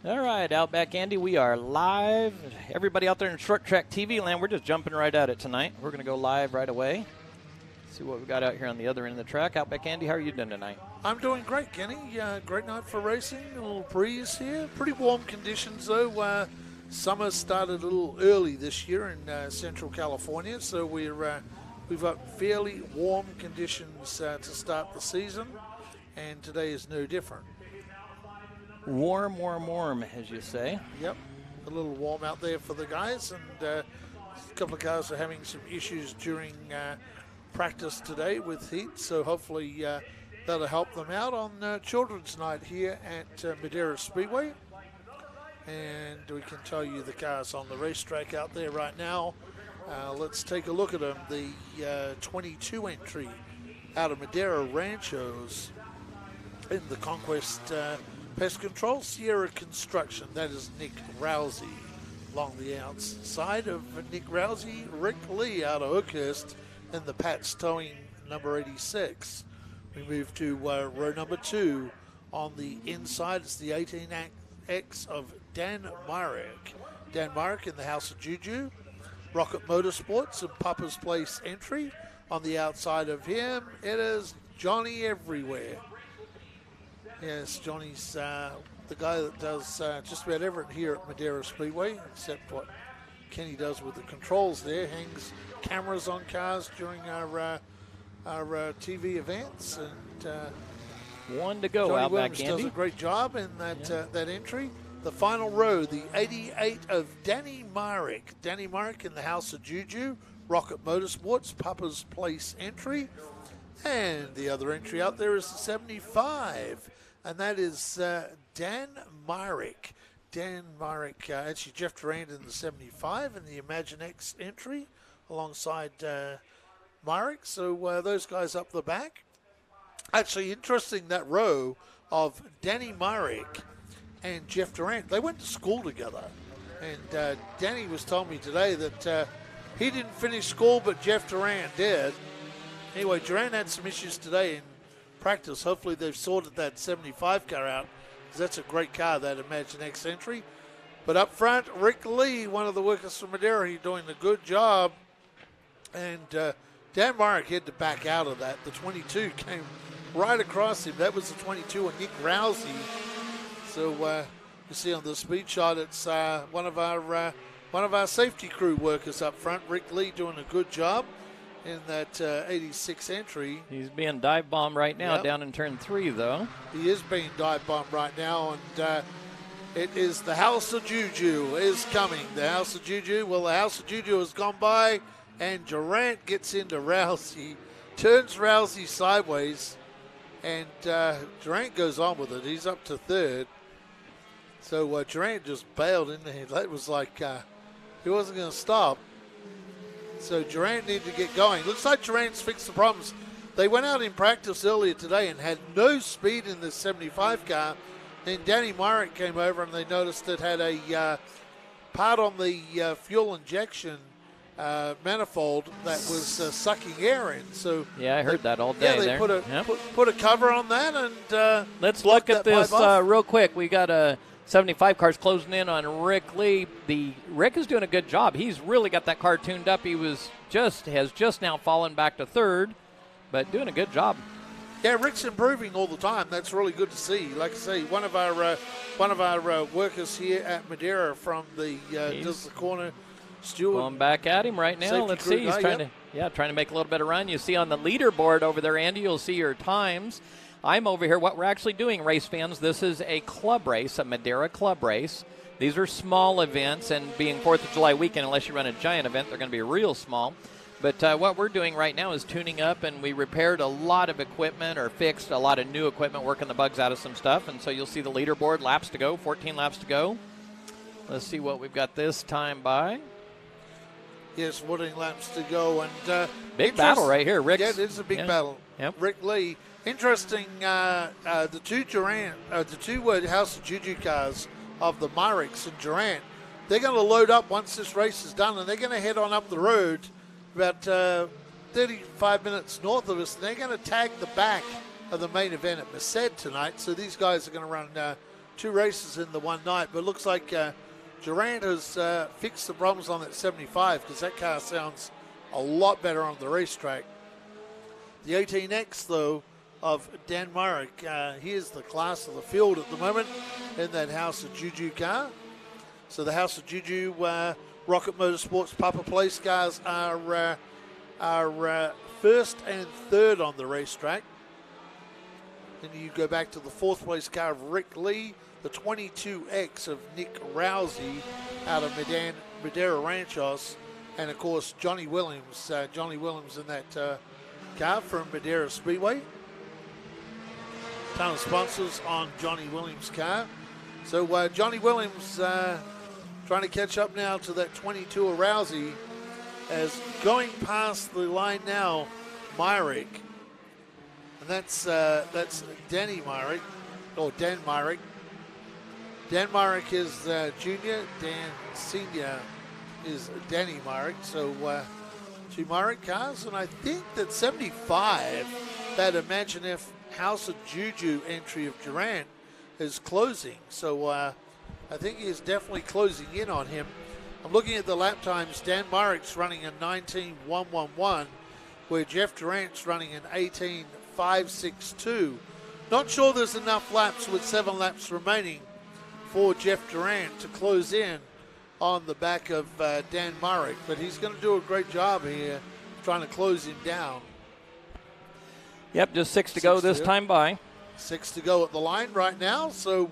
All right, Outback Andy, we are live. Everybody out there in short track TV land, we're just jumping right at it tonight. We're going to go live right away. See what we got out here on the other end of the track. Outback Andy, how are you doing tonight? I'm doing great, Kenny. Great night for racing. A little breeze here. Pretty warm conditions, though. Summer started a little early this year in Central California, so we've got fairly warm conditions to start the season, and today is no different. Warm, warm, warm, as you say. Yep, a little warm out there for the guys, and a couple of cars are having some issues during practice today with heat, so hopefully that'll help them out on Children's Night here at Madera Speedway. And we can tell you the cars on the racetrack out there right now. Let's take a look at them. The 22 entry out of Madera Ranchos in the Conquest Pest Control, Sierra Construction. That is Nick Rousey. Along the outside of Nick Rousey, Rick Lee out of Oakhurst in the Pat's Towing number 86. We move to row number 2. On the inside, it's the 18X of Dan Myrick. Dan Myrick in the House of Juju. Rocket Motorsports and Papa's Place entry. On the outside of him, it is Johnny Everywhere. Yes, Johnny's the guy that does just about everything here at Madera Speedway, except what Kenny does with the controls there. Hangs cameras on cars during our TV events. And one to go, Johnny Outback Williams Andy. does a great job in that that entry. The final row, the 88 of Danny Myrick. Danny Myrick in the House of Juju. Rocket Motorsports, Papa's Place entry. And the other entry out there is the 75. And that is Dan Myrick. Dan Myrick, actually Jeff Durand in the 75 in the ImagineX entry alongside Myrick. So those guys up the back. Actually, interesting, that row of Danny Myrick and Jeff Durand. They went to school together. And Danny was telling me today that he didn't finish school, but Jeff Durand did. Anyway, Durand had some issues today in practice. Hopefully they've sorted that 75 car out, because that's a great car, that ImagineX entry. But up front, Rick Lee, one of the workers from Madera, he's doing a good job. And Dan Myrick had to back out of that. The 22 came right across him. That was the 22 of Nick Rousey. So you see on the speed shot, it's one of our safety crew workers up front. Rick Lee doing a good job in that 86 entry. He's being dive bombed right now, Yep. down in turn 3, though. He is being dive bombed right now, and it is the House of Juju is coming. The House of Juju, well, the House of Juju has gone by, and Durant gets into Rousey, turns Rousey sideways, and Durant goes on with it. He's up to third. So Durant just bailed in there. That was like he wasn't going to stop. So Durant needed to get going. Looks like Durant's fixed the problems. They went out in practice earlier today and had no speed in the 75 car. Then Danny Myrick came over and they noticed it had a part on the fuel injection manifold that was sucking air in. So Yeah, I heard that all day. they there. put a Yep. put a cover on that, and Let's look at that pipe this off. real quick. We got 75 cars closing in on Rick Lee. Rick is doing a good job. He's really got that car tuned up. He has just now fallen back to third, but doing a good job. Yeah, Rick's improving all the time. That's really good to see. Like I say, one of our workers here at Madera from the does the corner. Stewart. Going back at him right now. Safety Let's crew see. He's guy, trying to make a little bit of run. You see on the leaderboard over there, Andy, you'll see your times. I'm over here. What we're actually doing, race fans, this is a club race, a Madera club race. These are small events, and being 4th of July weekend, unless you run a giant event, they're going to be real small. But what we're doing right now is tuning up, and we repaired a lot of equipment or fixed a lot of new equipment, working the bugs out of some stuff. And so you'll see the leaderboard, laps to go, 14 laps to go. Let's see what we've got this time by. Yes, 14 laps to go, and big battle right here, Rick. Yeah, it is a big battle. Yep. Rick Lee. Interesting. The two House of Juju cars of the Myricks and Durant, they're going to load up once this race is done, and they're going to head on up the road about 35 minutes north of us, and they're going to tag the back of the main event at Merced tonight. So these guys are going to run two races in the one night, but it looks like Durant has fixed the problems on that 75 because that car sounds a lot better on the racetrack. The 18X, though, of Dan Myrick, he is the class of the field at the moment in that House of Juju car. So the House of Juju Rocket Motorsports Papa Place cars are first and third on the racetrack. Then you go back to the fourth place car of Rick Lee, the 22X of Nick Rousey out of Madera Ranchos, and of course Johnny Williams. Johnny Williams in that car from Madera Speedway. Ton of sponsors on Johnny Williams' car. So Johnny Williams trying to catch up now to that 22 of Rousey, as going past the line now, Myrick. And that's Danny Myrick, or Dan Myrick. Dan Myrick is junior, Dan senior is Danny Myrick. So two Myrick cars, and I think that 75, that Imagine If House of Juju entry of Durant is closing. So I think he is definitely closing in on him. I'm looking at the lap times. Dan Myrick's running a 19.111, where Jeff Durant's running an 18.562. Not sure there's enough laps with 7 laps remaining for Jeff Durant to close in on the back of Dan Myrick, but he's going to do a great job here trying to close him down. Yep, just 6 to go this time by. 6 to go at the line right now. So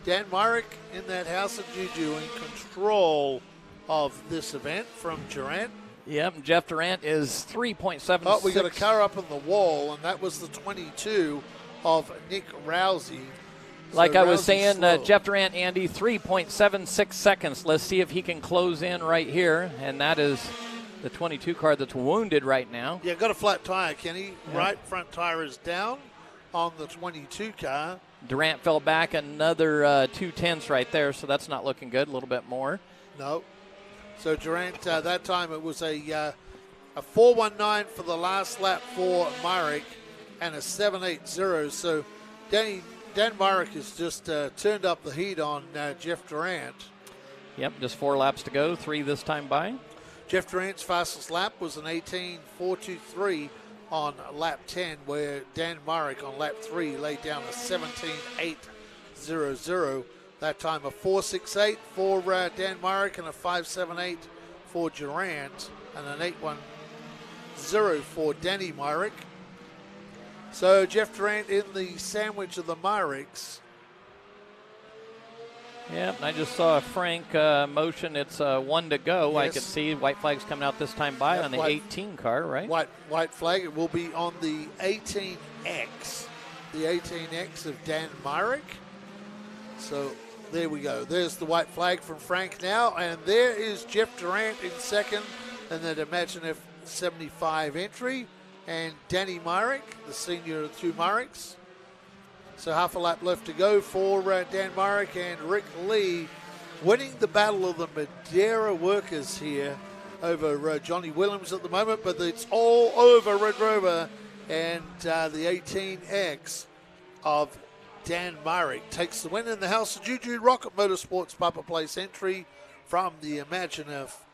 Dan Myrick in that House of Juju in control of this event from Durant. Yep, Jeff Durant is 3.76. Oh, we got a car up on the wall, and that was the 22 of Nick Rousey. Like so I was saying, Jeff Durant, Andy, 3.76 seconds. Let's see if he can close in right here, and that is the 22 car that's wounded right now. Yeah, got a flat tire, Kenny. Yep. Right front tire is down on the 22 car. Durant fell back another 2/10 right there, so that's not looking good. A little bit more. No. So Durant, that time it was a 4.19 for the last lap for Myrick and a 7.80. So Dan Myrick has just turned up the heat on Jeff Durant. Yep, just 4 laps to go, 3 this time by. Jeff Durant's fastest lap was an 18.423 on lap 10, where Dan Myrick on lap 3 laid down a 17.800. That time a 4.68 for Dan Myrick and a 5.78 for Durant and an 8.10 for Danny Myrick. So Jeff Durant in the sandwich of the Myricks. Yep, I just saw Frank motion. It's 1 to go. Yes. I could see white flags coming out this time by on the 18 car, right? White flag. It will be on the 18X. The 18X of Dan Myrick. So there we go. There's the white flag from Frank now. And there is Jeff Durant in second. And then Imagine If 75 entry. And Danny Myrick, the senior of the two Myricks. So half a lap left to go for Dan Myrick and Rick Lee, winning the battle of the Madera workers here over Johnny Williams at the moment, but it's all over Red Rover, and the 18X of Dan Myrick takes the win in the House of Juju Rocket Motorsports Papa Place entry from the Imagine If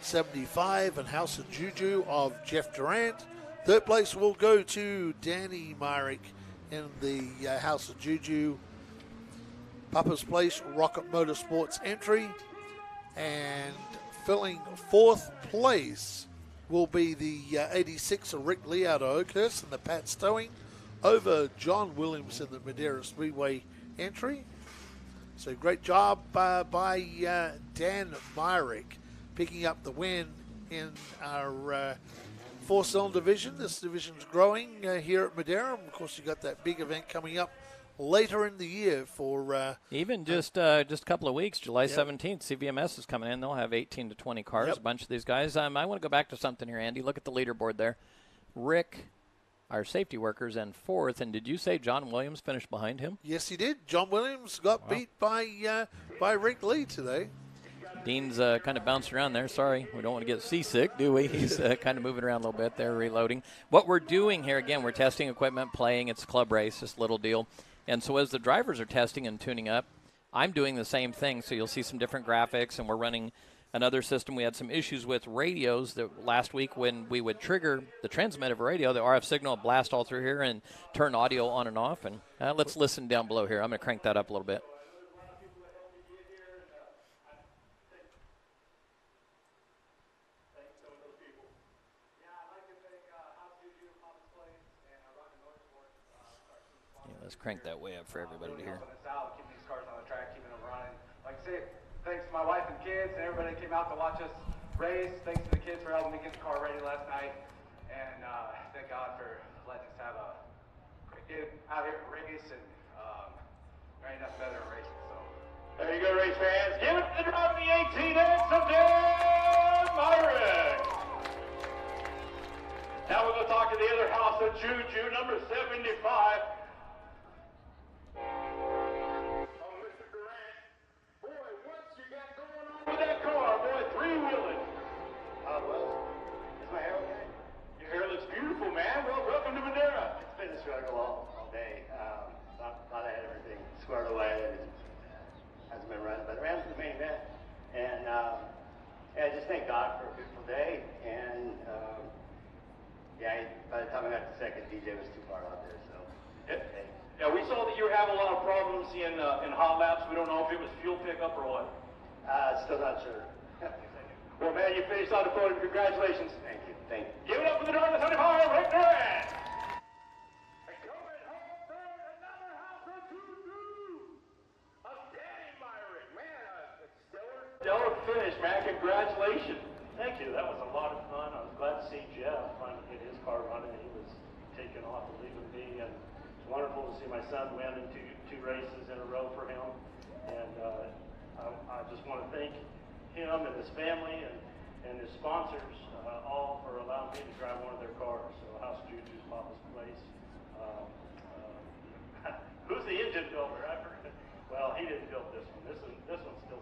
75 and House of Juju of Jeff Durant. Third place will go to Danny Myrick in the House of Juju Papa's Place Rocket Motorsports entry. And filling fourth place will be the 86 of Rick Lee out of Oakhurst and the Pat Stowing over John Williams in the Madera Speedway entry. So great job by Dan Myrick picking up the win in our four-cylinder division. This division's growing here at Madera. Of course, you got that big event coming up later in the year for even just a couple of weeks. July 17th, CVMS is coming in. They'll have 18 to 20 cars. A bunch of these guys. I want to go back to something here, Andy. Look at the leaderboard there. Rick, our safety workers, in fourth. And did you say John Williams finished behind him? Yes, he did. John Williams got beat by Rick Lee today. Dean's kind of bouncing around there. Sorry, we don't want to get seasick, do we? He's kind of moving around a little bit there, reloading. What we're doing here, again, we're testing equipment, playing. It's a club race, this little deal. And so as the drivers are testing and tuning up, I'm doing the same thing. So you'll see some different graphics, and we're running another system. We had some issues with radios that last week when we would trigger the transmit of a radio, the RF signal would blast all through here and turn audio on and off. And let's listen down below here. I'm going to crank that up a little bit. Let's crank that way up for everybody to hear. Keeping these cars on the track, keeping them running. Like I say, thanks to my wife and kids and everybody that came out to watch us race. Thanks to the kids for helping me get the car ready last night. And thank God for letting us get out here and race. And there ain't nothing better than racing. So there you go, race fans. Give it to the driver of the 18X of Daryl Herzog. Now we're going to talk to the other house of Juju, number 75. With that car, boy, three-wheeling. Well, is my hair okay? Your hair looks beautiful, man. Well, welcome to Madera. It's been a struggle all day. Thought I had everything squared away, and it hasn't been running, but I ran to the main event. And I just thank God for a beautiful day. And by the time I got to second, DJ was too far out there, so. Okay. Yeah, we saw that you were having a lot of problems in hot laps. We don't know if it was fuel pickup or what. Still not sure. Well, man, you finished on the podium. Congratulations. Thank you. Give it up for the driver, 75, Rick Durant. Stellar finish, man. Congratulations. Thank you. That was a lot of fun. I was glad to see Jeff finally get his car running. He was taking off and leaving me, and it's wonderful to see my son win in two races in a row for him. And I just want to thank him and his family and his sponsors all for allowing me to drive one of their cars. So House Juju's Papa's Place. Who's the engine builder? Well, he didn't build this one. This one's still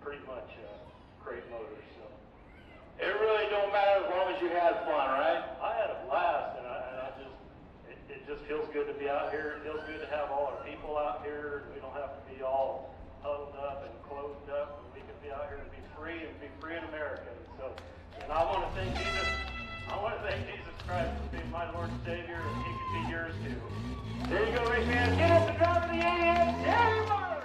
pretty much crate motors. So it really don't matter as long as you had fun, right? I had a blast, and it just feels good to be out here. It feels good to have all our people out here. We don't have to be all huddled up and closed up, and we can be out here and be free in America. And I want to thank Jesus. I want to thank Jesus Christ for being my Lord and Savior, and He can be yours too. There you go, race fans. Get up the driver of the 88, Daryl Herzog.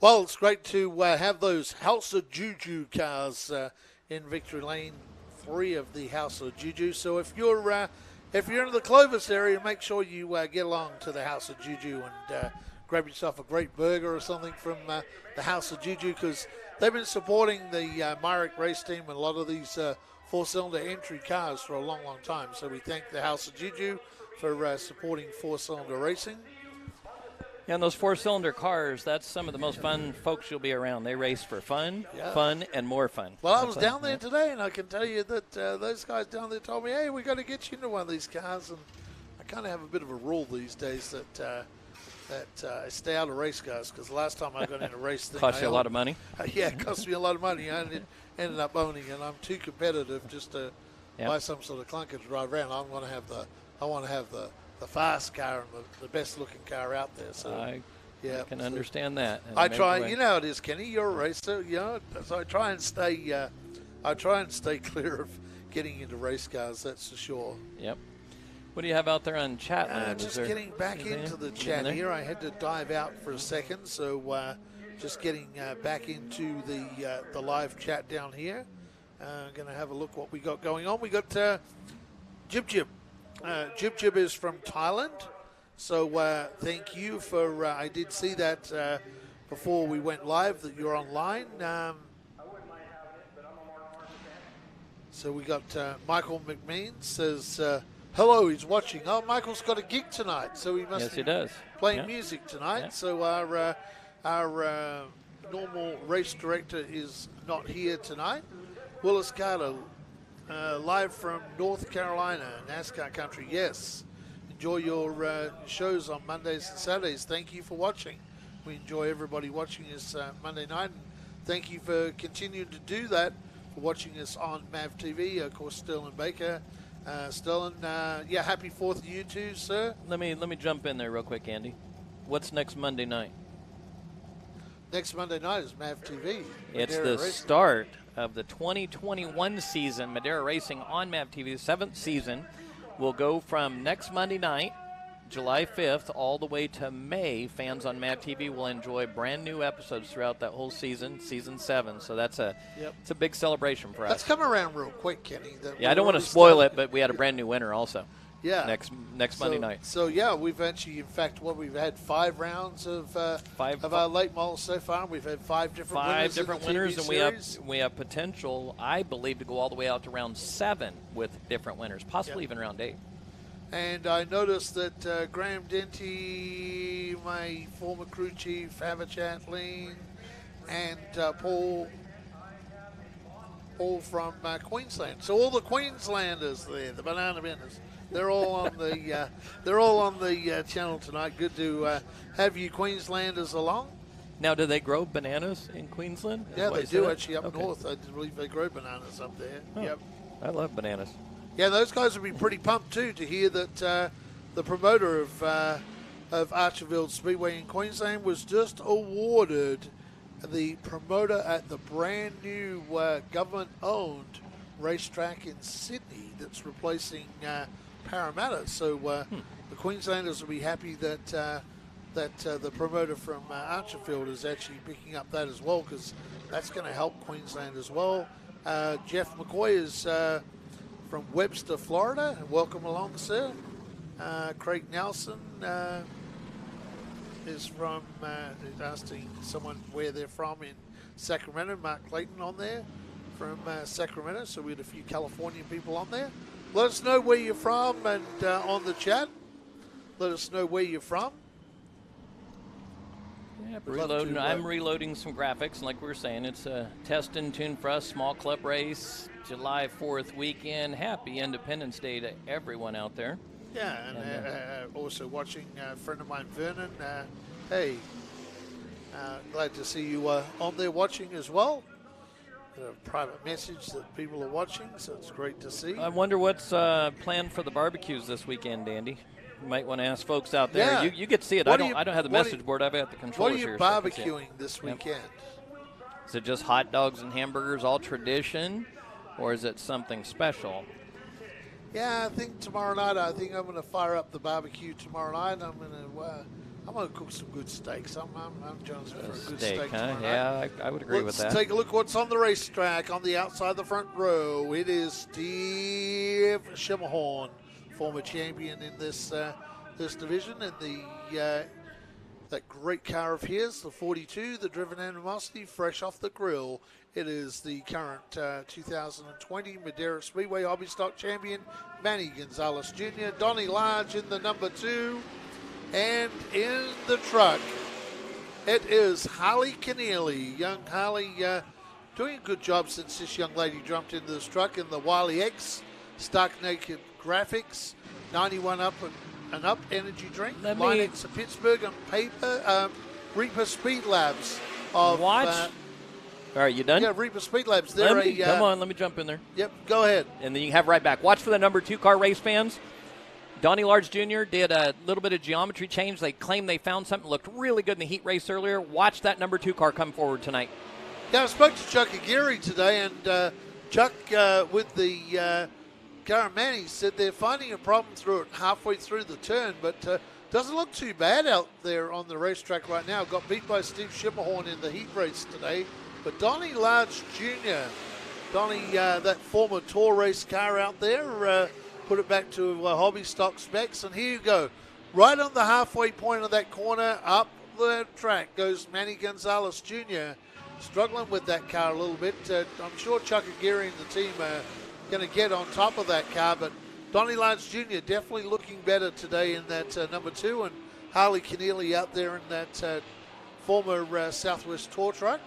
Well, it's great to have those House of Juju cars in Victory Lane, 3 of the House of Juju. So if you're in the Clovis area, make sure you get along to the House of Juju and grab yourself a great burger or something from the House of Juju, because they've been supporting the Myrick race team and a lot of these 4-cylinder entry cars for a long, long time. So we thank the House of Juju for supporting 4-cylinder racing. Yeah, and those 4-cylinder cars, that's some of the most fun folks you'll be around. They race for fun, fun, and more fun. Well, I was down there today, and I can tell you that those guys down there told me, hey, we got to get you into one of these cars. And I kind of have a bit of a rule these days that I stay out of race cars, because the last time I got in a race thing. Cost you a lot of money? Yeah, it cost me a lot of money. I ended up owning, and I'm too competitive just to buy some sort of clunker to drive around. I want to have the fast car and the best looking car out there. So I can understand that. I try. You know how it is, Kenny. You're a racer. You know, so I try and stay clear of getting into race cars. That's for sure. Yep. What do you have out there on chat? Just getting back into the chat here. I had to dive out for a second, so just getting back into the live chat down here. Going to have a look what we got going on. We got Jib Jib. Jib Jib is from Thailand, so thank you for. I did see that before we went live that you're online. So we got Michael McMean says. Hello, he's watching. Oh, Michael's got a gig tonight, so he must be playing music tonight. Yeah. So our normal race director is not here tonight. Willis Carter, live from North Carolina, NASCAR country. Yes, enjoy your shows on Mondays and Saturdays. Thank you for watching. We enjoy everybody watching us Monday night. And thank you for continuing to do that, for watching us on MAV TV. Of course, Sterling Baker. Sterling, happy 4th to you too, sir. Let me jump in there real quick, Andy. What's next Monday night? Next Monday night is MAV TV. It's Madeira the Racing. start of the 2021 season. Madeira Racing on MAV TV, the 7th season, will go from next Monday night, July 5th, all the way to May. Fans on MAV TV will enjoy brand new episodes throughout that whole season, season 7. So it's a big celebration for us. That's come around real quick, Kenny. Yeah, I don't want to spoil it, but we had a brand new winner also. Yeah. Next Monday night. So, we've actually, in fact, we've had 5 rounds of our late models so far. We've had 5 different winners. 5 different in the winners, TV and series. we have potential, I believe, to go all the way out to round 7 with different winners, possibly even round 8. And I noticed that Graham Denty, my former crew chief, Havachat Lean, and Paul from Queensland. So all the Queenslanders there, the banana benders, they're all on the channel tonight. Good to have you Queenslanders along. Now, do they grow bananas in Queensland? Yeah, they do actually up north. I believe they grow bananas up there. Huh. Yep. I love bananas. Yeah, those guys would be pretty pumped too to hear that the promoter of Archerville Speedway in Queensland was just awarded the promoter at the brand new government-owned racetrack in Sydney that's replacing Parramatta. So the Queenslanders will be happy that the promoter from Archerfield is actually picking up that as well, because that's going to help Queensland as well. Jeff McCoy is from Webster, Florida. Welcome along, sir. Craig Nelson is from, asking someone where they're from in Sacramento. Mark Clayton on there from Sacramento. So we had a few Californian people on there. Let us know where you're from, and on the chat, let us know where you're from. Yeah, I'm reloading some graphics, and like we were saying, it's a test and tune for us, small club race, July 4th weekend. Happy Independence Day to everyone out there. Yeah, and also watching a friend of mine, Vernon. Hey, glad to see you on there watching as well. A private message that people are watching, so it's great to see. I wonder what's planned for the barbecues this weekend, Andy. You might want to ask folks out there. Yeah. You get to see it. I don't have the message board. I've got the controllers What are you here. barbecuing this weekend? Is it just hot dogs and hamburgers, all tradition, or is it something special? Yeah, I think tomorrow night. I think I'm going to fire up the barbecue tomorrow night. I'm going to cook some good steaks. I'm jonesing for a good steak huh? tomorrow night. Yeah, I would agree with that. Let's take a look what's on the racetrack. On the outside the front row, it is Steve Schimmelhorn, former champion in this division, and that great car of his, the 42, the Driven Animosity, fresh off the grill. It is the current 2020 Madeira Speedway Hobby Stock Champion, Manny Gonzalez Jr., Donnie Large in the number 2, and in the truck, it is Harley Keneally. Young Harley doing a good job since this young lady jumped into this truck in the Wiley X Stark Naked Graphics, 91 up and up energy drink. Line X of Pittsburgh on paper. Reaper Speed Labs. Watch. All right, you done? Yeah, Reaper Speed Labs. Come on, let me jump in there. Yep, go ahead. And then you can have right back. Watch for the number 2 car, race fans. Donnie Large Jr. did a little bit of geometry change. They claimed they found something that looked really good in the heat race earlier. Watch that number 2 car come forward tonight. Yeah, I spoke to Chuck Aguirre today, and Chuck with the Manny said they're finding a problem through it halfway through the turn, but doesn't look too bad out there on the racetrack right now. Got beat by Steve Schimmelhorn in the heat race today. But Donnie Large Jr., that former tour race car out there, put it back to hobby stock specs. And here you go. Right on the halfway point of that corner, up the track goes Manny Gonzalez Jr., struggling with that car a little bit. I'm sure Chuck Aguirre and the team are going to get on top of that car. But Donnie Large Jr. definitely looking better today in that number 2. And Harley Keneally out there in that former Southwest Tour truck.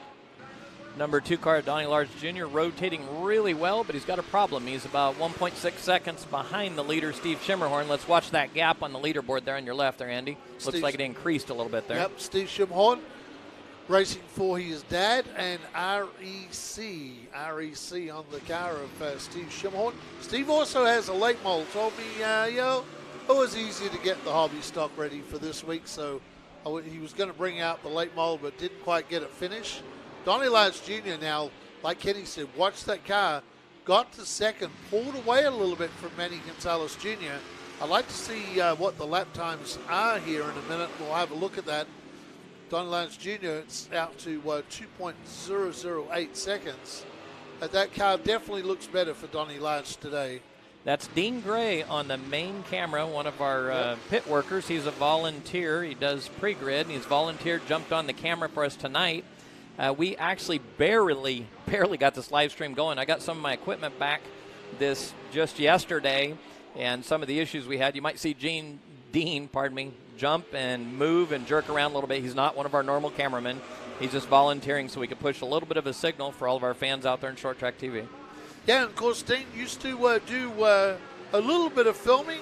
Number 2 car, Donnie Large Jr., rotating really well, but he's got a problem. He's about 1.6 seconds behind the leader, Steve Schimmelhorn. Let's watch that gap on the leaderboard there on your left there, Andy. Looks like it increased a little bit there. Yep, Steve Schimmelhorn. racing for his dad, and REC on the car of Steve Schimmelhorn. Steve also has a late model. Told me, it was easier to get the hobby stock ready for this week, so he was going to bring out the late model, but didn't quite get it finished. Donnie Lance Jr. now, like Kenny said, watched that car, got to second, pulled away a little bit from Manny Gonzalez Jr. I'd like to see what the lap times are here in a minute. We'll have a look at that. Donnie Lance Jr., it's out to 2.008 seconds. That car definitely looks better for Donnie Lance today. That's Dean Gray on the main camera, one of our pit workers. He's a volunteer. He does pre-grid, and he's volunteered, jumped on the camera for us tonight. We actually barely got this live stream going. I got some of my equipment back just yesterday, and some of the issues we had. You might see Dean, jump and move and jerk around a little bit. He's not one of our normal cameramen. He's just volunteering so we can push a little bit of a signal for all of our fans out there in Short Track TV. Yeah, and of course, Dean used to do a little bit of filming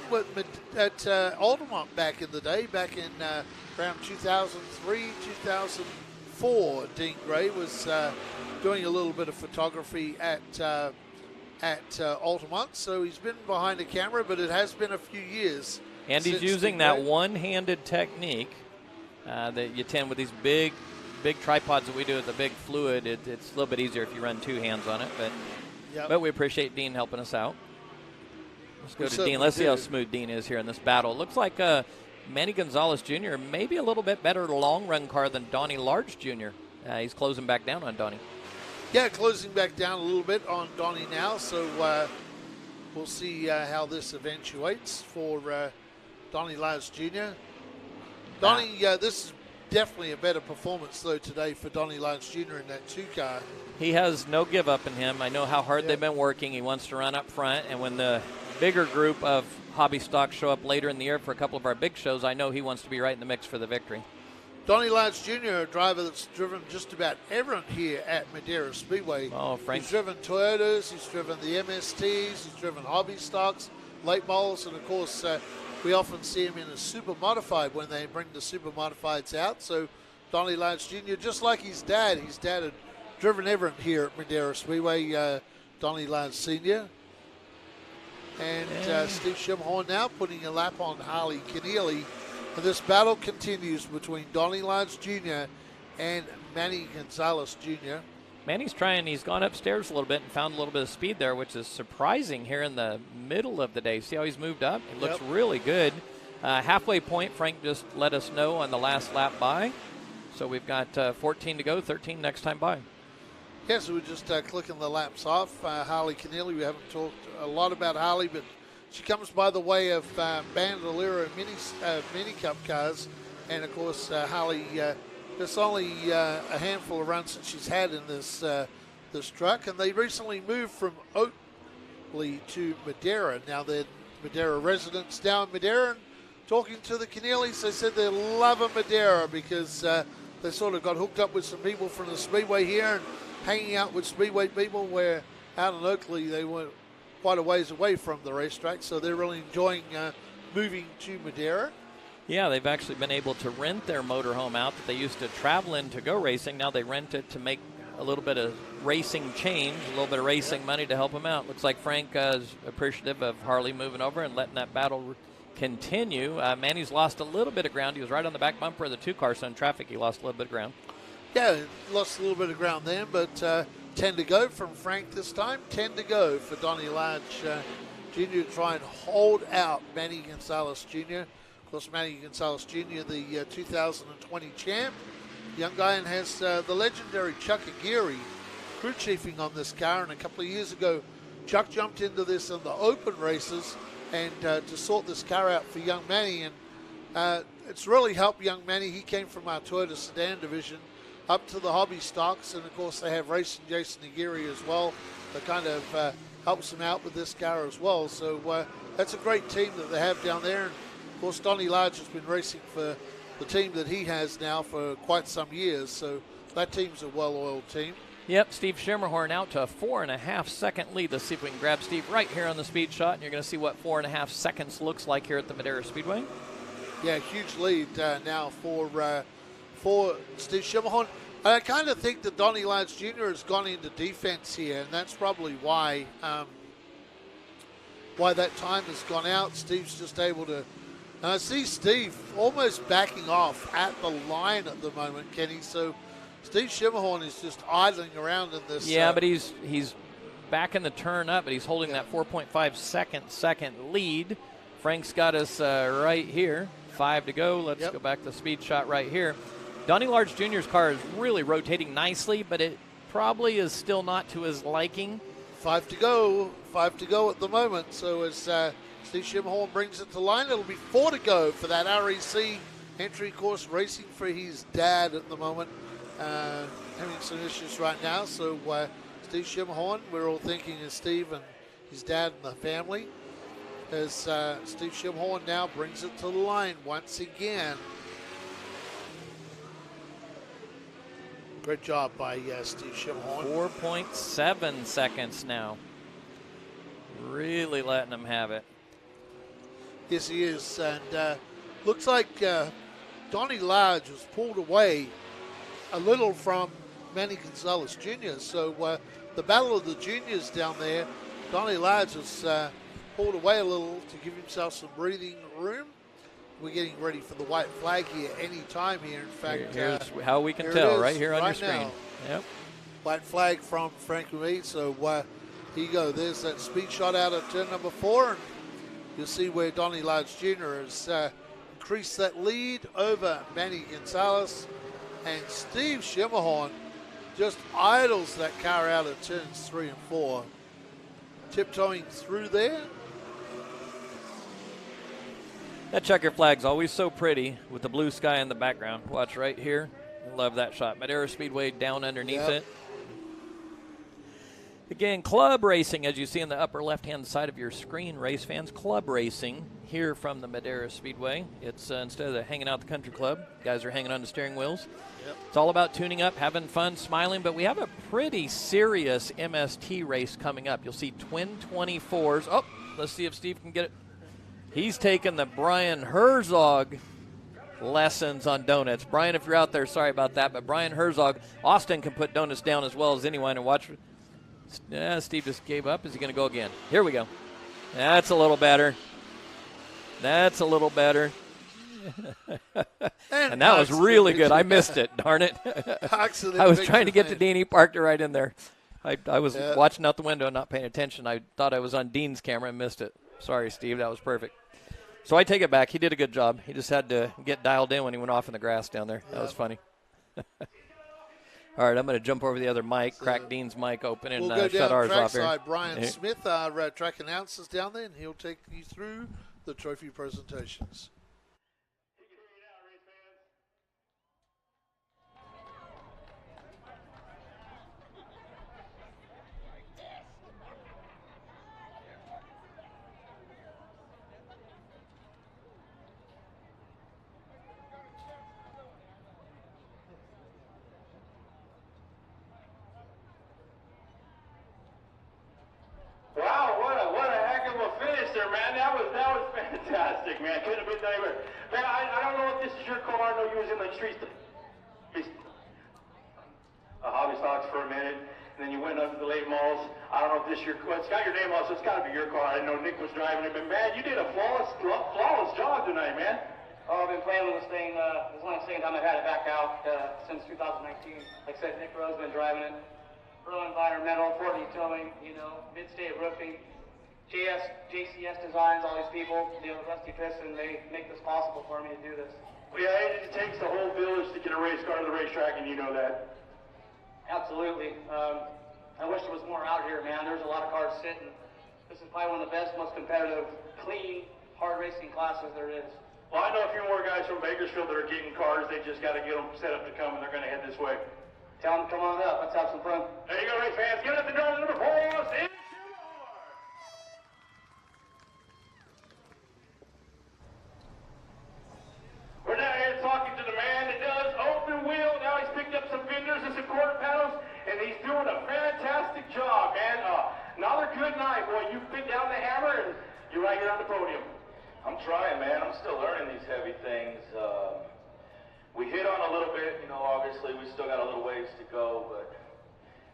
at Altamont back in the day, back in around 2003, 2004. Dean Gray was doing a little bit of photography at Altamont, so he's been behind the camera, but it has been a few years. And he's using that one-handed technique that you tend with these big tripods that we do with the big fluid. It's a little bit easier if you run two hands on it, but we appreciate Dean helping us out. Let's go to Dean. Let's see how smooth Dean is here in this battle. Looks like Manny Gonzalez Jr. maybe a little bit better long-run car than Donnie Large Jr. He's closing back down on Donnie. Yeah, closing back down a little bit on Donnie now, so we'll see how this eventuates for Donnie Lance Jr. Donnie, this is definitely a better performance, though, today for Donnie Lance Jr. in that 2 car. He has no give up in him. I know how hard they've been working. He wants to run up front, and when the bigger group of hobby stocks show up later in the year for a couple of our big shows, I know he wants to be right in the mix for the victory. Donnie Lance Jr., a driver that's driven just about everyone here at Madera Speedway. Oh, Frank. He's driven Toyotas, he's driven the MSTs, he's driven hobby stocks, late models, and of course, we often see him in a super modified when they bring the super modifieds out. So Donnie Lance Jr., just like his dad had driven everyone here at Madera Speedway, Donnie Lance Sr. And Steve Schimmelhorn now putting a lap on Harley Keneally. And this battle continues between Donnie Lance Jr. and Manny Gonzalez Jr. Manny's he's gone upstairs a little bit and found a little bit of speed there, which is surprising here in the middle of the day. See how he's moved up? He looks really good. Halfway point, Frank just let us know on the last lap by. So we've got 14 to go, 13 next time by. Yeah, so we're just clicking the laps off. Harley Keneally, we haven't talked a lot about Harley, but she comes by the way of Bandolera Mini Cup cars. And, of course, Harley, there's only a handful of runs that she's had in this truck. And they recently moved from Oakley to Madera. Now they're Madera residents down in Madera. And talking to the Keneallys, they said they love Madera because they sort of got hooked up with some people from the Speedway here and hanging out with Speedway people, where out in Oakley they were quite a ways away from the racetrack, so they're really enjoying moving to Madera. Yeah, they've actually been able to rent their motorhome out that they used to travel in to go racing. Now they rent it to make a little bit of racing change, a little bit of racing money to help them out. Looks like Frank is appreciative of Harley moving over and letting that battle continue. Manny's lost a little bit of ground. He was right on the back bumper of the 2 car, so in traffic he lost a little bit of ground. Yeah, lost a little bit of ground then, but 10 to go from Frank this time. 10 to go for Donnie Lance Jr. to try and hold out Manny Gonzalez Jr. Of course, Manny Gonzalez Jr., the 2020 champ. Young guy, and has the legendary Chuck Aguirre crew chiefing on this car. And a couple of years ago, Chuck jumped into this in the open races and to sort this car out for young Manny. And it's really helped young Manny. He came from our Toyota sedan division up to the hobby stocks, and of course they have Racing Jason Aguirre as well that kind of helps him out with this car as well. So that's a great team that they have down there. And of course Donnie Large has been racing for the team that he has now for quite some years, so that team's a well-oiled team. Yep, Steve Schimmelhorn out to a 4.5 second lead. Let's see if we can grab Steve right here on the speed shot, and you're going to see what 4.5 seconds looks like here at the Madera Yeah, huge lead now for Steve Schimmelhorn. I kind of think that Donnie Large Jr. has gone into defense here, and that's probably why that time has gone out. Steve's just able to, and I see Steve almost backing off at the line at the moment, Kenny. So Steve Schimmerhorn is just idling around in this. Yeah, but he's backing the turn up, but he's holding that 4.5 second lead. Frank's got us right here. 5 to go. Let's go back to the speed shot right here. Donnie Large Jr.'s car is really rotating nicely, but it probably is still not to his liking. 5 to go. 5 to go at the moment. So as Steve Schimmerhorn brings it to line, it'll be 4 to go for that REC entry course racing for his dad at the moment. Having some issues right now. So Steve Schimmerhorn, we're all thinking of Steve and his dad and the family. As Steve Schimmerhorn now brings it to the line once again. Great job by Steve Schimmerhorn. 4.7 seconds now. Really letting him have it. Yes, he is. And looks like Donnie Large was pulled away a little from Manny Gonzalez Jr. So the battle of the juniors down there, Donnie Large was pulled away a little to give himself some breathing room. We're getting ready for the white flag here any time here. In fact, here's how we can tell right here on your screen. Now. Yep. White flag from Frank Mead. So here you go. There's that speed shot out of turn number 4. And you'll see where Donnie Large Jr. has increased that lead over Manny Gonzalez. And Steve Schimmerhorn just idles that car out of turns 3 and 4. Tiptoeing through there. That checker flag's always so pretty with the blue sky in the background. Watch right here. Love that shot. Madera Speedway down underneath it. Again, club racing, as you see in the upper left-hand side of your screen, race fans. Club racing here from the Madera Speedway. It's instead of hanging out the country club, guys are hanging on the steering wheels. It's all about tuning up, having fun, smiling, but we have a pretty serious MST race coming up. You'll see twin 24s. Oh, let's see if Steve can get it. He's taking the Brian Herzog lessons on donuts. Brian, if you're out there, sorry about that, but Brian Herzog, Austin can put donuts down as well as anyone. And watch, Steve just gave up. Is he going to go again? Here we go. That's a little better. That's a little better. And that was really good. I missed it, darn it. I was trying to get to Dean. He parked it right in there. I was watching out the window and not paying attention. I thought I was on Dean's camera and missed it. Sorry, Steve. That was perfect. So I take it back. He did a good job. He just had to get dialed in when he went off in the grass down there. That was funny. All right, I'm going to jump over the other mic, crack Dean's mic open, and shut ours off here. Brian Smith, our track announcer's down there, and he'll take you through the trophy presentations. Wow, what a heck of a finish there, man. That was fantastic, man. Couldn't have been better. Man, I don't know if this is your car. I know you was in the streets hobby stocks for a minute, and then you went up to the late malls. I don't know if this is your car. It's got your name on, so it's got to be your car. I didn't know Nick was driving it, but man, you did a flawless job tonight, man. Oh, I've been playing with this thing. This is only the second time I've had it back out since 2019. Like I said, Nick Rowe's been driving it. Real Environmental, Fortney Towing, Mid-State Roofing, JCS Designs, all these people, Rusty Piston, they make this possible for me to do this. Well, yeah, it takes the whole village to get a race car to the racetrack, and you know that. Absolutely. I wish there was more out here, man. There's a lot of cars sitting. This is probably one of the best, most competitive, clean, hard racing classes there is. Well, I know a few more guys from Bakersfield that are getting cars. They just got to get them set up to come, and they're going to head this way. Tell them to come on up. Let's have some fun. There you go, race fans. Give it up to driver number 4, Steve. We're now here talking to the man that does open wheel. Now he's picked up some fenders and some quarter panels, and he's doing a fantastic job, man. Another good night, boy. You put down the hammer, and you're right here on the podium. I'm trying, man. I'm still learning these heavy things. We hit on a little bit, you know, obviously we still got a little ways to go, but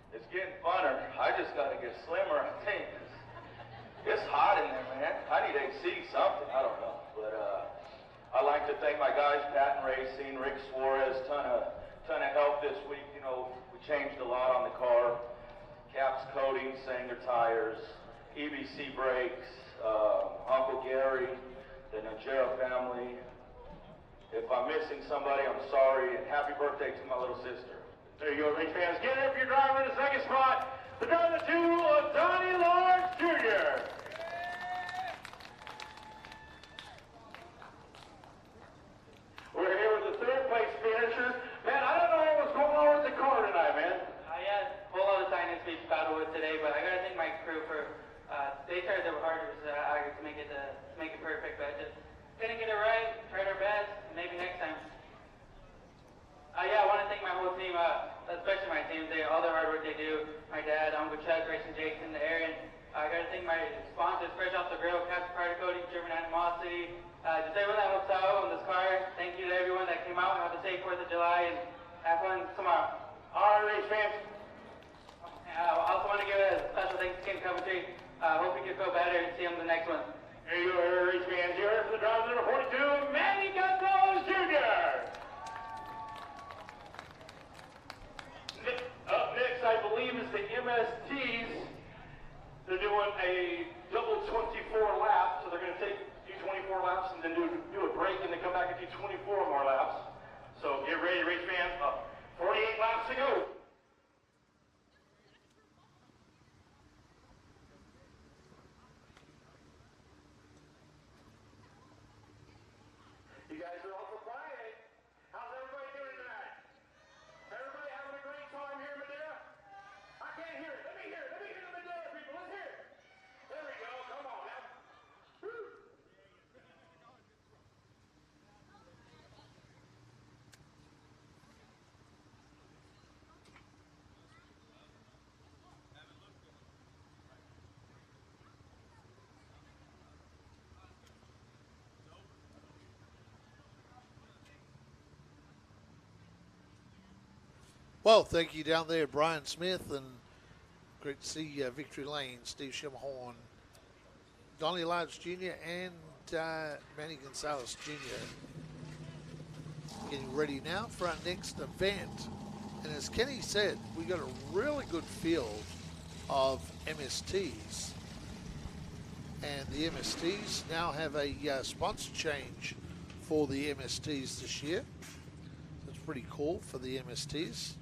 it's getting funner. I just got to get slimmer, I think. It's hot in there, man. I need AC, something, I don't know. But I'd like to thank my guys, Pat and Racing, Rick Suarez, ton of help this week. You know, we changed a lot on the car. Caps coating, Sanger tires, EBC brakes, Uncle Gary, the Najera family. If I'm missing somebody, I'm sorry, and happy birthday to my little sister. There you go, race fans. Get it for your driver in the second spot. The driver to Donnie Lawrence Jr. We're here with the third place finisher. Man, I don't know what was going on with the car tonight, man. Yeah, a whole lot of sign-in speech battle with today, but I gotta thank my crew for they tried their hardest to make it perfect, but just couldn't get it right. Tried our best, maybe next time. Yeah, I want to thank my whole team, especially my team. All the hard work they do. My dad, Uncle Chuck, Grayson, Jason, Aaron. I gotta thank my sponsors, Fresh Off the Grill, Caps Party Coating, German Animosity. Just everyone that helps out on this car. Thank you to everyone that came out and have a safe 4th of July and have fun tomorrow. All right, race fans. I also want to give a special thanks to Ken Coventry. Hope he can feel better and see him the next one. Here you are, race fans. Here for the driver number 42, Manny Gonzalez Jr. Up next, I believe, is the MSTs. They're doing a double 24 laps, so they're going to do 24 laps and then do a break and then come back and do 24 more laps. So get ready, race fans. 48 laps to go. You guys are all so quiet. How's everybody doing tonight? Everybody having a great time here in Madera? I can't hear it. Let me hear it. Let me hear the Madera people. Let's hear it. There we go. Come on now. Woo. Well, thank you down there, Brian Smith, and great to see Victory Lane, Steve Schimmelhorn, Donnie Lodge Jr., and Manny Gonzalez Jr. Getting ready now for our next event. And as Kenny said, we got a really good field of MSTs. And the MSTs now have a sponsor change for the MSTs this year. That's pretty cool for the MSTs.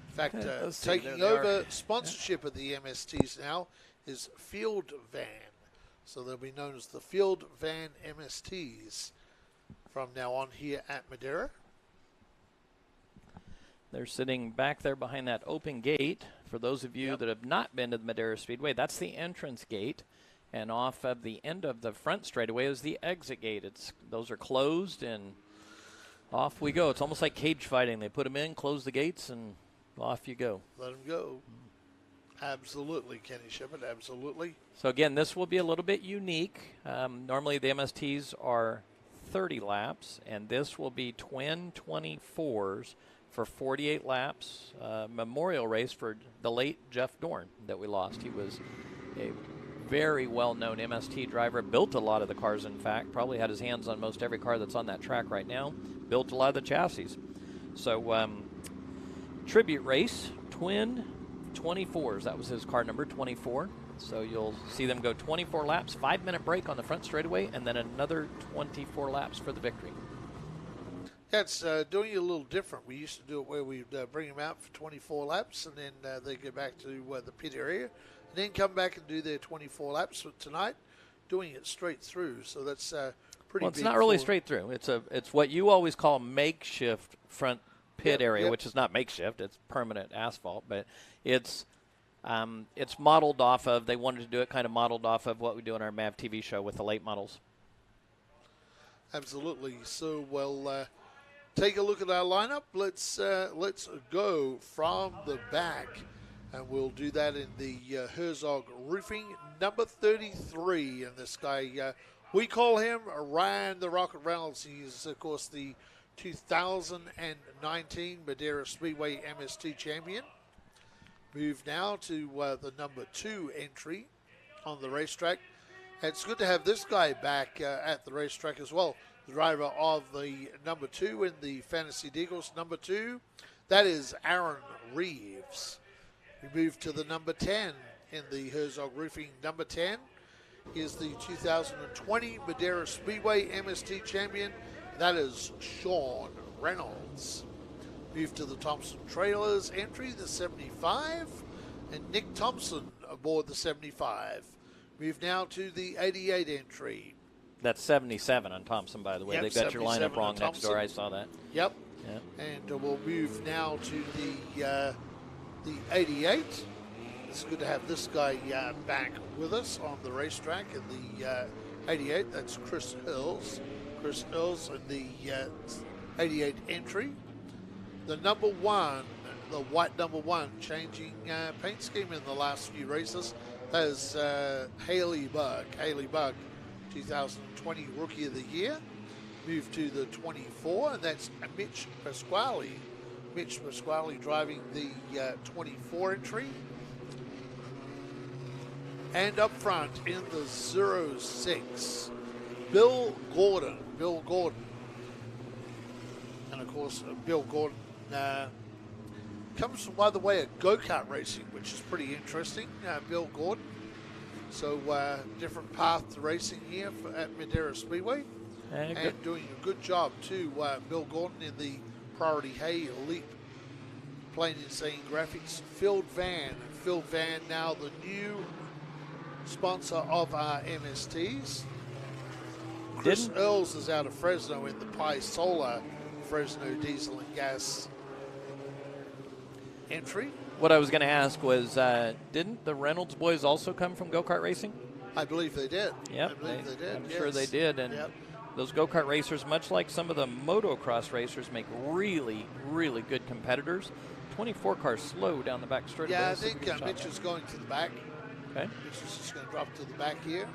In fact, taking over sponsorship of the MSTs now is Field Van. So they'll be known as the Field Van MSTs from now on here at Madera. They're sitting back there behind that open gate. For those of you that have not been to the Madera Speedway, that's the entrance gate. And off of the end of the front straightaway is the exit gate. Those are closed, and off we go. It's almost like cage fighting. They put them in, close the gates, and off you go. Let them go. Absolutely, Kenny Shepard, absolutely. So, again, this will be a little bit unique. Normally the MSTs are 30 laps, and this will be twin 24s for 48 laps. Memorial race for the late Jeff Dorn that we lost. He was a very well-known MST driver, built a lot of the cars, in fact, probably had his hands on most every car that's on that track right now, built a lot of the chassis. So, tribute race, twin 24s. That was his car number, 24. So you'll see them go 24 laps, 5-minute break on the front straightaway, and then another 24 laps for the victory. That's doing it a little different. We used to do it where we'd bring them out for 24 laps, and then they go back to the pit area, and then come back and do their 24 laps. But tonight, doing it straight through. So that's pretty. Well, it's big not really straight through. It's what you always call makeshift front pit area, which is not makeshift. It's permanent asphalt, but it's modeled off of. They wanted to do it kind of modeled off of what we do on our MAV TV show with the late models. Absolutely. So we'll take a look at our lineup. Let's go from the back, and we'll do that in the Herzog Roofing number 33. And this guy We call him Ryan the Rocket Reynolds. He's, of course, the 2019 Madera Speedway MST champion. Move now to the number 2 entry on the racetrack. And it's good to have this guy back at the racetrack as well. The driver of the number 2 in the Fantasy Deagles number 2. That is Aaron Reeves. We move to the number 10 in the Herzog Roofing number 10. He is the 2020 Madera Speedway MST champion. That is Shawn Reynolds. Move to the Thompson Trailers entry, the 75. And Nick Thompson aboard the 75. Move now to the 88 entry. That's 77 on Thompson, by the way. Yep, They've got your lineup wrong next door. I saw that. Yep. Yep. And we'll move now to the 88. It's good to have this guy back with us on the racetrack in the 88. That's Chris Earls. Chris Earls in the 88 entry. The number 1, the white number 1, changing paint scheme in the last few races. That is Haley Bug. Haley Bug, 2020 Rookie of the Year. Move to the 24, and that's Mitch Pasquale. Mitch Pasquale driving the 24 entry. And up front in the 06, Bill Gordon. Bill Gordon. And of course, Bill Gordon comes from, by the way, of go-kart racing, which is pretty interesting. Bill Gordon. So different path to racing here at Madera Speedway. And doing a good job too, Bill Gordon in the Priority Hay Elite Plain Insane Graphics. Phil Van now the new sponsor of our MSTs. Chris Earls is out of Fresno in the Pi Solar Fresno diesel and gas entry. What I was going to ask was, didn't the Reynolds boys also come from go-kart racing? I believe they did. Yep, I believe they did. I'm sure they did. And those go-kart racers, much like some of the motocross racers, make really, really good competitors. 24 cars slow down the back straight. Yeah, I think Mitch is going to the back. Okay. Mitch is just going to drop to the back here.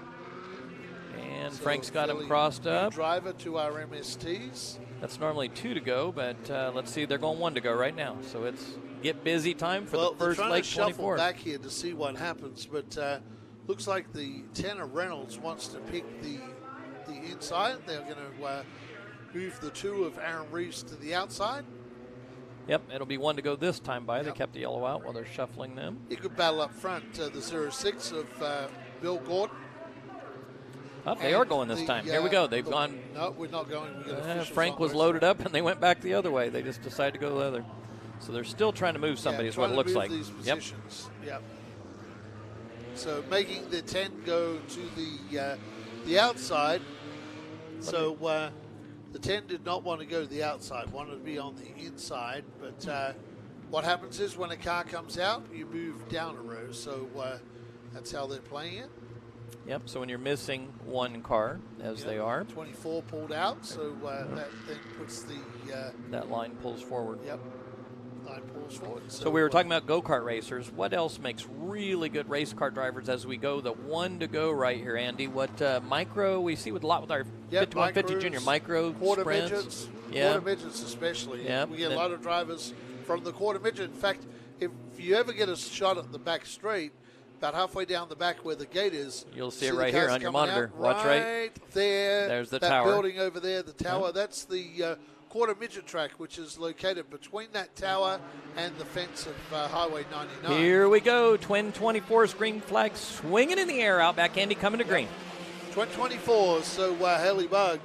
And so Frank's got him crossed up. Driver to our MSTs. That's normally 2 to go, but let's see, they're going 1 to go right now. So it's get busy time for the first leg 24. Shuffle back here to see what happens, but looks like the 10 of Reynolds wants to pick the inside. They're going to move the 2 of Aaron Reeves to the outside. Yep, it'll be 1 to go this time by. They kept the yellow out while they're shuffling them. You could battle up front, the 06 of Bill Gordon. Oh, they are going this time. Here we go. They've gone. No, we're not going. Frank was loaded up, and they went back the other way. They just decided to go the other. So they're still trying to move somebody, is what it looks like. These positions. Yep. So making the 10 go to the outside. So the 10 did not want to go to the outside, wanted to be on the inside. But what happens is when a car comes out, you move down a row. So that's how they're playing it. Yep, so when you're missing 1 car, as they are. 24 pulled out, so that then puts the... that line pulls forward. Yep, line pulls forward. So we were talking about go-kart racers. What else makes really good race car drivers as we go? The 1 to go right here, Andy. What micro we see with a lot with our 5150 junior micro quarter sprints. Midgets, quarter midgets especially. Yep. We get a lot of drivers from the quarter midget. In fact, if you ever get a shot at the back straight, about halfway down the back where the gate is, you'll see it right here on your monitor. Watch right there. There's the that tower. Building over there, the tower. That's the quarter midget track, which is located between that tower and the fence of Highway 99. Here we go. Twin 24s, green flag swinging in the air. Out back, Andy coming to green. Twin 24s. So Haley Bug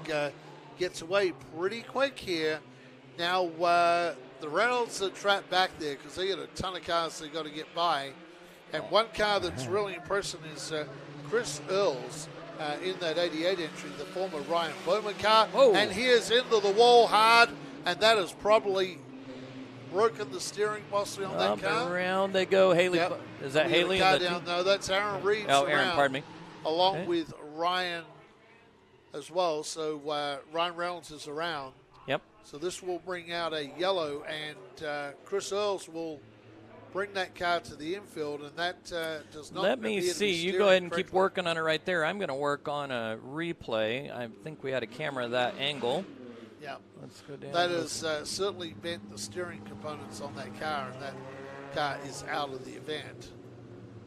gets away pretty quick here. Now the Reynolds are trapped back there because they got a ton of cars they got to get by. And one car that's really impressive is Chris Earls in that 88 entry, the former Ryan Bowman car. Whoa. And he is into the wall hard, and that has probably broken the steering possibly on that car. Around they go. Haley, is that Haley? No, that's Aaron Reeves. Oh, Aaron, pardon me. Along with Ryan as well. So Ryan Reynolds is around. Yep. So this will bring out a yellow, and Chris Earls will bring that car to the infield, and that does not. Let me appear to see. be You steering go ahead and keep correctly. working on it right there. I'm going to work on a replay. I think we had a camera at that angle. Yeah. Let's go down. That has certainly bent the steering components on that car, and that car is out of the event.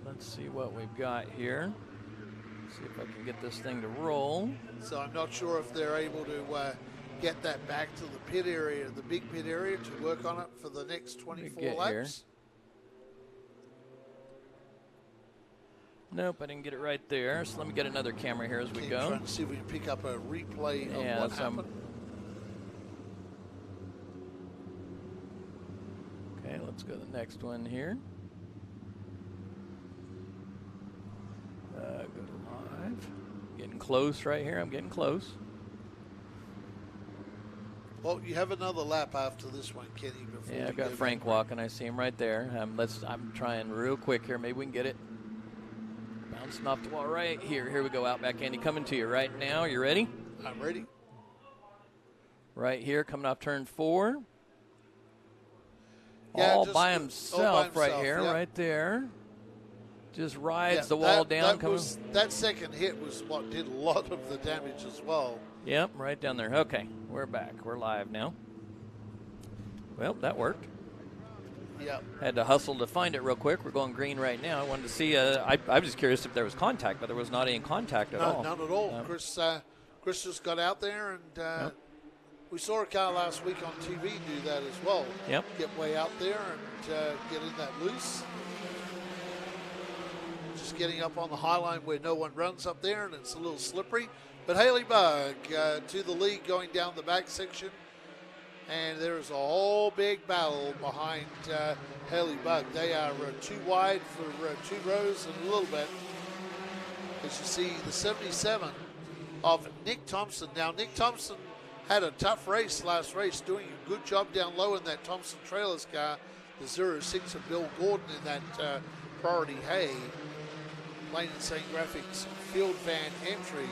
Let's see what we've got here. See if I can get this thing to roll. So I'm not sure if they're able to get that back to the pit area, the big pit area, to work on it for the next 24 get laps. here. Nope, I didn't get it right there. So let me get another camera here as we Keep go. trying to see if we can pick up a replay of Yeah, what so I'm- happened. Okay, let's go to the next one here. Go to live. Getting close right here. I'm getting close. Well, you have another lap after this one, Kenny. Before Yeah, we I've got go Frank back. walking. I see him right there. I'm trying real quick here. Maybe we can get it. Bouncing off the wall right here. Here we go. Outback Andy coming to you right now. You ready? I'm ready. Right here, coming off turn 4. Yeah, all just by all himself by right himself, here, yep. right there. Just rides Yeah, the wall down. That second hit was what did a lot of the damage as well. Yep, right down there. Okay, we're back. We're live now. Well, that worked. Yeah. Had to hustle to find it real quick. We're going green right now. I wanted to see. I was just curious if there was contact, but there was not any contact at all. None at all. No. Chris just got out there, and we saw a car last week on TV do that as well. Yep. Get way out there and get in that loose. Just getting up on the high line where no one runs up there, and it's a little slippery. But Haley Bug to the lead going down the back section. And there's a whole big battle behind Haley Bug. They are too wide for 2 rows and a little bit. As you see, the 77 of Nick Thompson. Now, Nick Thompson had a tough race last race, doing a good job down low in that Thompson Trailers car. The 06 of Bill Gordon in that Priority Hay. Plain and St. Graphics field van entry.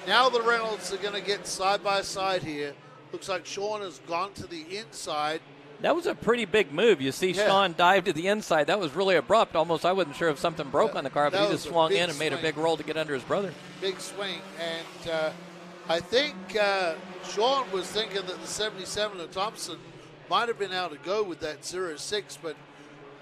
Now the Reynolds are going to get side by side here. Looks like Shawn has gone to the inside. That was a pretty big move. You see Yeah. Shawn dive to the inside. That was really abrupt. Almost I wasn't sure if something broke on the car, but That he was just a swung big in and made a swing. big roll to get under his brother. Big swing. And I think Shawn was thinking that the 77 of Thompson might have been able to go with that 06, but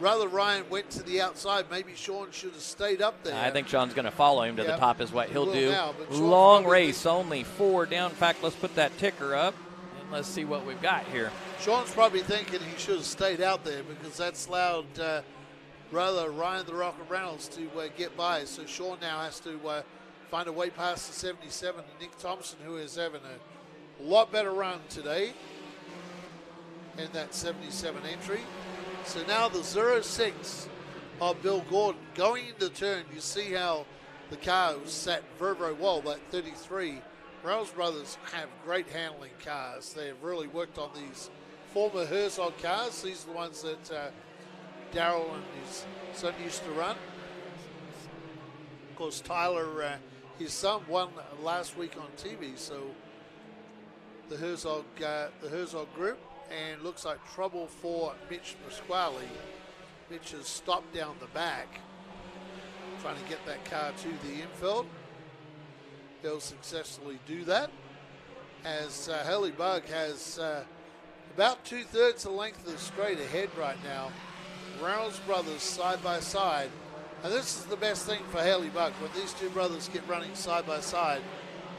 rather Ryan went to the outside. Maybe Shawn should have stayed up there. I think Shawn's going to follow him to the Yep. top is what He he'll will do. now, but Shawn's Long probably race, only 4 down. In fact, let's put that ticker up, and let's see what we've got here. Shawn's probably thinking he should have stayed out there because that's allowed rather Ryan the Rocket Reynolds to get by. So Shawn now has to find a way past the 77 and Nick Thompson, who is having a lot better run today in that 77 entry. So now the 06 of Bill Gordon going into turn. You see how the car was sat very, very well, that 33. Reynolds Brothers have great handling cars. They have really worked on these former Herzog cars. These are the ones that Daryl and his son used to run. Of course, Tyler, his son, won last week on TV. So the Herzog group, and looks like trouble for Mitch Pasquale. Mitch has stopped down the back, trying to get that car to the infield. He'll successfully do that, as Haley Bug has about 2/3 the length of the straight ahead right now. Reynolds Brothers side by side, and this is the best thing for Haley Bug. When these two brothers get running side by side,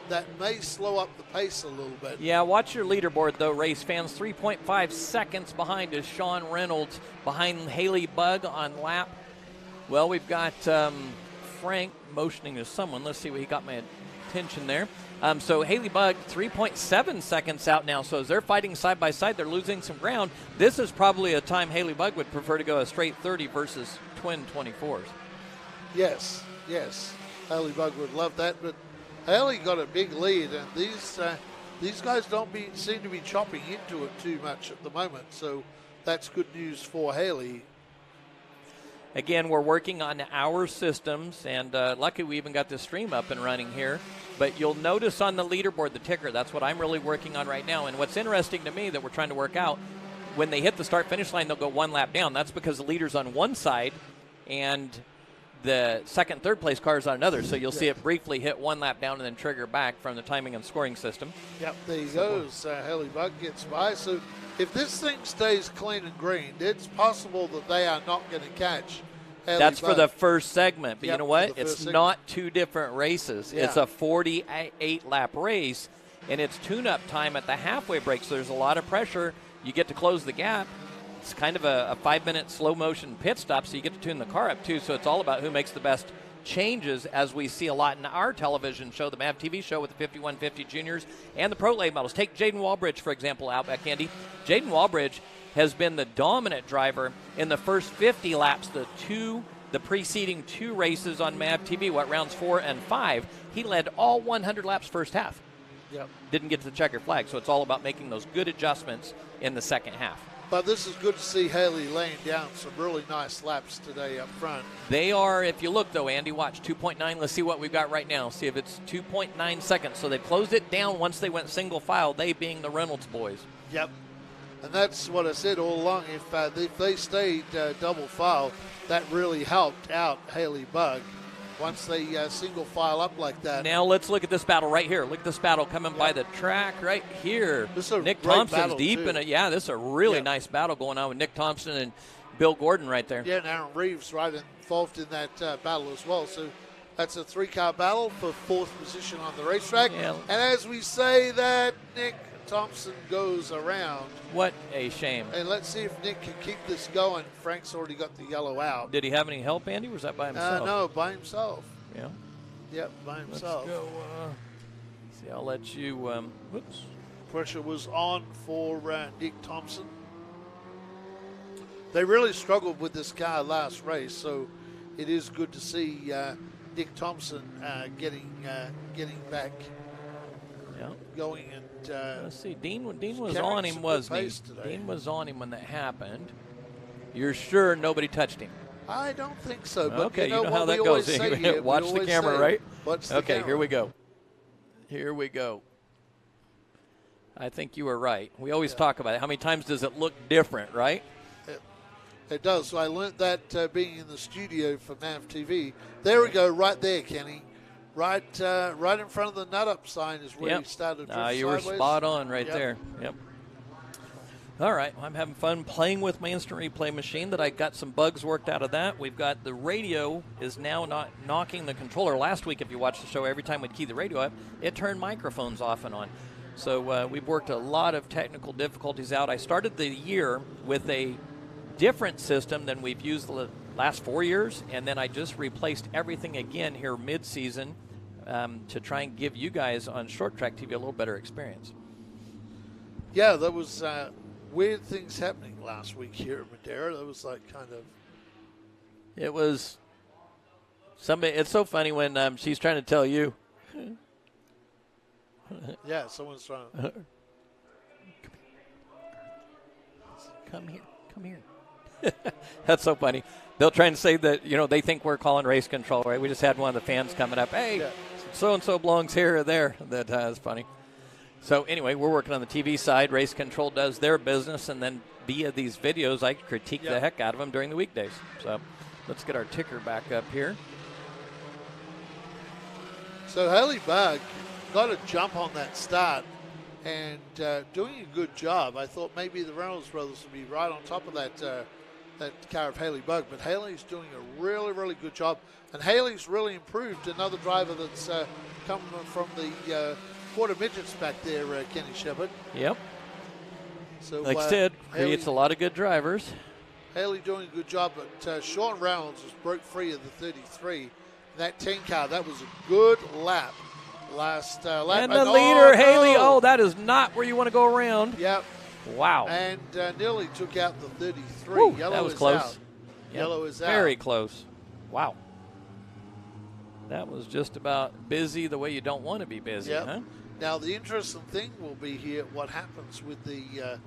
that may slow up the pace a little bit. Yeah, watch your leaderboard, though, race fans. 3.5 seconds behind is Shawn Reynolds, behind Haley Bug on lap. Well, we've got Frank motioning to someone. Let's see what he got my attention there. So Haley Bug, 3.7 seconds out now. So as they're fighting side by side, they're losing some ground. This is probably a time Haley Bug would prefer to go a straight 30 versus twin 24s. Yes. Haley Bug would love that, but Haley got a big lead, and these guys don't seem to be chopping into it too much at the moment. So that's good news for Haley. Again, we're working on our systems, and lucky we even got the stream up and running here. But you'll notice on the leaderboard the ticker. That's what I'm really working on right now. And what's interesting to me that we're trying to work out, when they hit the start-finish line, they'll go one lap down. That's because the leader's on one side and the second, third place car is on another. So you'll see it briefly hit one lap down and then trigger back from the timing and scoring system. Yep, there he goes. Haley Bug gets by. So if this thing stays clean and green, it's possible that they are not going to catch Haley That's Bug. for the first segment. But Yep, you know what? for the It's first segment. not two different races. Yeah. It's a 48-lap race, and it's tune-up time at the halfway break. So there's a lot of pressure. You get to close the gap. It's kind of a 5-minute slow-motion pit stop, so you get to tune the car up, too. So it's all about who makes the best changes, as we see a lot in our television show, the MAV TV show with the 5150 Juniors and the Pro Late models. Take Jaden Walbridge, for example, Outback Andy. Jaden Walbridge has been the dominant driver in the first 50 laps, the preceding 2 races on MAV TV, rounds 4 and 5. He led all 100 laps first half. Yep. Didn't get to the checker flag, so it's all about making those good adjustments in the second half. But this is good to see Haley laying down some really nice laps today up front. They are, if you look, though, Andy, watch, 2.9. Let's see what we've got right now. See if it's 2.9 seconds. So they closed it down once they went single file, they being the Reynolds boys. Yep. And that's what I said all along. If they stayed double file, that really helped out Haley Bug. Once they single file up like that. Now let's look at this battle right here. Look at this battle coming by the track right here. This is a Nick great Thompson's battle, deep too. in it. Yeah, this is a really nice battle going on with Nick Thompson and Bill Gordon right there. Yeah, and Aaron Reeves right involved in that battle as well. So that's a 3-car battle for 4th position on the racetrack. Yeah. And as we say that, Nick Thompson goes around. What a shame. And let's see if Nick can keep this going. Frank's already got the yellow out. Did he have any help, Andy, or was that by himself? No, by himself. Yeah. Yep, by himself. Let's go. See, I'll let you. Whoops. Pressure was on for Nick Thompson. They really struggled with this car last race, so it is good to see Nick Thompson getting back Yeah. going. And Let's see. Dean was carrying on him, some good wasn't he? pace today. Dean was on him when that happened. You're sure nobody touched him? I don't think so. But Okay, you know how what that we goes. always say here, Watch we the always camera, say, right? Watch the Okay, camera. here we go. Here we go. I think you were right. We always talk about it. How many times does it look different, right? It does. So I learned that being in the studio for MAV TV. There we go, right there, Kenny. Right in front of the nut up sign is where he started to drift you were sideways. spot on right Yep. there. Yep. All right, well, I'm having fun playing with my instant replay machine. That I got some bugs worked out of that. We've got the radio is now not knocking the controller. Last week, if you watched the show, every time we'd key the radio up, it turned microphones off and on. So we've worked a lot of technical difficulties out. I started the year with a different system than we've used the last 4 years, and then I just replaced everything again here mid-season to try and give you guys on Short Track TV a little better experience. Yeah, there was weird things happening last week here at Madeira. That was like kind of. It was somebody. It's so funny when she's trying to tell you. Yeah, someone's trying to. Come here. That's so funny. They'll try and say that, they think we're calling race control, right? We just had one of the fans coming up. Hey, so-and-so belongs here or there. That is funny. So anyway, we're working on the TV side. Race control does their business, and then via these videos, I critique the heck out of them during the weekdays. So let's get our ticker back up here. So Haley Bug got a jump on that start and doing a good job. I thought maybe the Reynolds brothers would be right on top of that car of Haley Bug, but Haley's doing a really, really good job. And Haley's really improved. Another driver that's coming from the quarter midgets back there, Kenny Shepard. Yep. So, like I said, creates a lot of good drivers. Haley doing a good job, but Shawn Reynolds just broke free of the 33. That 10 car, that was a good lap. Last lap. And the leader, Haley, that is not where you want to go around. Yep. Wow. And nearly took out the 33. Woo, Yellow that was is close. out. Yellow is out. Very close. Wow. That was just about busy the way you don't want to be busy, huh? Now, the interesting thing will be here what happens with the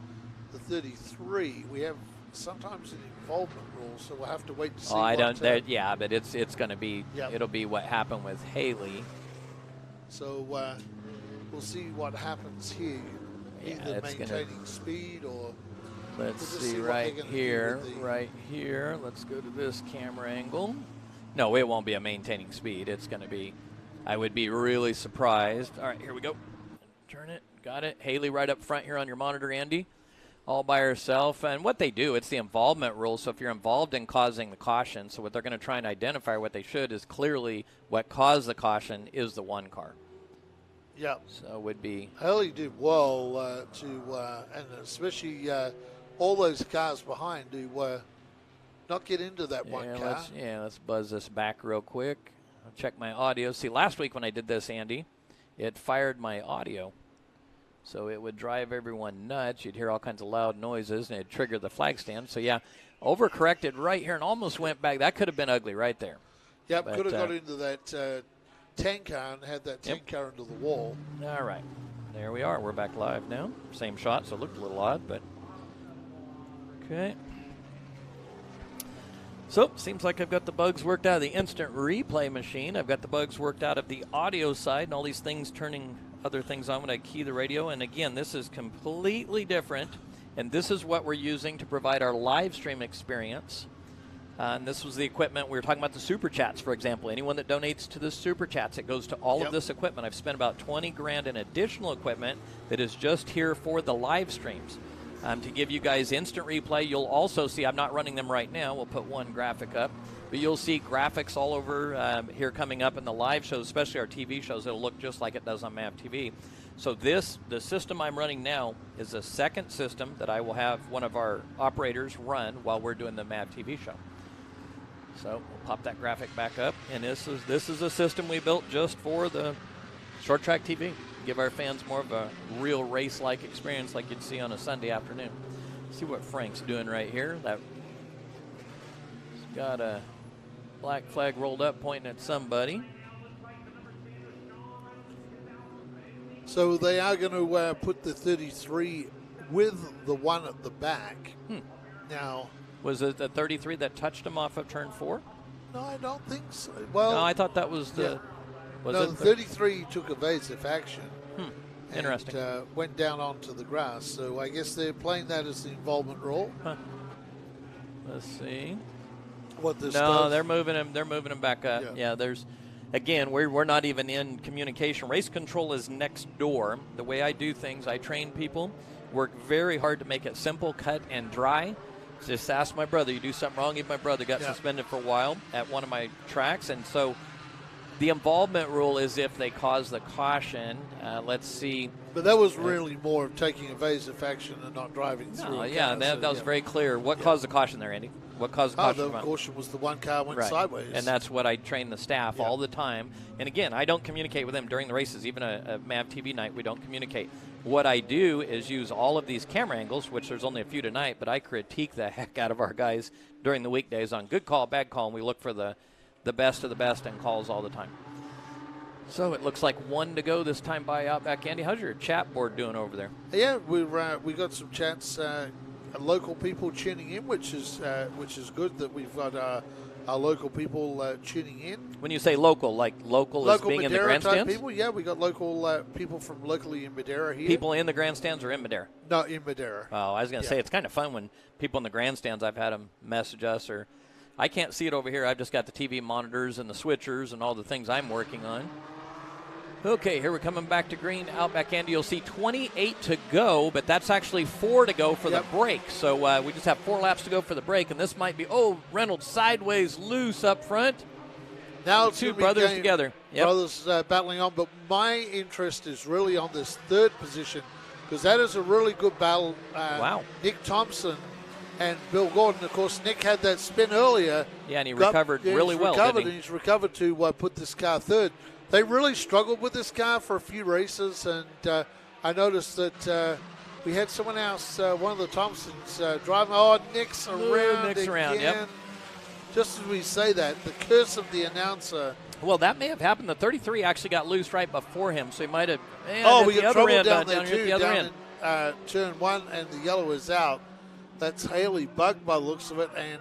33. We have sometimes an involvement rule, so we'll have to wait to see. But it's going to be, it'll be what happened with Haley. So we'll see what happens here. Either maintaining speed or Let's We'll just see what right they're gonna do here, with the- right here. Let's go to this camera angle. No, it won't be a maintaining speed. It's going to be, I would be really surprised. All right, here we go. Turn it. Got it. Haley right up front here on your monitor, Andy, all by herself. And what they do, it's the involvement rule. So if you're involved in causing the caution, so what they're going to try and identify what they should is clearly what caused the caution is the one car. Yeah. So it would be. Haley did well and especially all those cars behind to not get into that one car. Let's buzz this back real quick. I'll check my audio. See, last week when I did this, Andy, it fired my audio. So it would drive everyone nuts. You'd hear all kinds of loud noises, and it'd trigger the flag stand. So, yeah, overcorrected right here and almost went back. That could have been ugly right there. Yep, could have got into that tank car and had that tank car into the wall. All right. There we are. We're back live now. Same shot, so it looked a little odd, but okay. So, seems like I've got the bugs worked out of the instant replay machine. I've got the bugs worked out of the audio side and all these things turning other things on when I key the radio. And again, this is completely different. And this is what we're using to provide our live stream experience. And this was the equipment. We were talking about the Super Chats, for example. Anyone that donates to the Super Chats, it goes to all of this equipment. I've spent about $20,000 in additional equipment that is just here for the live streams. To give you guys instant replay, you'll also see, I'm not running them right now. We'll put one graphic up. But you'll see graphics all over here coming up in the live shows, especially our TV shows. It'll look just like it does on MAV TV. So the system I'm running now is a second system that I will have one of our operators run while we're doing the MAV TV show. So we'll pop that graphic back up. And this is a system we built just for the short track TV. Give our fans more of a real race-like experience like you'd see on a Sunday afternoon. See what Frank's doing right here. He's got a black flag rolled up pointing at somebody. So they are going to put the 33 with the one at the back. Now, was it the 33 that touched him off of turn 4? No, I don't think so. Well, no, I thought that was the. Yeah. The 33 took evasive action. Interesting. And went down onto the grass. So I guess they're playing that as the involvement rule. Let's see. What this No, does. they're moving him back up. Yeah, there's. Again, we're not even in communication. Race control is next door. The way I do things, I train people, work very hard to make it simple, cut, and dry. Just ask my brother. You do something wrong, even my brother got suspended for a while at one of my tracks. And so the involvement rule is if they cause the caution. Let's see. But that was really more of taking evasive action and not driving through. That was very clear. What caused the caution there, Andy? What caused the caution? The caution was the one car went sideways. And that's what I train the staff all the time. And again, I don't communicate with them during the races. Even a MAV TV night, we don't communicate. What I do is use all of these camera angles, which there's only a few tonight, but I critique the heck out of our guys during the weekdays on good call, bad call, and we look for the best of the best and calls all the time. So it looks like one to go this time by Outback. Andy, how's your chat board doing over there? Yeah, we got some chats, local people tuning in, which is good that we've got our local people tuning in. When you say local, like local is being Madera in the grandstands? Type people, yeah, we got local people from locally in Madera here. People in the grandstands or in Madera? No, in Madera. Oh, I was going to say it's kind of fun when people in the grandstands, I've had them message us, or I can't see it over here. I've just got the TV monitors and the switchers and all the things I'm working on. Okay, here we're coming back to green. Outback Andy, you'll see 28 to go, but that's actually 4 to go for the break. So we just have 4 laps to go for the break, and this might be, Reynolds sideways loose up front. Now it's two brothers together. Brothers battling on, but my interest is really on this third position because that is a really good battle. Wow. Nick Thompson and Bill Gordon. Of course, Nick had that spin earlier. Yeah, and he recovered really well, didn't he? He's recovered to put this car third. They really struggled with this car for a few races, and I noticed that we had someone else, one of the Thompsons, driving. Nick's around Nick's again. Around, yep. Just as we say that, the curse of the announcer. Well, that may have happened. The 33 actually got loose right before him, so he might have. We got trouble down there too, down in turn 1, and the yellow is out. That's Haley bugged by the looks of it, and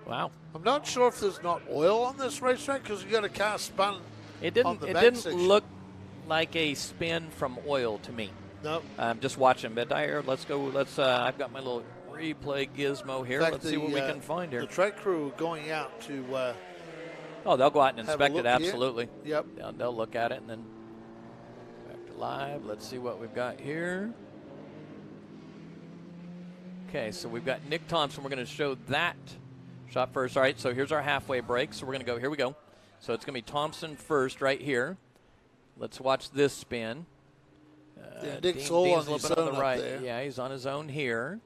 wow, I'm not sure if there's not oil on this racetrack because you got a car spun. It didn't look like a spin from oil to me. No. I'm just watching, but let's go. I've got my little replay gizmo here. In fact, Let's see what we can find here. The track crew are going out to Oh, they'll go out and inspect look it, here. absolutely. Yep. They'll look at it and then back to live. Let's see what we've got here. Okay, so we've got Nick Thompson. We're going to show that shot first. All right, so here's our halfway break. So we're going to go, here we go. So it's going to be Thompson first right here. Let's watch this spin. Nick's all Dean's on his a little bit own the right. up there. Yeah, he's on his own here.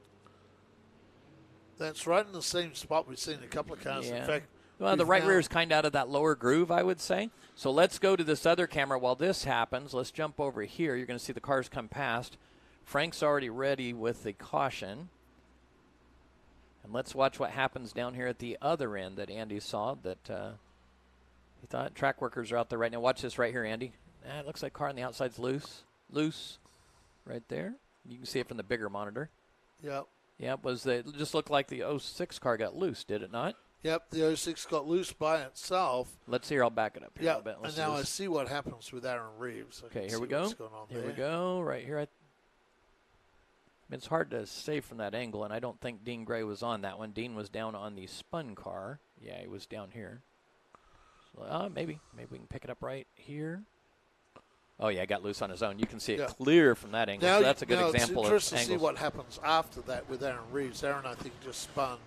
That's right in the same spot we've seen a couple of cars. Yeah. In fact, Well, the we've right now- rear is kind of out of that lower groove, I would say. So let's go to this other camera while this happens. Let's jump over here. You're going to see the cars come past. Frank's already ready with the caution. And let's watch what happens down here at the other end that Andy saw that he thought track workers are out there right now. Watch this right here, Andy. It looks like car on the outside's loose. Loose right there. You can see it from the bigger monitor. Yep. Yep, it just looked like the 06 car got loose, did it not? Yep, the 06 got loose by itself. Let's see here. I'll back it up here a Yeah, little bit. Let's and now see I this. see what happens with Aaron Reeves. I Okay, can here see we go. what's going on Here we there. go, right here. It's hard to say from that angle, and I don't think Dean Gray was on that one. Dean was down on the spun car. Yeah, he was down here. So, maybe we can pick it up right here. Oh, yeah, got loose on his own. You can see it clear from that angle. So that's a good example of it's interesting to see angles. what happens after that with Aaron Reeves. Aaron, I think, just spun.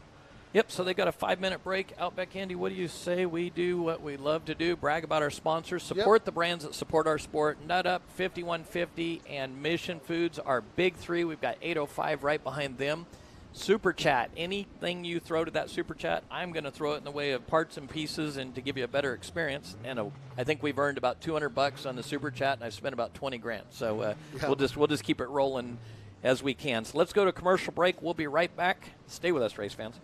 Yep, so they got a 5-minute break. Outback Andy, what do you say we do what we love to do? Brag about our sponsors, support the brands that support our sport. Nut Up, 5150, and Mission Foods are big three. We've got 805 right behind them. Super Chat, anything you throw to that Super Chat, I'm going to throw it in the way of parts and pieces and to give you a better experience. And I think we've earned about $200 on the Super Chat, and I've spent about 20 grand. So we'll just keep it rolling as we can. So let's go to commercial break. We'll be right back. Stay with us, race fans.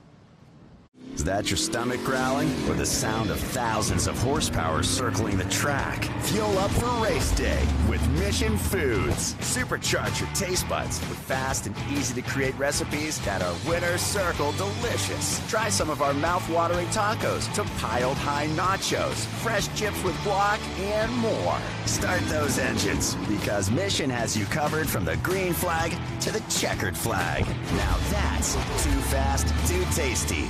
Is that your stomach growling or the sound of thousands of horsepower circling the track? Fuel up for race day with Mission Foods. Supercharge your taste buds with fast and easy to create recipes that are winner circle delicious. Try some of our mouth-watering tacos to piled high nachos, fresh chips with guac, and more. Start those engines because Mission has you covered from the green flag to the checkered flag. Now that's too fast, too tasty.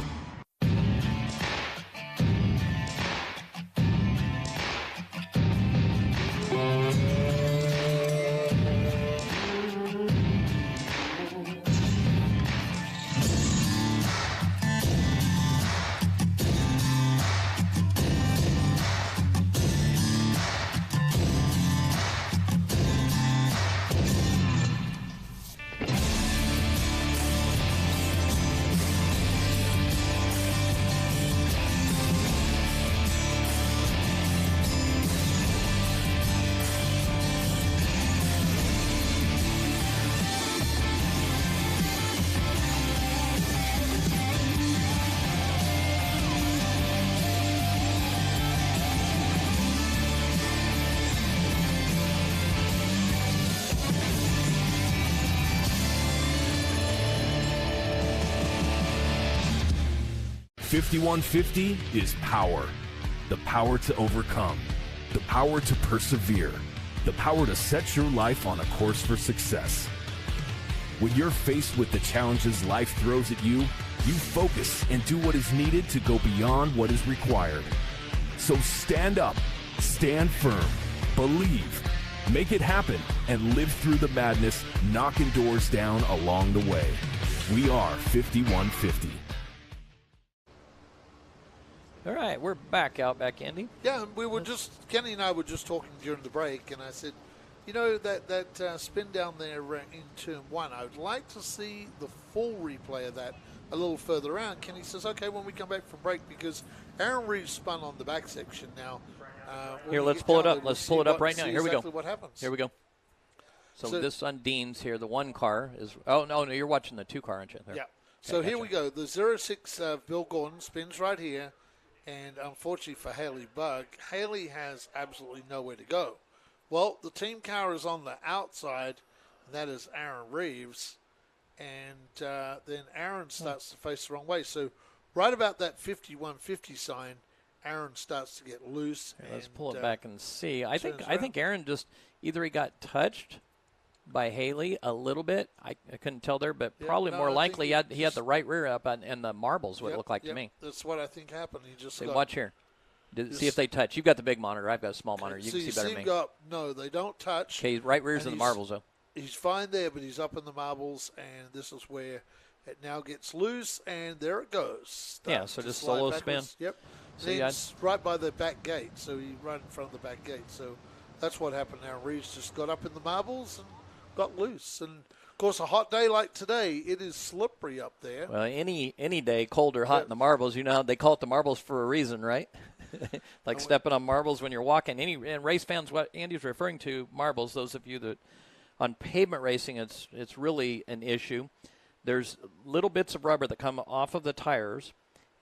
.5150 is power. The power to overcome. The power to persevere. The power to set your life on a course for success. When you're faced with the challenges life throws at you, you focus and do what is needed to go beyond what is required. So stand up, stand firm, believe, make it happen, and live through the madness, knocking doors down along the way. We are 5150. All right, we're back, Outback Andy. Yeah, and we were Kenny and I were just talking during the break, and I said, you know, that spin down there in turn one, I would like to see the full replay of that a little further out. Kenny says, okay, when we come back from break, because Aaron Reeves spun on the back section now. Here, let's pull it up. Let's pull it up right now. Here we go. What happens. Here we go. So this on Dean's here. The one car is. Oh no, you're watching the two car, aren't you? There. Yeah. Okay, So gotcha. here we go. The 06 Bill Gordon spins right here, and unfortunately for Haley Bugg, Haley has absolutely nowhere to go. Well, the team car is on the outside, and that is Aaron Reeves, and then Aaron starts to face the wrong way. So right about that 5150 sign, Aaron starts to get loose. Here, let's pull it back and see. I think around. Aaron just either he got touched by Haley a little bit. I couldn't tell there, but probably more I likely think he had the right rear up and the marbles, what it looked like to me. That's what I think happened. He just watch here. See if they touch. You've got the big monitor. I've got a small monitor. You so can see better than me. No, they don't touch. Okay, right rear's in the marbles, though. He's fine there, but he's up in the marbles, and this is where it now gets loose, and there it goes. So just solo spin. Yep. So it's right by the back gate, so he ran in front of the back gate. So that's what happened now. Reeves just got up in the marbles and got loose. And, of course, a hot day like today, it is slippery up there. Well, any day, cold or hot in the marbles, they call it the marbles for a reason, right? Like stepping on marbles when you're walking. And race fans, what Andy's referring to, marbles, those of you that on pavement racing, it's really an issue. There's little bits of rubber that come off of the tires,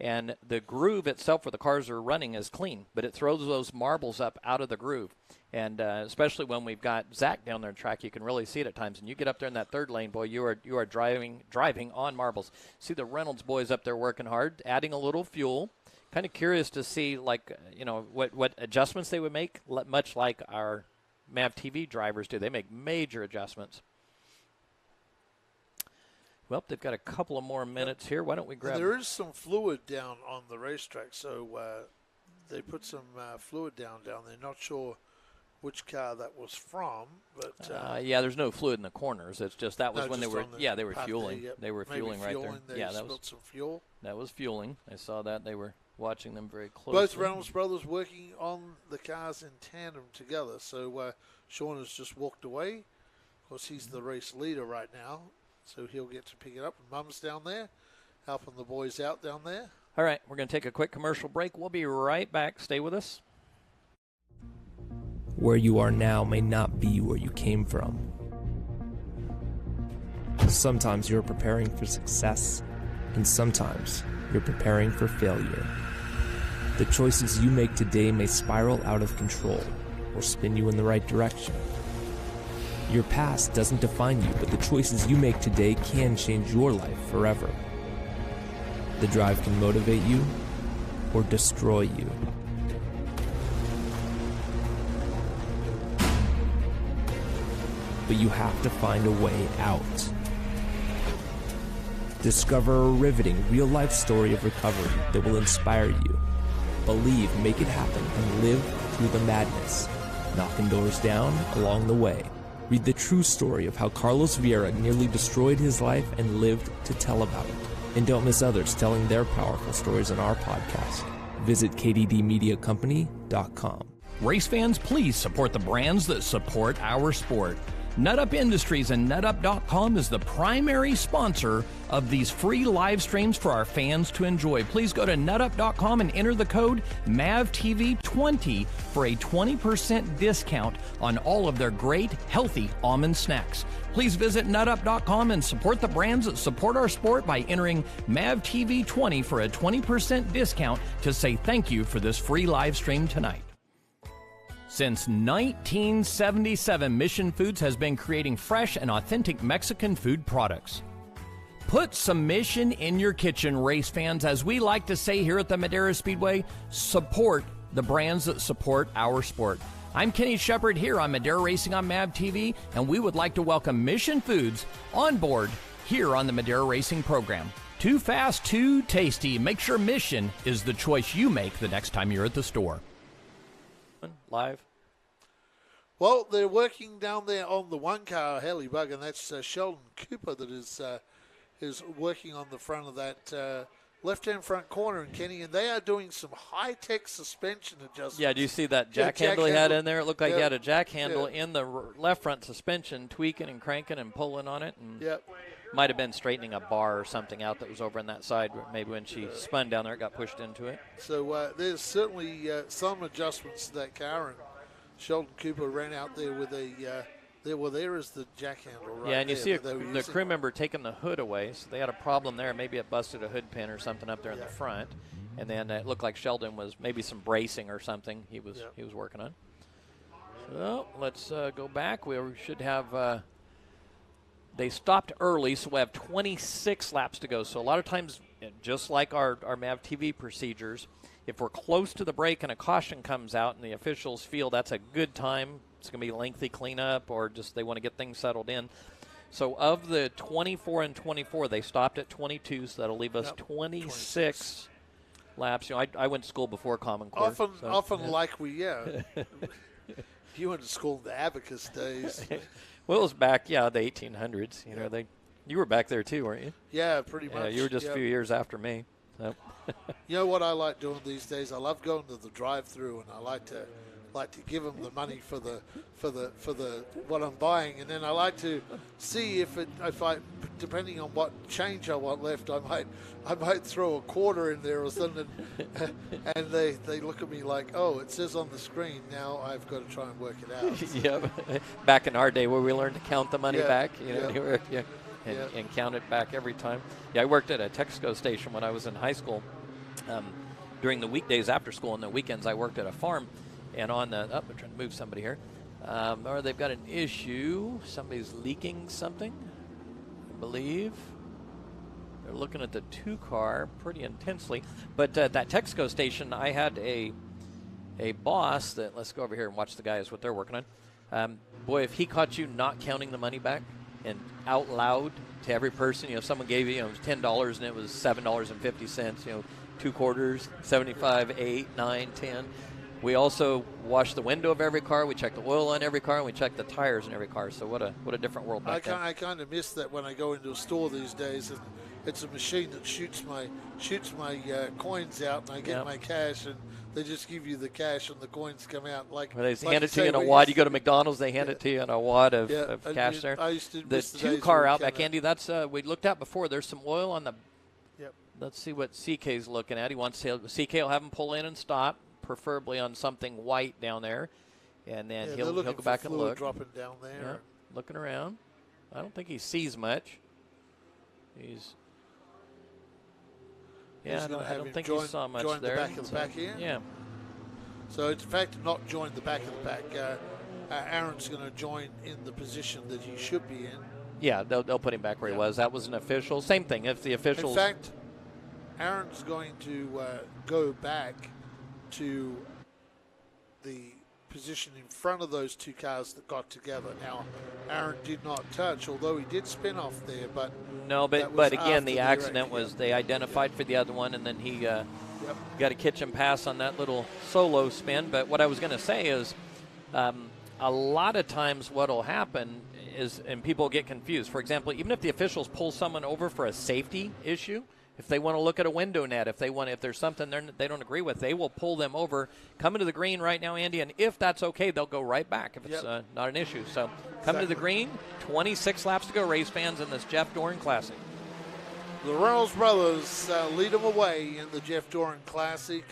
and the groove itself where the cars are running is clean, but it throws those marbles up out of the groove. And especially when we've got Zach down there on track, you can really see it at times. And you get up there in that third lane, boy, you are driving on marbles. See the Reynolds boys up there working hard, adding a little fuel. Kind of curious to see, what adjustments they would make, much like our MAV TV drivers do. They make major adjustments. Well, they've got a couple of more minutes here. Why don't we grab? There is some fluid down on the racetrack, so they put some fluid down there. Not sure which car that was from, but there's no fluid in the corners. It's just that was when they were fueling. There, yep. They were fueling right there. Yeah, that was some fuel. That was fueling. I saw that. They were watching them very closely. Both Reynolds brothers working on the cars in tandem together. So Shawn has just walked away. Of course, he's the race leader right now, so he'll get to pick it up. And Mum's down there, helping the boys out down there. All right, we're going to take a quick commercial break. We'll be right back. Stay with us. Where you are now may not be where you came from. Sometimes you're preparing for success, and sometimes you're preparing for failure. The choices you make today may spiral out of control or spin you in the right direction. Your past doesn't define you, but the choices you make today can change your life forever. The drive can motivate you or destroy you. But you have to find a way out. Discover a riveting, real-life story of recovery that will inspire you. Believe, make it happen, and live through the madness, knocking doors down along the way. Read the true story of how Carlos Vieira nearly destroyed his life and lived to tell about it. And don't miss others telling their powerful stories on our podcast. Visit kddmediacompany.com. Race fans, please support the brands that support our sport. NutUp Industries and NutUp.com is the primary sponsor of these free live streams for our fans to enjoy. Please go to NutUp.com and enter the code MAVTV20 for a 20% discount on all of their great, healthy almond snacks. Please visit NutUp.com and support the brands that support our sport by entering MAVTV20 for a 20% discount to say thank you for this free live stream tonight. Since 1977, Mission Foods has been creating fresh and authentic Mexican food products. Put some Mission in your kitchen, race fans. As we like to say here at the Madera Speedway, support the brands that support our sport. I'm Kenny Shepard here on Madera Racing on MAV TV, and we would like to welcome Mission Foods on board here on the Madera Racing program. Too fast, too tasty. Make sure Mission is the choice you make the next time you're at the store. Live. Well, they're working down there on the one-car heli bug, and that's Sheldon Cooper that is working on the front of that left-hand front corner in Kenny, and they are doing some high-tech suspension adjustments. Yeah, do you see that jack handle he had in there? It looked like he had a jack handle in the left front suspension, tweaking and cranking and pulling on it. And might have been straightening a bar or something out that was over on that side. Maybe when she spun down there, it got pushed into it. So there's certainly some adjustments to that car, and Sheldon Cooper ran out there with there is the jack handle right there. Yeah, and you see the crew member taking the hood away, so they had a problem there. Maybe it busted a hood pin or something up there in the front. And then it looked like Sheldon was maybe some bracing or something he was working on. So let's go back. We should have they stopped early, so we have 26 laps to go. So a lot of times, just like our MAV TV procedures, if we're close to the break and a caution comes out and the officials feel that's a good time, it's going to be lengthy cleanup or just they want to get things settled in. So of the 24 and 24, they stopped at 22, so that'll leave us 26 laps. You know, I went to school before Common Core. Like we, you went to school in the abacus days. Well, it was back, the 1800s. You know, you were back there too, weren't you? Yeah, pretty much. Yeah, you were just a few years after me. So. You know what I like doing these days? I love going to the drive-through, and I like to give them the money for the what I'm buying, and then I like to see if I depending on what change I want left, I might throw a quarter in there or something, and they look at me like, oh, it says on the screen. Now I've got to try and work it out. Yeah, back in our day where we learned to count the money back, and count it back every time. Yeah, I worked at a Texaco station when I was in high school. During the weekdays after school and the weekends, I worked at a farm. And on the, I'm trying to move somebody here. Or they've got an issue. Somebody's leaking something, I believe. They're looking at the 2-car pretty intensely. But that Texaco station, I had a boss that, let's go over here and watch the guys, what they're working on. Boy, if he caught you not counting the money back and out loud to every person, if someone gave you, it was $10 and it was $7.50, 2 quarters, 75, 8, 9, 10. We also wash the window of every car. We check the oil on every car, and we check the tires in every car. So what a different world back then. I kind of miss that when I go into a store these days, and it's a machine that shoots my coins out, and I get my cash, and they just give you the cash, and the coins come out they hand it to you in a wad. You go to McDonald's, they hand it to you in a wad of cash there. I used to the 2-car out back, Andy. That's we looked at before. There's some oil on the. Yep. Let's see what CK's looking at. He wants to. CK will have him pull in and stop, preferably on something white down there, and then he'll go back and look. Dropping down there, yeah, looking around. I don't think he sees much. I don't think he saw much join there. The back of the pack here. Yeah. So in fact, not join the back of the pack. Aaron's going to join in the position that he should be in. Yeah, they'll put him back where he was. That was an official. Same thing. If the officials. In fact, Aaron's going to go back to the position in front of those 2 cars that got together. Now, Aaron did not touch, although he did spin off there. But again, the accident was they identified for the other one, and then he got a kitchen pass on that little solo spin. But what I was going to say is, a lot of times what will happen is, and people get confused. For example, even if the officials pull someone over for a safety issue. If they want to look at a window net, if there's something they don't agree with, they will pull them over. Come into the green right now, Andy, and if that's okay, they'll go right back if it's not an issue. So come to the green, 26 laps to go, race fans, in this Jeff Doran Classic. The Reynolds brothers lead them away in the Jeff Doran Classic,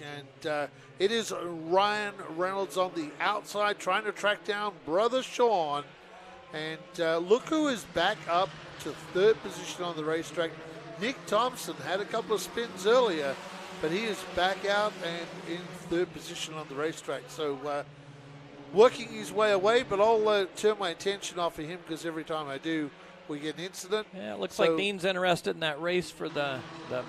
and it is Ryan Reynolds on the outside trying to track down brother Shawn. And look who is back up to 3rd position on the racetrack. Nick Thompson had a couple of spins earlier, but he is back out and in 3rd position on the racetrack. So working his way away, but I'll turn my attention off of him because every time I do, we get an incident. Yeah, it looks like Dean's interested in that race for the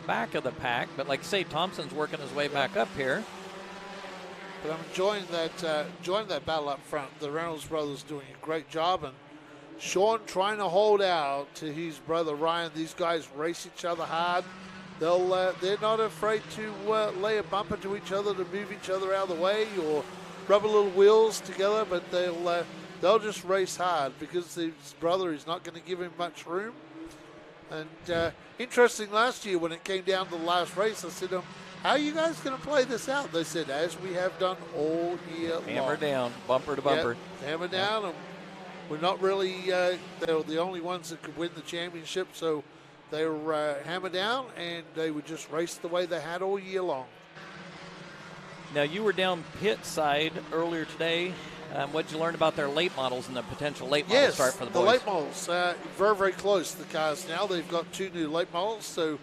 back of the pack, but like I say, Thompson's working his way back up here. But I'm enjoying that battle up front. The Reynolds brothers doing a great job, and Shawn trying to hold out to his brother Ryan. These guys race each other hard. They're not afraid to lay a bumper to each other to move each other out of the way or rub a little wheels together, but they'll just race hard because his brother is not going to give him much room. And interesting, last year when it came down to the last race, I said to them, how are you guys going to play this out? They said, as we have done all year long. Hammer down, bumper to bumper. Yep, hammer down. And we're not really, they were the only ones that could win the championship, so they were hammer down, and they would just race the way they had all year long. Now, you were down pit side earlier today. What did you learn about their late models and the potential late model start for the boys? The late models, very, very close, the cars now. They've got 2 new late models, so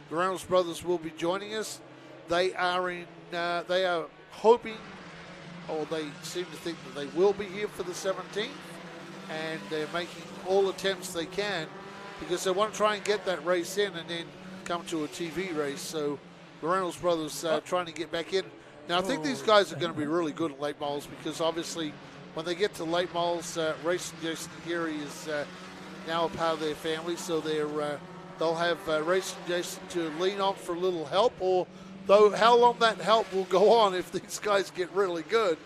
the Reynolds brothers will be joining us. They are hoping, or they seem to think that they will be here for the 17th. And they're making all attempts they can because they want to try and get that race in and then come to a TV race. So the Reynolds brothers trying to get back in. Now, I think these guys are going to be really good at late models because obviously when they get to late models, Racing Jason Geary is now a part of their family, so they'll have Racing Jason to lean on for a little help, or though how long that help will go on if these guys get really good.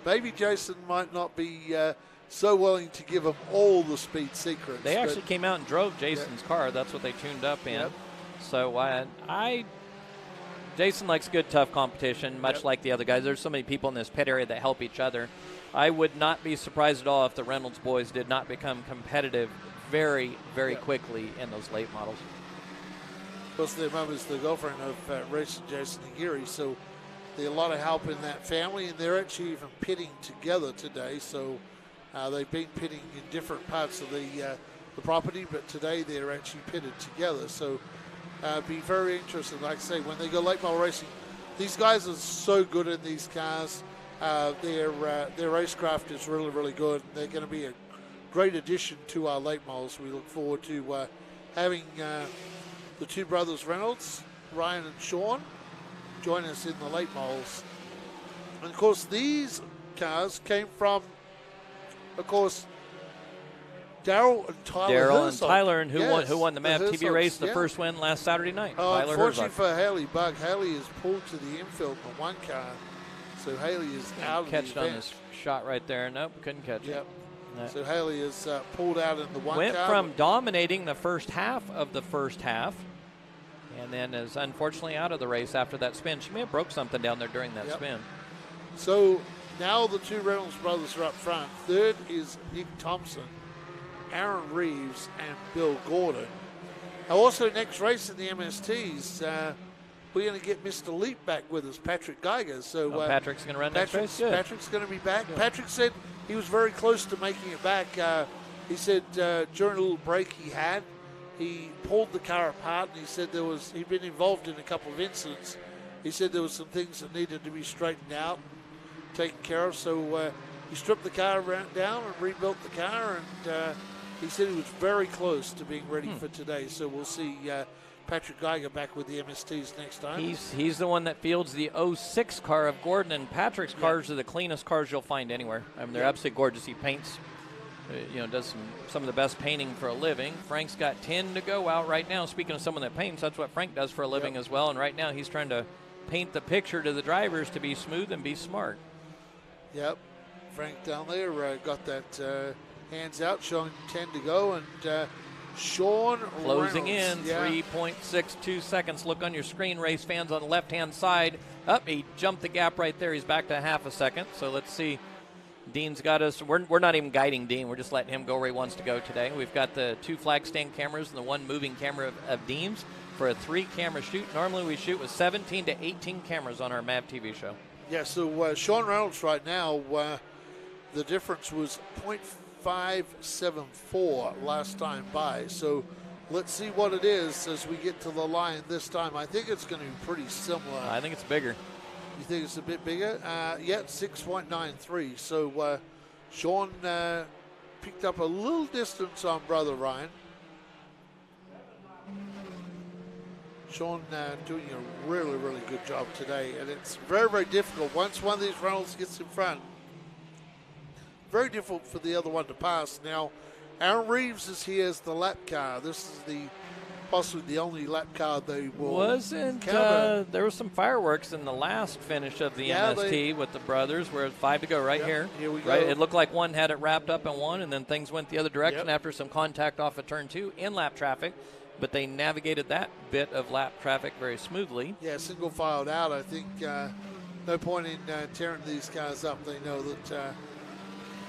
Maybe Jason might not be so willing to give them all the speed secrets. They actually came out and drove Jason's car. That's what they tuned up in. Yep. So Jason likes good, tough competition, much like the other guys. There's so many people in this pit area that help each other. I would not be surprised at all if the Reynolds boys did not become competitive very, very quickly in those late models. Of course, their mum is the girlfriend of Racing Jason Geary, so there's a lot of help in that family, and they're actually even pitting together today. So they've been pitting in different parts of the property, but today they're actually pitted together. So be very interesting. Like I say, when they go late model racing, these guys are so good in these cars. Their racecraft is really, really good. They're going to be a great addition to our late models. We look forward to having the two brothers Reynolds, Ryan and Shawn, join us in the late models. And of course, these cars came from, of course, Daryl and Tyler Herzog. And Tyler, and who won the MAV TV Herzogs, race, the first win last Saturday night. Tyler unfortunately Herzog. for Haley Bug, Haley is pulled to the infield in the one car, so Haley is out of the event. Catch on this shot right there. Nope, couldn't catch it. No. So Haley is pulled out in the one Went car. from dominating the first half of the first half, and then is unfortunately out of the race after that spin. She may have broke something down there during that spin. So now the two Reynolds brothers are up front. Third is Nick Thompson, Aaron Reeves, and Bill Gordon. Now also next race in the MSTs, we're going to get Mr. Leap back with us, Patrick Geiger. So Patrick's going to run next race? Good. Patrick's going to be back. Good. Patrick said he was very close to making it back. He said during a little break he pulled the car apart, and he said he'd been involved in a couple of incidents. He said there were some things that needed to be straightened out and taken care of. So he stripped the car down and rebuilt the car, and he said he was very close to being ready for today. So we'll see Patrick Geiger back with the MSTs next time. He's the one that fields the 06 car of Gordon, and Patrick's cars are the cleanest cars you'll find anywhere. I mean, they're absolutely gorgeous. He paints, does some of the best painting for a living. Frank's got 10 to go out right now. Speaking of someone that paints, that's what Frank does for a living as well. And right now he's trying to paint the picture to the drivers to be smooth and be smart. Yep. Frank down there got that hands out, showing 10 to go. And Shawn closing Reynolds, in 3.62 seconds. Look on your screen, race fans, on the left-hand side. He jumped the gap right there. He's back to half a second. So let's see. Dean's got us. We're not even guiding Dean. We're just letting him go where he wants to go today. We've got the 2 flag stand cameras and the 1 moving camera of Dean's for a 3-camera shoot. Normally we shoot with 17 to 18 cameras on our MAV TV show. Yeah, so Shawn Reynolds right now, the difference was 0.574 last time by. So let's see what it is as we get to the line this time. I think it's going to be pretty similar. I think it's bigger. You think it's a bit bigger? 6.93. So Shawn picked up a little distance on Brother Ryan. Shawn doing a really, really good job today. And it's very, very difficult. Once one of these Reynolds gets in front, very difficult for the other one to pass. Now, Aaron Reeves is here as the lap car. This is possibly the only lap car they will there was some fireworks in the last finish of the MST with the brothers. We're at 5 to go right here. Here we go. Right, it looked like one had it wrapped up in one, and then things went the other direction after some contact off of turn 2 in lap traffic. But they navigated that bit of lap traffic very smoothly. Yeah, single filed out. I think no point in tearing these cars up. They know that.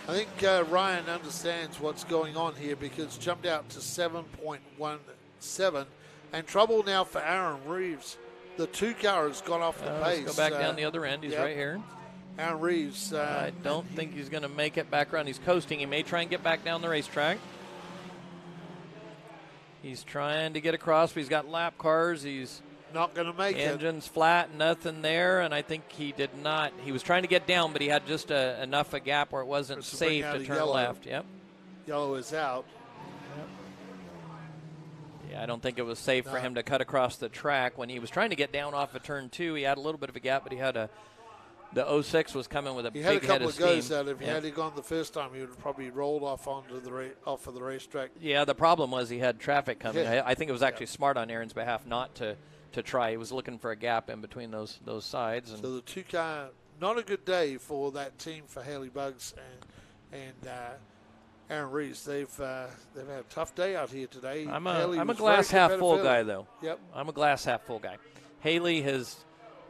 I think Ryan understands what's going on here because jumped out to 7.17, and trouble now for Aaron Reeves. The 2 car has gone off the pace. Let's go back down the other end. He's right here. Aaron Reeves. I don't think he's going to make it back around. He's coasting. He may try and get back down the racetrack. He's trying to get across, but he's got lap cars. He's not going to make it. Engine's flat, nothing there, and I think he did not. He was trying to get down, but he had just enough a gap where it wasn't safe to turn left. Yep. Yellow is out. Yep. Yeah, I don't think it was safe for him to cut across the track. When he was trying to get down off of turn 2, he had a little bit of a gap, but he had The 06 was coming with a He big had a head couple of of goes steam. out. If he had gone the first time, he would have probably rolled off onto the off of the racetrack. Yeah, the problem was he had traffic coming. Yeah. I think it was actually smart on Aaron's behalf not to try. He was looking for a gap in between those sides. And So the 2-car, not a good day for that team for Haley Bugs and Aaron Rees. They've had a tough day out here today. I'm Haley a was glass very half competitive full early. guy, though. Yep. I'm a glass half full guy. Haley has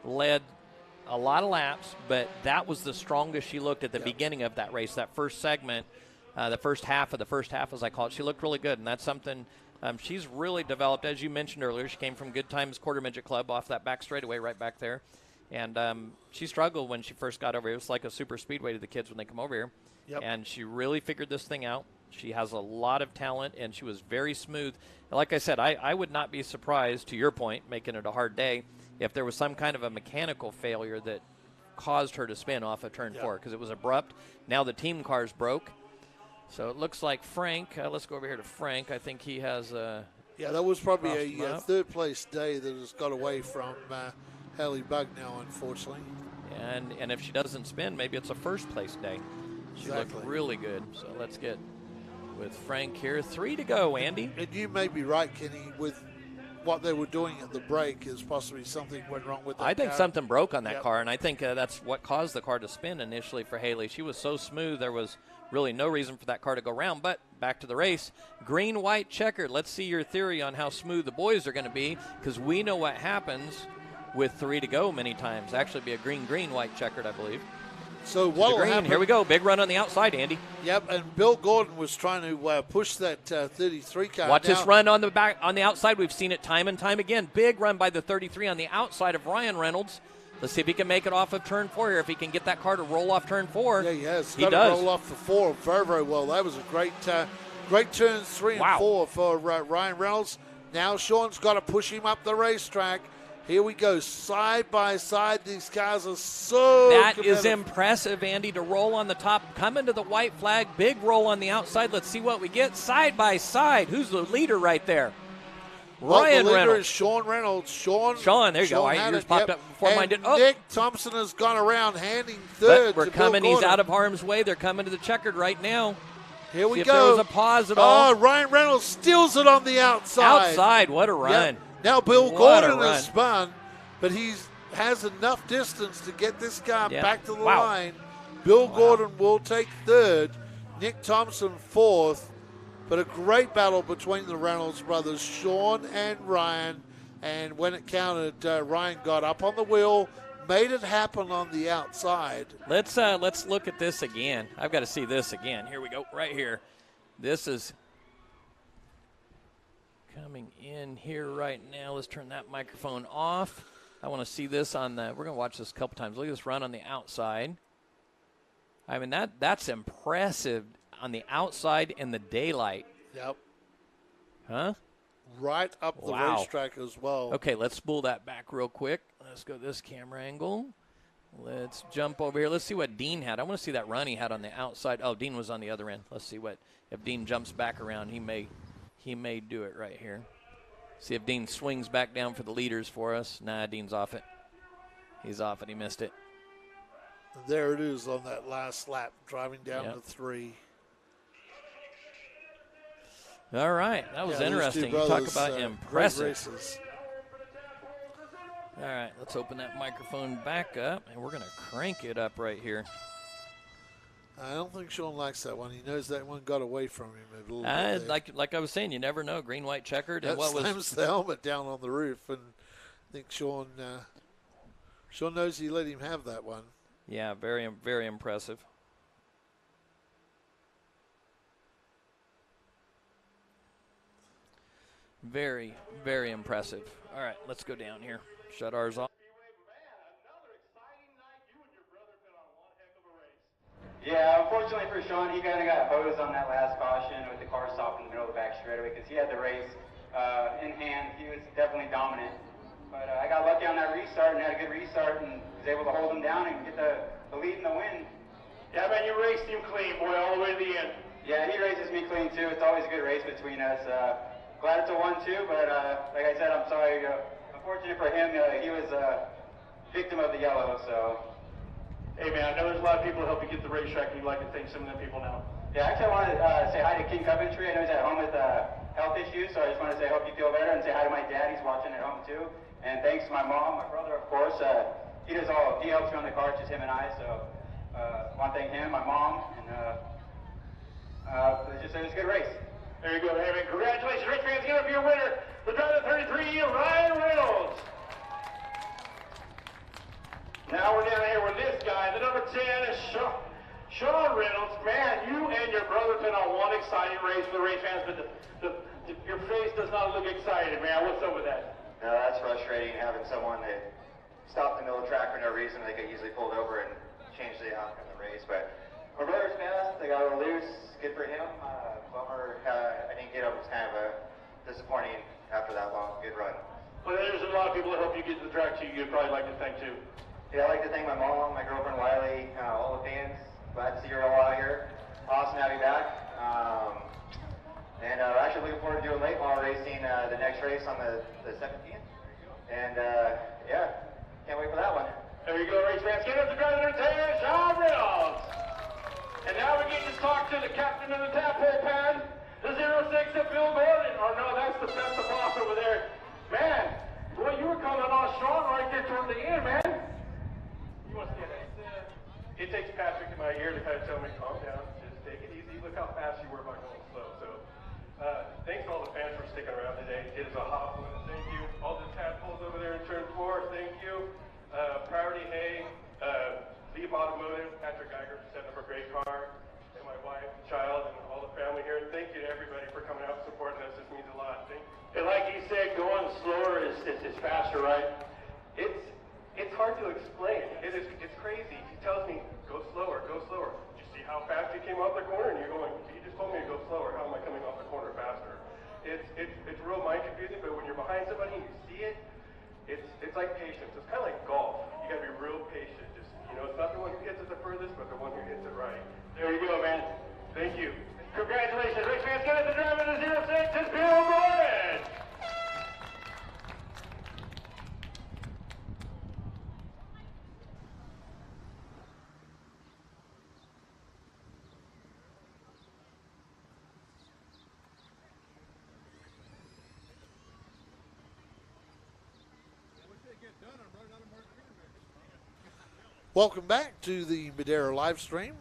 led a lot of laps, but that was the strongest she looked at the beginning of that race. That first segment, the first half, as I call it, she looked really good, and that's something she's really developed. As you mentioned earlier, she came from Good Times Quarter Midget Club off that back straightaway right back there, and she struggled when she first got over here. It was like a super speedway to the kids when they come over here, and she really figured this thing out. She has a lot of talent, and she was very smooth. Like I said, I would not be surprised, to your point, making it a hard day, if there was some kind of a mechanical failure that caused her to spin off of turn 4 because it was abrupt. Now the team car's broke. So it looks like Frank, let's go over here to Frank. I think he has Yeah, that was probably a third-place day that has got away from Haley Bug now, unfortunately. And if she doesn't spin, maybe it's a first-place day. She looked really good. So let's get with Frank here. 3 to go, Andy. And you may be right, Kenny, with what they were doing at the break is possibly something went wrong with that I think car. something broke on that car, and I think that's what caused the car to spin initially for Haley. She was so smooth, there was really no reason for that car to go around. But back to the race. Green, white, checkered. Let's see your theory on how smooth the boys are going to be, because we know what happens with 3 to go many times. Actually be a green, green, white, checkered, I believe. So what will happen? Here we go. Big run on the outside, Andy. Yep, and Bill Gordon was trying to push that 33 car. Watch this run on the back on the outside. We've seen it time and time again. Big run by the 33 on the outside of Ryan Reynolds. Let's see if he can make it off of turn 4 here. If he can get that car to roll off turn 4. Yeah, he has. He got does. to roll off the 4 very, very well. That was a great turns 3 and 4 for Ryan Reynolds. Now Shawn's got to push him up the racetrack. Here we go, side by side. These cars are so That is impressive, Andy, to roll on the top, come into the white flag, big roll on the outside. Let's see what we get side by side. Who's the leader right there? Ryan the leader Reynolds. is Shawn Reynolds. Shawn, there you go. Yours popped up before mine did. Oh. Nick Thompson has gone around handing third. But we're to coming. Bill He's Gordon. out of harm's way. They're coming to the checkered right now. Here we see go. If there was a pause at all. Oh, Ryan Reynolds steals it on the outside. Outside, what a run. Yep. Now Bill What Gordon a run. has spun, but he has enough distance to get this car back to the line. Bill Gordon will take third. Nick Thompson fourth. But a great battle between the Reynolds brothers, Shawn and Ryan. And when it counted, Ryan got up on the wheel, made it happen on the outside. Let's look at this again. I've got to see this again. Here we go, right here. This is coming in here right now. Let's turn that microphone off. I want to see this on the. We're going to watch this a couple times. Look at this run on the outside. I mean that's impressive on the outside in the daylight. Yep. Huh? Right up the racetrack as well. Okay, let's spool that back real quick. Let's go this camera angle. Let's jump over here. Let's see what Dean had. I want to see that run he had on the outside. Oh, Dean was on the other end. Let's see what if Dean jumps back around. He may do it right here. See if Dean swings back down for the leaders for us. Nah, Dean's off it. He's off it. He missed it. There it is on that last lap, driving down to 3. All right, that was interesting. You talk about impressive. All right, let's open that microphone back up, and we're going to crank it up right here. I don't think Shawn likes that one. He knows that one got away from him a little bit. Like I was saying, you never know. Green, white, checkered. And that slams the helmet down on the roof, and I think Shawn knows he let him have that one. Yeah, very, very impressive. Very, very impressive. All right, let's go down here. Shut ours off. Yeah, unfortunately for Shawn, he kind of got hosed on that last caution with the car stopped in the middle of the back straightaway because he had the race in hand. He was definitely dominant. But I got lucky on that restart and had a good restart and was able to hold him down and get the lead and the win. Yeah, man, you raced him clean, boy, all the way to the end. Yeah, he races me clean, too. It's always a good race between us. Glad it's a 1-2, but like I said, I'm sorry. Unfortunately for him, he was a victim of the yellow, so Hey, man, I know there's a lot of people who help you get the racetrack, and you'd like to thank some of them people now. Yeah, actually, I want to say hi to King Coventry. I know he's at home with health issues, so I just want to say I hope you feel better, and say hi to my dad. He's watching at home, too. And thanks to my mom, my brother, of course. He helps me on the car, just him and I, so I want to thank him, my mom, and it was a good race. There you go, man. Congratulations, race fans. Give up your winner, the driver 33, Ryan Reynolds. Now we're down here with this guy. The number 10 is Shawn Reynolds. Man, you and your brother been on one exciting race for the race fans, but your face does not look excited, man. What's up with that? No, that's frustrating having someone that stopped in the middle of the track for no reason. They get easily pulled over and change the outcome of the race. But my brother's fast. They got a little loose. Good for him. Bummer I didn't get him. It's kind of disappointing after that long good run. Well, there's a lot of people that help you get to the track too. You'd probably like to thank too. Yeah, I'd like to thank my mom, my girlfriend Wiley, all the fans. Glad to see you all out here. Awesome to have you back. And actually looking forward to doing late model racing the next race on the 17th. And yeah, can't wait for that one. There you go, race fans. Get up to driver entertainer, Shawn Reynolds. And now we get to talk to the captain of the tadpole pad, the 06 of Bill Gordon. Or no, that's the best of boss over there. Man, boy, you were coming on Shawn right there toward the end, man. You want to see that? It takes Patrick in my ear to kind of tell me, calm down, just take it easy. Look how fast you were by going slow. So thanks to all the fans for sticking around today. It is a hot one. Thank you. All the tadpoles over there in turn 4, thank you. Priority Hay, Leap Automotive, Patrick Geiger for setting up a great car, and my wife, child, and all the family here. Thank you to everybody for coming out and supporting us. This means a lot. Thank you. And like he said, going slower is faster, right? It's hard to explain. It's crazy. He tells me, go slower, go slower. Did you see how fast he came off the corner? And you're going, he just told me to go slower. How am I coming off the corner faster? It's real mind confusing, but when you're behind somebody and you see it, it's like patience. It's kind of like golf. You got to be real patient. Just, it's not the one who gets it the furthest, but the one who hits it right. There you go, man. Thank you. Congratulations, race fans. Get at the driver of the 06 is Bill Gordon. Welcome back to the Madera live stream.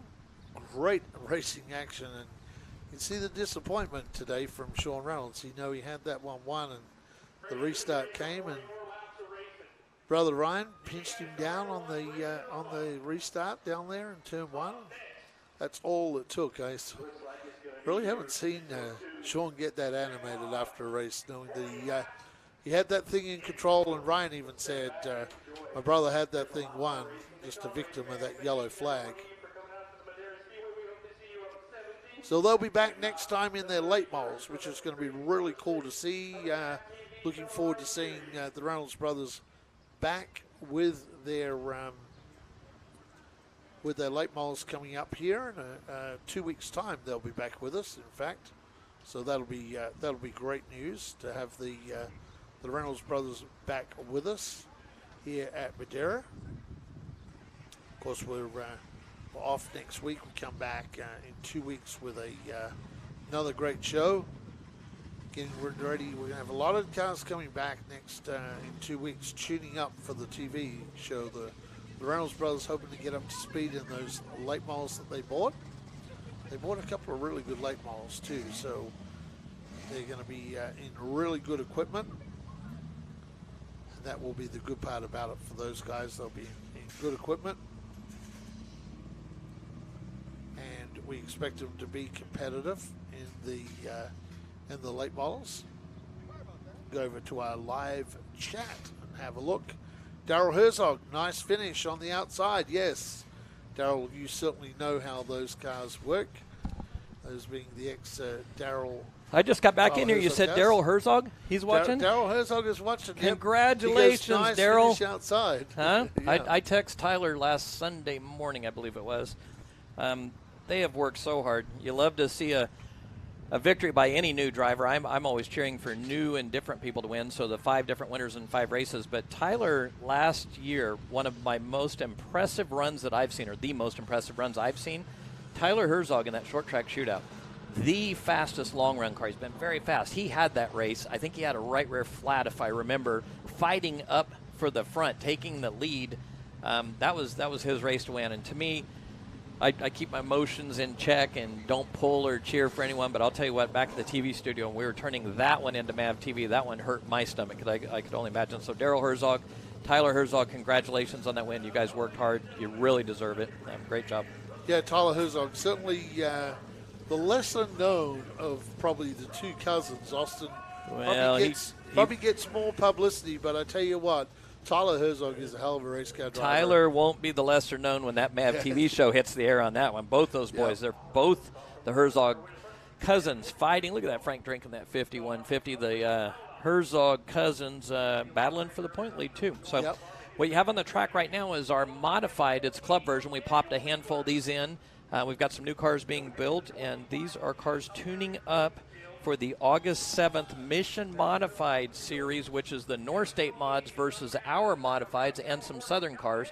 Great racing action, and you can see the disappointment today from Shawn Reynolds. He had that 1-1, and the restart came, and brother Ryan pinched him down on the restart down there in turn 1. That's all it took. I really haven't seen Shawn get that animated after a race, knowing that he had that thing in control, and Ryan even said, my brother had that thing won, just a victim of that yellow flag. So they'll be back next time in their late models, which is going to be really cool to see. Looking forward to seeing the Reynolds brothers back with their late models coming up here in 2 weeks' time. They'll be back with us, in fact. So that'll be great news to have the Reynolds brothers back with us here at Madera. Of course, we're off next week. We come back in 2 weeks with another great show. Getting ready. We're going to have a lot of cars coming back next in 2 weeks, tuning up for the TV show. The Reynolds brothers hoping to get up to speed in those late models that they bought. They bought a couple of really good late models too, so they're going to be in really good equipment. And that will be the good part about it for those guys. They'll be in good equipment. And we expect them to be competitive in the late models. Go over to our live chat and have a look. Daryl Herzog, nice finish on the outside. Yes, Daryl, you certainly know how those cars work. Those being the ex-Daryl. I just got back in here. You said Daryl Herzog? He's watching? Daryl Herzog is watching. Congratulations, nice Daryl. Outside. Huh? Yeah. I text Tyler last Sunday morning, I believe it was. They have worked so hard. You love to see a a victory by any new driver. I'm always cheering for new and different people to win, so the 5 different winners in 5 races. But Tyler, last year, one of my most impressive runs that I've seen, or the most impressive runs I've seen, Tyler Herzog in that short track shootout. The fastest long run car. He's been very fast. He had that race. I think he had a right rear flat, if I remember, fighting up for the front, taking the lead. That was his race to win. And to me, I keep my emotions in check and don't pull or cheer for anyone, but I'll tell you what, back at the TV studio, when we were turning that one into MAV TV, that one hurt my stomach, because I could only imagine. So Daryl Herzog, Tyler Herzog, congratulations on that win. You guys worked hard. You really deserve it. Great job. Yeah, Tyler Herzog, certainly the lesser known of probably the 2 cousins. Austin probably gets more publicity, but I tell you what, Tyler Herzog is a hell of a race car driver. Tyler won't be the lesser known when that MAV TV show hits the air on that one. Both those boys, they're both the Herzog cousins fighting. Look at that, Frank drinking that 5150. The Herzog cousins battling for the point lead, too. So what you have on the track right now is our modified, it's club version. We popped a handful of these in. We've got some new cars being built, and these are cars tuning up for the August 7th Mission Modified Series, which is the North State mods versus our modifieds and some Southern cars.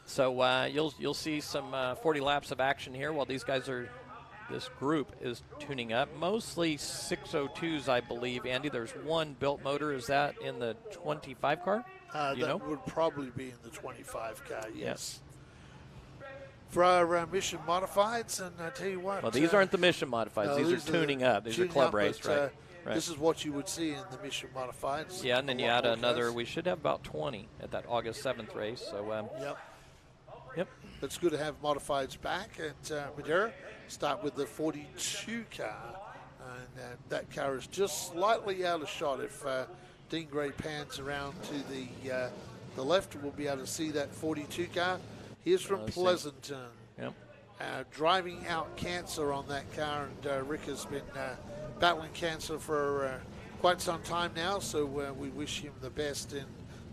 So you'll see some 40 laps of action here while these guys this group is tuning up. Mostly 602s, I believe. Andy, there's one built motor. Is that in the 25 car? That would probably be in the 25 car, yes. For our Mission Modifieds, and I tell you what. Well, these aren't the Mission Modifieds. These are tuning up. These are club race, right? This is what you would see in the Mission Modifieds. Yeah, and then you add another. We should have about 20 at that August 7th race. So. Yep. It's good to have Modifieds back at Madera. Start with the 42 car, and that car is just slightly out of shot. If Dean Gray pans around to the left, we'll be able to see that 42 car. He's from Pleasanton. Yep. Driving out cancer on that car, and Rick has been battling cancer for quite some time now, so we wish him the best in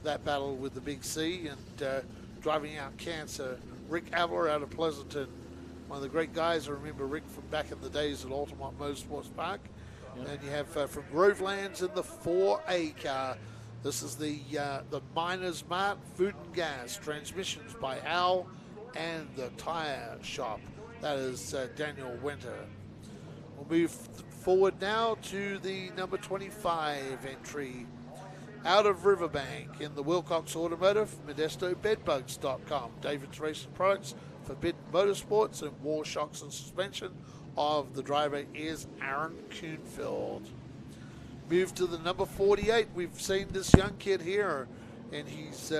that battle with the Big C. And driving out cancer, Rick Avler out of Pleasanton, one of the great guys. I remember Rick from back in the days at Altamont Motorsports Park. Yep. And you have from Grovelands in the 4A car. This is the Miners Mart Food and Gas, transmissions by Al, and the Tire Shop. That is Daniel Winter. We'll move forward now to the number 25 entry. Out of Riverbank in the Wilcox Automotive, ModestoBedbugs.com. David's Racing Products, Forbidden Motorsports, and War Shocks and Suspension. Of the driver is Aaron Kuhnfeld. Move to the number 48. We've seen this young kid here, and he's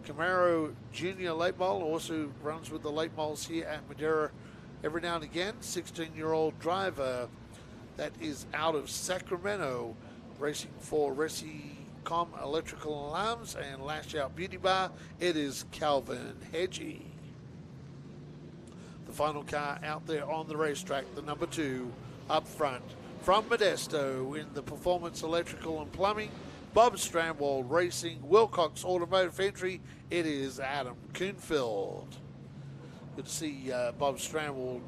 Camaro Junior late model, also runs with the late models here at Madera every now and again. 16-year-old driver that is out of Sacramento, racing for Resicom Electrical Alarms and Lash Out Beauty Bar. It is Calvin Hedgie. The final car out there on the racetrack, the number 2 up front. From Modesto in the Performance Electrical and Plumbing, Bob Strandwald Racing, Wilcox Automotive entry, it is Adam Kuhnfeld. Good to see Bob Strandwald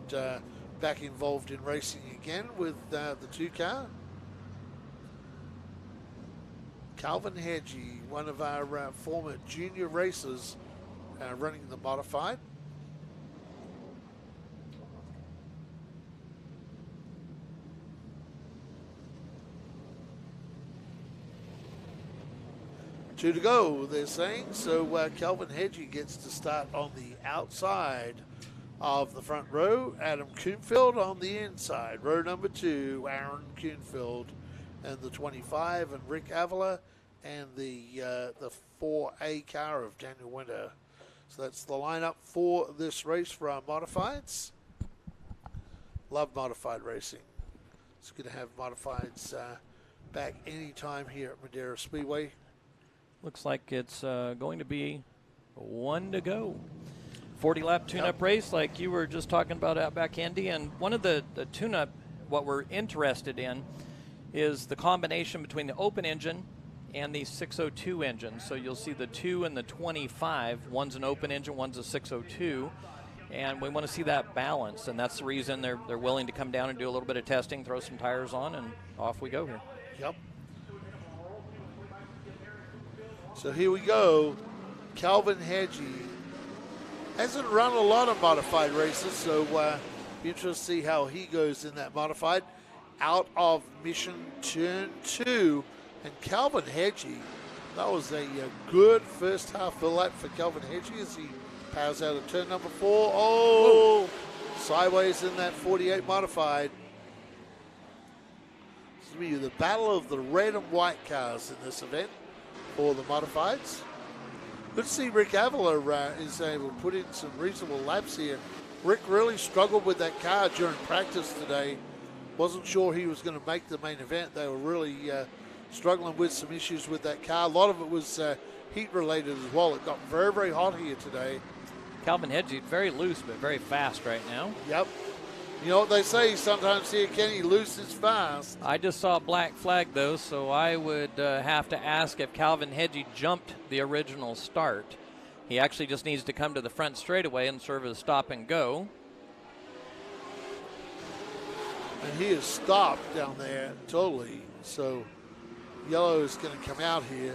back involved in racing again with the 2 car. Calvin Hedgie, one of our former junior racers running the modified. Two to go, they're saying. So Calvin Hedgie gets to start on the outside of the front row. Adam Kuhnfeld on the inside. Row number 2, Aaron Kuhnfeld and the 25, and Rick Avila, and the 4A car of Daniel Winter. So that's the lineup for this race for our modifieds. Love modified racing. It's good to have modifieds back anytime here at Madera Speedway. Looks like it's going to be 1 to go. 40-lap tune-up race like you were just talking about out back, Andy. And one of the tune-up, what we're interested in, is the combination between the open engine and the 602 engine. So you'll see the 2 and the 25. One's an open engine, one's a 602. And we want to see that balance, and that's the reason they're willing to come down and do a little bit of testing, throw some tires on, and off we go here. Yep. So here we go. Calvin Hedgie hasn't run a lot of modified races, so be interested to see how he goes in that modified. Out of Mission Turn 2, and Calvin Hedgie, that was a good first half fill lap for Calvin Hedgie as he powers out of turn number 4. Oh, whoa. Sideways in that 48 modified. This will be the battle of the red and white cars in this event for the modifieds. Good to see Rick Avila is able to put in some reasonable laps here. Rick really struggled with that car during practice today. Wasn't sure he was going to make the main event. They were really struggling with some issues with that car. A lot of it was heat related as well. It got very, very hot here today. Calvin Hedgie, very loose but very fast right now. Yep. You know what they say sometimes here, Kenny, loose is fast. I just saw a black flag, though, so I would have to ask if Calvin Hedgie jumped the original start. He actually just needs to come to the front straightaway and serve as stop and go. And he is stopped down there totally, so yellow is going to come out here.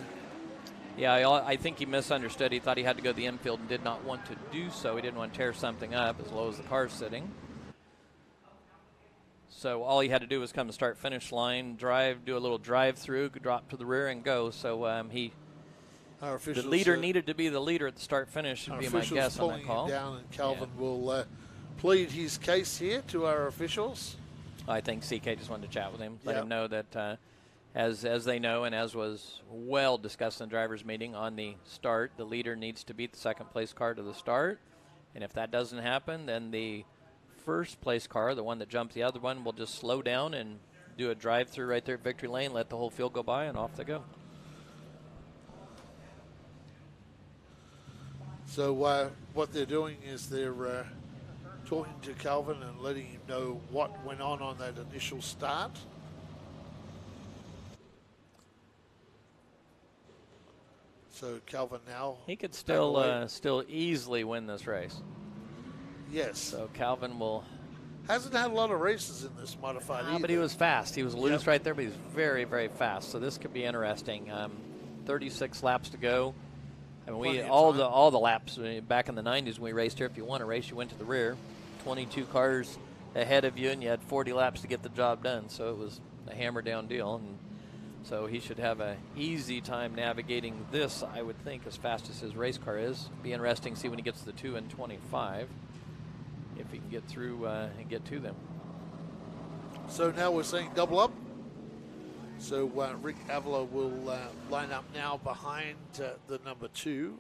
Yeah, I think he misunderstood. He thought he had to go to the infield and did not want to do so. He didn't want to tear something up as low as the car's sitting. So all he had to do was come to start-finish line, drive, do a little drive-through, drop to the rear, and go. So the leader needed to be the leader at the start-finish, would be my guess on that call. Down, and Calvin will plead his case here to our officials. I think CK just wanted to chat with him, let him know that as they know and as was well discussed in the driver's meeting on the start, the leader needs to beat the second-place car to the start. And if that doesn't happen, then the first-place car, the one that jumped the other one, will just slow down and do a drive-through right there at victory lane, let the whole field go by, and off they go. So what they're doing is they're talking to Calvin and letting him know what went on that initial start. So Calvin now, he could still easily win this race. Yes. So Calvin hasn't had a lot of races in this modified either. But he was fast. He was loose right there, but he's very, very fast. So this could be interesting. 36 laps to go. I mean, all the laps back in the 90s when we raced here, if you won a race, you went to the rear. 22 cars ahead of you, and you had 40 laps to get the job done. So it was a hammer-down deal. And so he should have an easy time navigating this, I would think, as fast as his race car is. Be interesting to see when he gets to the 2 and 25, if he can get through and get to them. So now we're saying double up. So Rick Avila will line up now behind the number 2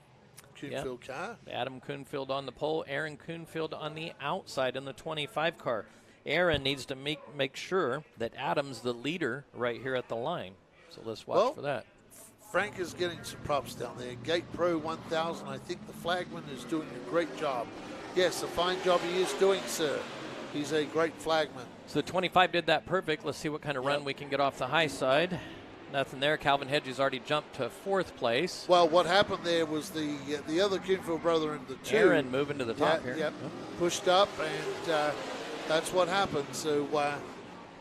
Kuhnfield car. Adam Kuhnfield on the pole, Aaron Kuhnfield on the outside in the 25 car. Aaron needs to make sure that Adam's the leader right here at the line. So let's watch for that. Frank is getting some props down there. Gate Pro 1000, I think the flagman is doing a great job. Yes, a fine job he is doing, sir. He's a great flagman. So the 25 did that perfect. Let's see what kind of run we can get off the high side. Nothing there. Calvin Hedgie's already jumped to 4th place. Well, what happened there was the other Kuhnfield brother in the 2. Aaron moving to the top here. Yep, pushed up, and that's what happened. So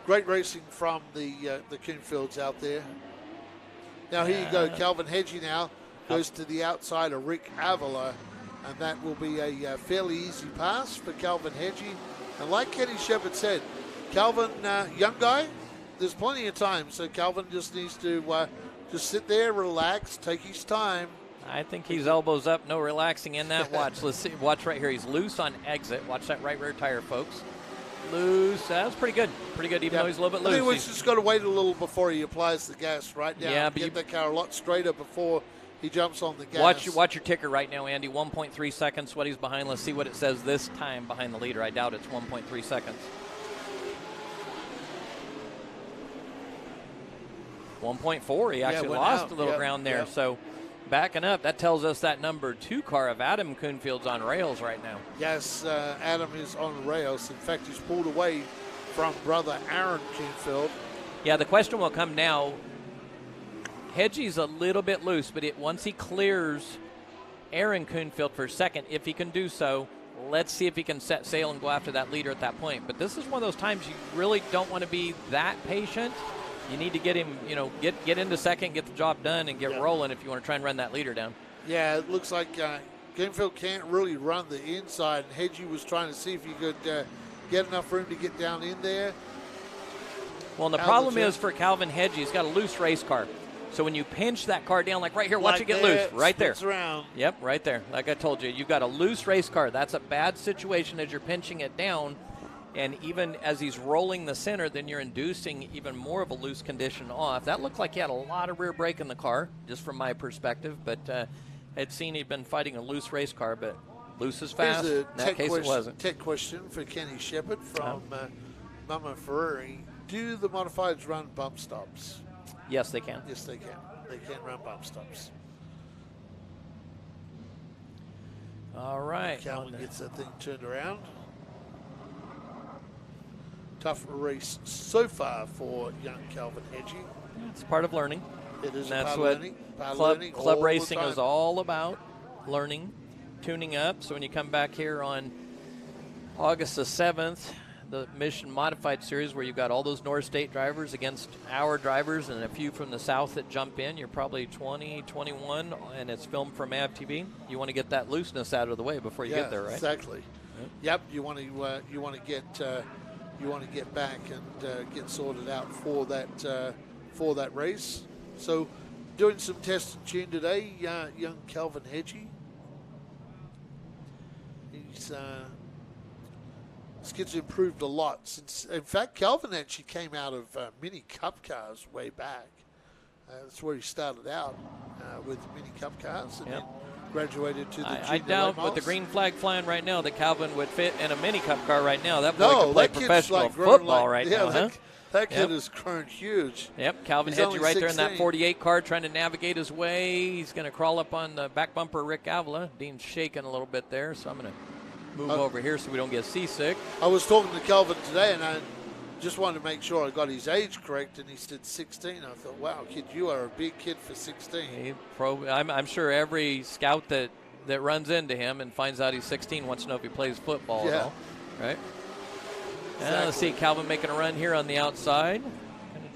great racing from the Kuhnfields out there. Now here you go. Calvin Hedgie now goes to the outside of Rick Avila, and that will be a fairly easy pass for Calvin Hedgie. And like Kenny Shepard said, Calvin, young guy, there's plenty of time. So Calvin just needs to just sit there, relax, take his time. I think he's elbows up, no relaxing in that. Watch. Let's see. Watch right here. He's loose on exit. Watch that right rear tire, folks. Loose. That's pretty good. Pretty good, even though he's a little bit loose. I think he's just got to wait a little before he applies the gas right down. Yeah, but get the car a lot straighter before he jumps on the gas. Watch your ticker right now, Andy. 1.3 seconds. What he's behind. Let's see what it says this time behind the leader. I doubt it's 1.3 seconds. 1.4. He actually lost a little ground there. So backing up, that tells us that number 2 car of Adam Kuhnfield's on rails right now. Yes, Adam is on rails. In fact, he's pulled away from brother Aaron Kuhnfield. Yeah, the question will come now. Hedgie's a little bit loose, but once he clears Aaron Kuhnfield for second, if he can do so, let's see if he can set sail and go after that leader at that point. But this is one of those times you really don't want to be that patient. You need to get him, get into second, get the job done, and get rolling if you want to try and run that leader down. Yeah, it looks like Greenfield can't really run the inside, and Hedgie was trying to see if he could get enough room to get down in there. Well, and the problem is for Calvin Hedgie, he's got a loose race car. So when you pinch that car down, like right here, watch it get loose. Right there. Around. Yep, right there. Like I told you, you've got a loose race car. That's a bad situation as you're pinching it down. And even as he's rolling the center, then you're inducing even more of a loose condition off. That looked like he had a lot of rear brake in the car, just from my perspective. But I'd seen he'd been fighting a loose race car, but loose is fast. Here's In that case, it wasn't. Tech question for Kenny Shepard from Mama Ferrari. Do the modifieds run bump stops? Yes, they can. Yes, they can. They can run bump stops. All right. Calvin gets that thing turned around. Tough race so far for young Calvin Hedgie. It's part of learning. It is. And that's part what learning. Club racing is all about, learning, tuning up. So when you come back here on August the 7th, the Mission Modified Series, where you've got all those North State drivers against our drivers and a few from the South that jump in, you're probably 20, 21, and it's filmed for MAV TV. You want to get that looseness out of the way before you get there, right? Exactly. Yep. You want to get back and get sorted out for that race. So, doing some test and tune today, young Calvin Hedgie. His kids improved a lot since. In fact, Calvin actually came out of Mini Cup cars way back. That's where he started out with Mini Cup cars, and then graduated to the junior I doubt late with the models. green flag flying right now that Calvin would fit in a Mini Cup car right now. That boy No, can play that kid's professional like grown football like, right now, huh? That kid has grown huge. Yep, Calvin He's Hedgie only right there in that 16. 48 car trying to navigate his way. He's going to crawl up on the back bumper of Rick Avila. Dean's shaking a little bit there, so I'm going to move over here so we don't get seasick. I was talking to Calvin today, and I just wanted to make sure I got his age correct, and he said 16. I thought, wow, kid, you are a big kid for 16. I'm sure every scout that runs into him and finds out he's 16 wants to know if he plays football at all, right? Exactly. Let's see Calvin making a run here on the outside.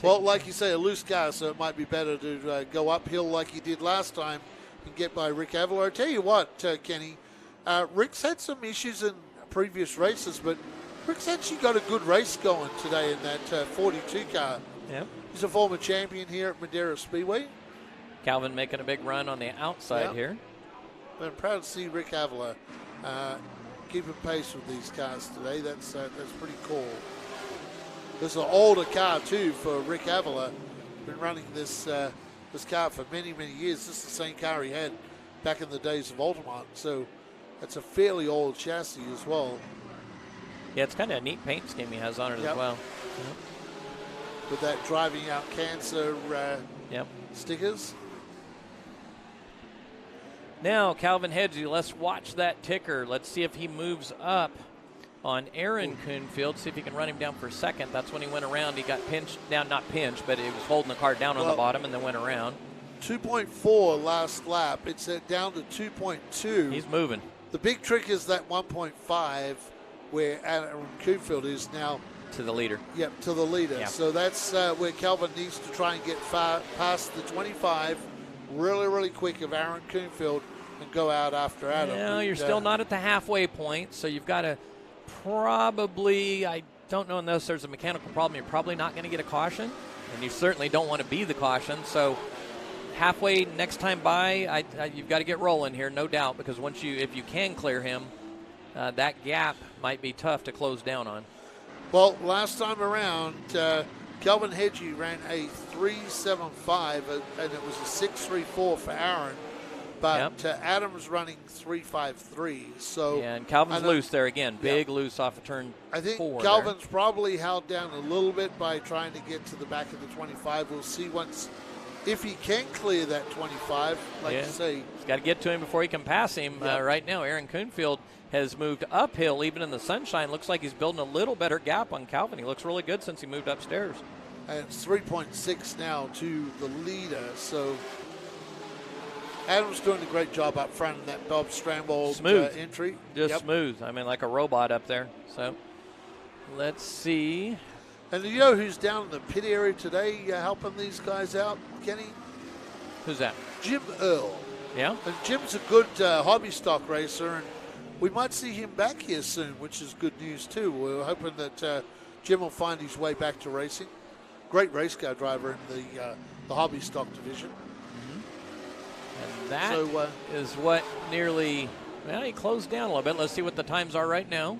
Well, like you say, a loose car, so it might be better to go uphill like he did last time and get by Rick Avila. I tell you what, Kenny, Rick's had some issues in previous races, but Rick's actually got a good race going today in that 42 car. Yep. He's a former champion here at Madera Speedway. Calvin making a big run on the outside here. I'm proud to see Rick Avila keeping pace with these cars today. That's pretty cool. This is an older car too for Rick Avila. Been running this car for many, many years. This is the same car he had back in the days of Altamont. So that's a fairly old chassis as well. Yeah, it's kind of a neat paint scheme he has on it as well. With that driving out cancer stickers. Now, Calvin Hedgie, let's watch that ticker. Let's see if he moves up on Aaron Kuhnfield, see if he can run him down for second. That's when he went around. He got pinched down, not pinched, but he was holding the car down on the bottom and then went around. 2.4 last lap. It's down to 2.2. He's moving. The big trick is that 1.5 where Aaron Kuhnfield is now. To the leader. Yep, to the leader. Yeah. So that's where Calvin needs to try and get past the 25 really, really quick of Aaron Kuhnfield and go out after Adam. No, you're still not at the halfway point, so you've got to probably, I don't know unless there's a mechanical problem, you're probably not going to get a caution, and you certainly don't want to be the caution. So halfway next time by, you've got to get rolling here, no doubt, because if you can clear him, that gap might be tough to close down on. Well, last time around, Calvin Hedgie ran a 3.75, and it was a 6.34 for Aaron. But Adam's running 3.53. So and Calvin's loose there again, big loose off of turn 4. I think Calvin's probably held down a little bit by trying to get to the back of the 25. We'll see if he can clear that 25. Like you say, he's got to get to him before he can pass him. Right now, Aaron Kuhnfield has moved uphill, even in the sunshine. Looks like he's building a little better gap on Calvin. He looks really good since he moved upstairs. And it's 3.6 now to the leader. So Adam's doing a great job up front in that Bob Strambold Smooth. entry. Just smooth. I mean, like a robot up there. So let's see. And you know who's down in the pit area today helping these guys out, Kenny? Who's that? Jim Earl. Yeah? And Jim's a good hobby stock racer, and we might see him back here soon, which is good news too. We're hoping that Jim will find his way back to racing. Great race car driver in the hobby stock division. And that is what nearly, well, he closed down a little bit. Let's see what the times are right now.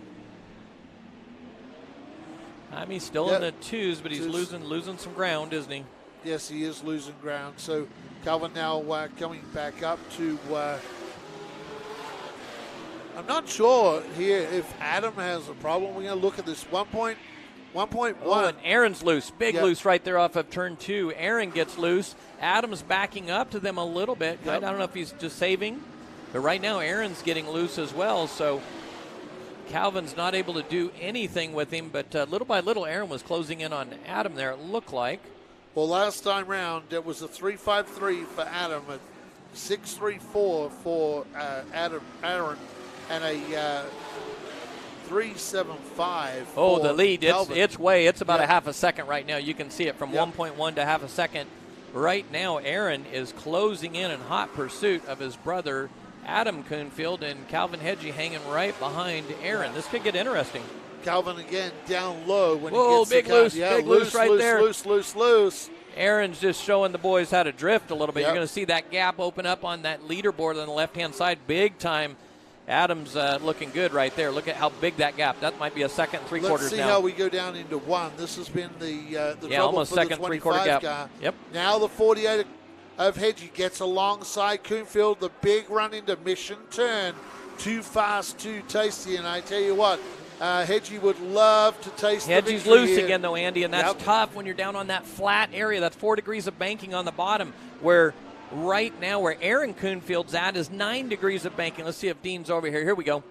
He's still in the twos, but he's losing some ground, isn't he? Yes, he is losing ground. So Calvin now coming back up to, I'm not sure here if Adam has a problem. We're going to look at this 1.1. Oh, and Aaron's loose. Big loose right there off of turn 2. Aaron gets loose. Adam's backing up to them a little bit. I don't know if he's just saving, but right now Aaron's getting loose as well. So Calvin's not able to do anything with him, but little by little Aaron was closing in on Adam there, it looked like. Well, last time round, it was a 3.53 for Adam, a 6.34 for Aaron, and a 3.75 for the lead. Calvin. It's about a half a second right now. You can see it from 1.1 to half a second. Right now, Aaron is closing in hot pursuit of his brother, Adam Coonfield, and Calvin Hedgie hanging right behind Aaron. This could get interesting. Calvin again down low when he gets big the cut. loose, big loose right there. Loose. Aaron's just showing the boys how to drift a little bit. You're going to see that gap open up on that leaderboard on the left-hand side big time. Adam's looking good right there. Look at how big that gap. That might be a second and 3/4 now. Let's see how we go down into 1. This has been the trouble almost for second, the 3/4 gap. car. Yep. Now the 48 of Hedgie gets alongside Coonfield. The big run into Mission Turn. Too fast, too tasty. And I tell you what, Hedgie would love to taste the victory Hedgie's loose here. again, though, Andy, and that's tough when you're down on that flat area. That's 4 degrees of banking on the bottom, where right now where Aaron Coonfield's at is 9 degrees of banking. Let's see if Dean's over here. Here we go.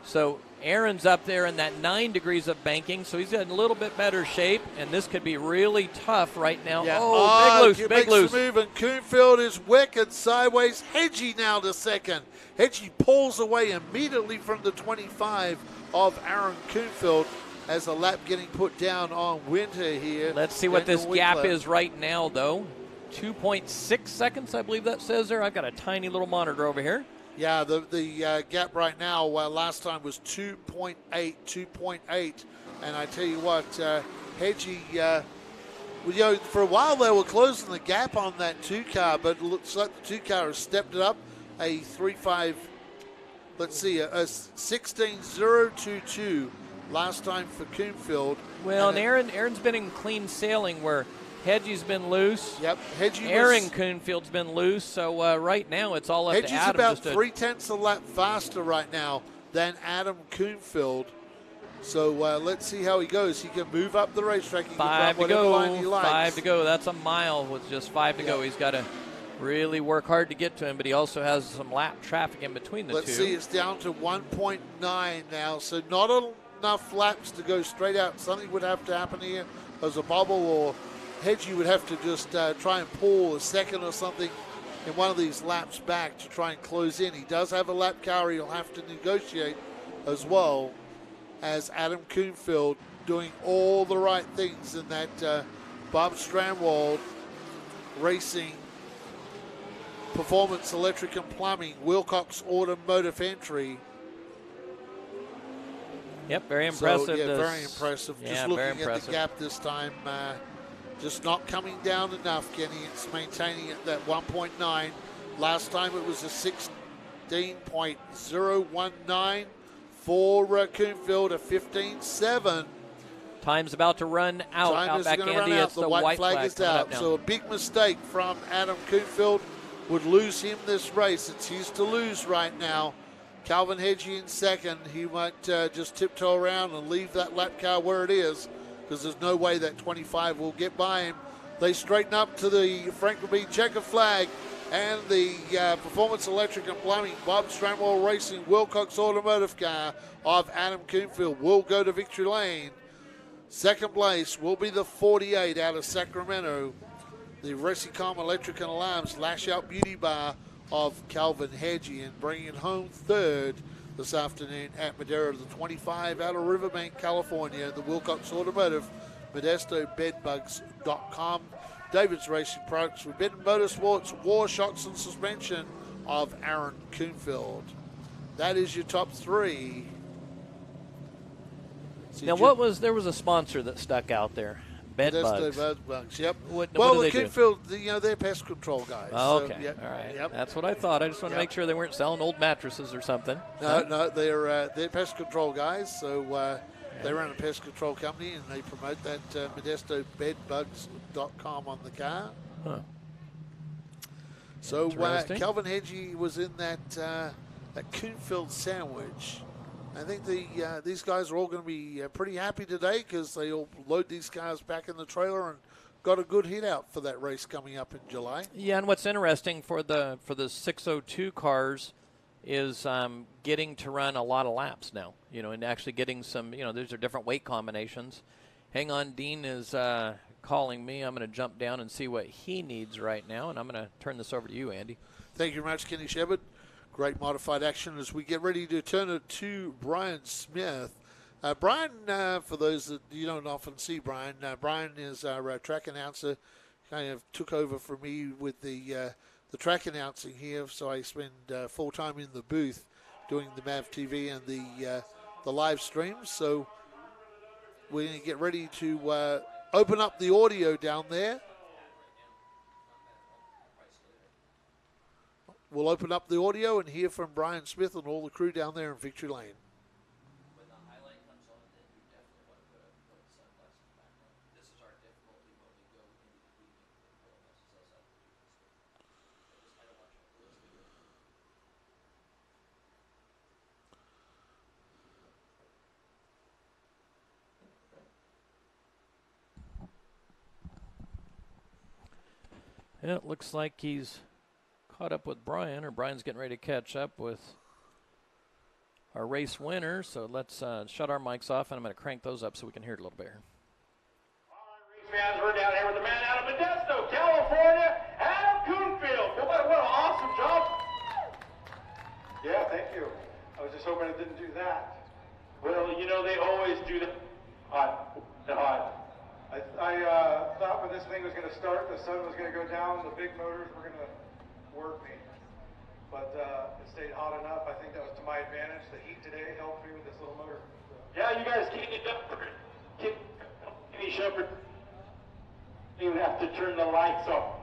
So Aaron's up there in that 9 degrees of banking, so he's in a little bit better shape, and this could be really tough right now. Yeah. Big loose. The move, and Coonfield is wicked sideways. Hedgie now to second. Hedgie pulls away immediately from the 25 of Aaron Coonfield as a lap getting put down on Winter here. Let's see what this gap is right now, though. 2.6 seconds, I believe that says there. I've got a tiny little monitor over here. Yeah, the gap right now last time was 2.8. And I tell you what, Hedgie, for a while they were closing the gap on that 2 car, but it looks like the 2 car has stepped it up. A 3.5, let's see, a 16.022 last time for Coonfield. Well, and Aaron's been in clean sailing where Hedgie's been loose. Yep, Aaron Coonfield's been loose. So right now it's all up to Adam. Hedgie's about 3/10 a lap faster right now than Adam Coonfield. So let's see how he goes. He can move up the racetrack. He can run whatever line he likes. 5 to go. That's a mile with just 5 to go. He's got to really work hard to get to him, but he also has some lap traffic in between the two. Let's see, it's down to 1.9 now, so not enough laps to go straight out. Something would have to happen here as a bubble, or Hedgie would have to just try and pull a second or something in one of these laps back to try and close in. He does have a lap car he'll have to negotiate as well, as Adam Coonfield doing all the right things in that Bob Strandwald Racing Performance Electric and Plumbing Wilcox Automotive entry. Yep, very impressive. So, very impressive. Yeah, just very looking impressive. at the gap this time, just not coming down enough, Kenny. It's maintaining at that 1.9. Last time it was a 16.019 for Coonfield, a 15.7. Time's about to run out. Time is back, going to Andy. run out. It's The white flag is out. So a big mistake from Adam Coonfield would lose him this race. It's his to lose right now. Calvin Hedgie in second. He might just tiptoe around and leave that lap car where it is, because there's no way that 25 will get by him. They straighten up to the Franklin B. checker flag, and the Performance Electric and Plumbing Bob Strandwald Racing Wilcox Automotive car of Adam Coonfield will go to victory lane. Second place will be the 48 out of Sacramento. The Resicom Electric and Alarms Lash Out Beauty Bar of Calvin Hedgie, and bringing home third this afternoon at Madera, the 25 out of Riverbank, California, the Wilcox Automotive, ModestoBedbugs.com, David's Racing Products, Forbidden Motorsports, War Shocks and Suspension of Aaron Coonfield. That is your top three. Now, there was a sponsor that stuck out there. Bedbugs, yep. What well, do the they Coonfield, they're pest control guys. Oh, okay, So, yep, all right. Yep. That's what I thought. I just want to make sure they weren't selling old mattresses or something. No, they're pest control guys. So they run a pest control company, and they promote that ModestoBedbugs.com on the car. Huh. So Interesting. Calvin Hedgie was in that Coonfield sandwich. I think these guys are all going to be pretty happy today because they all load these cars back in the trailer and got a good hit out for that race coming up in July. Yeah, and what's interesting for the 602 cars is getting to run a lot of laps now, and actually getting some, these are different weight combinations. Hang on, Dean is calling me. I'm going to jump down and see what he needs right now, and I'm going to turn this over to you, Andy. Thank you very much, Kenny Shepard. Great modified action as we get ready to turn it to Brian Smith. Brian, for those that you don't often see Brian, Brian is our track announcer, kind of took over for me with the track announcing here, so I spend full time in the booth doing the MAV TV and the live streams. So we're going to get ready to open up the audio down there. We'll open up the audio and hear from Brian Smith and all the crew down there in Victory Lane. When the highlight comes on, then you definitely want to put the sunglasses back on. This is our difficulty when we go into the evening. I don't want you to lose the video. And it looks like he's caught up with Brian, or Brian's getting ready to catch up with our race winner. So let's shut our mics off, and I'm going to crank those up so we can hear it a little bit here. All right, race fans, we're down here with the man out of Modesto, California, Adam Coonfield. What an awesome job. Yeah, thank you. I was just hoping it didn't do that. Well, they always do that. Hot. I thought when this thing was going to start, the sun was going to go down, the big motors were going to work me. But it stayed hot enough. I think that was to my advantage. The heat today helped me with this little motor. Yeah, you guys can't get up. Kenny Shepard even have to turn the lights off.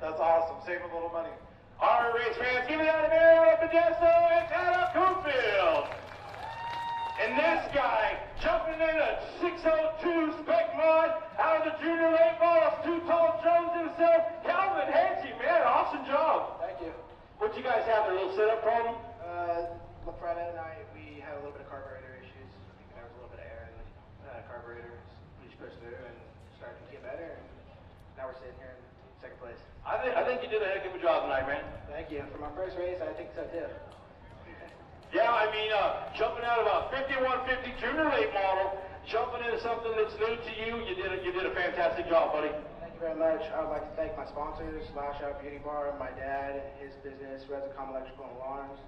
That's awesome. Save a little money. All right, race fans, give it out of here out of Modesto and Adam Coonfield. And this guy jumping in a 602 spec mod out of the junior late models, Too Tall Jones himself, Calvin Hedgie, man, awesome job. Thank you. What'd you guys have, a little setup problem? Friday night we had a little bit of carburetor issues. I think there was a little bit of air in the carburetor. We just pushed through and started to get better. And now we're sitting here in second place. I think you did a heck of a job tonight, man. Thank you. For my first race, I think so too. Yeah, I mean, jumping out of a 5150 junior late model, jumping into something that's new to you, you did a fantastic job, buddy. Thank you very much. I would like to thank my sponsors, Lash Out Beauty Bar, my dad, his business, Resicom Electrical and Alarms,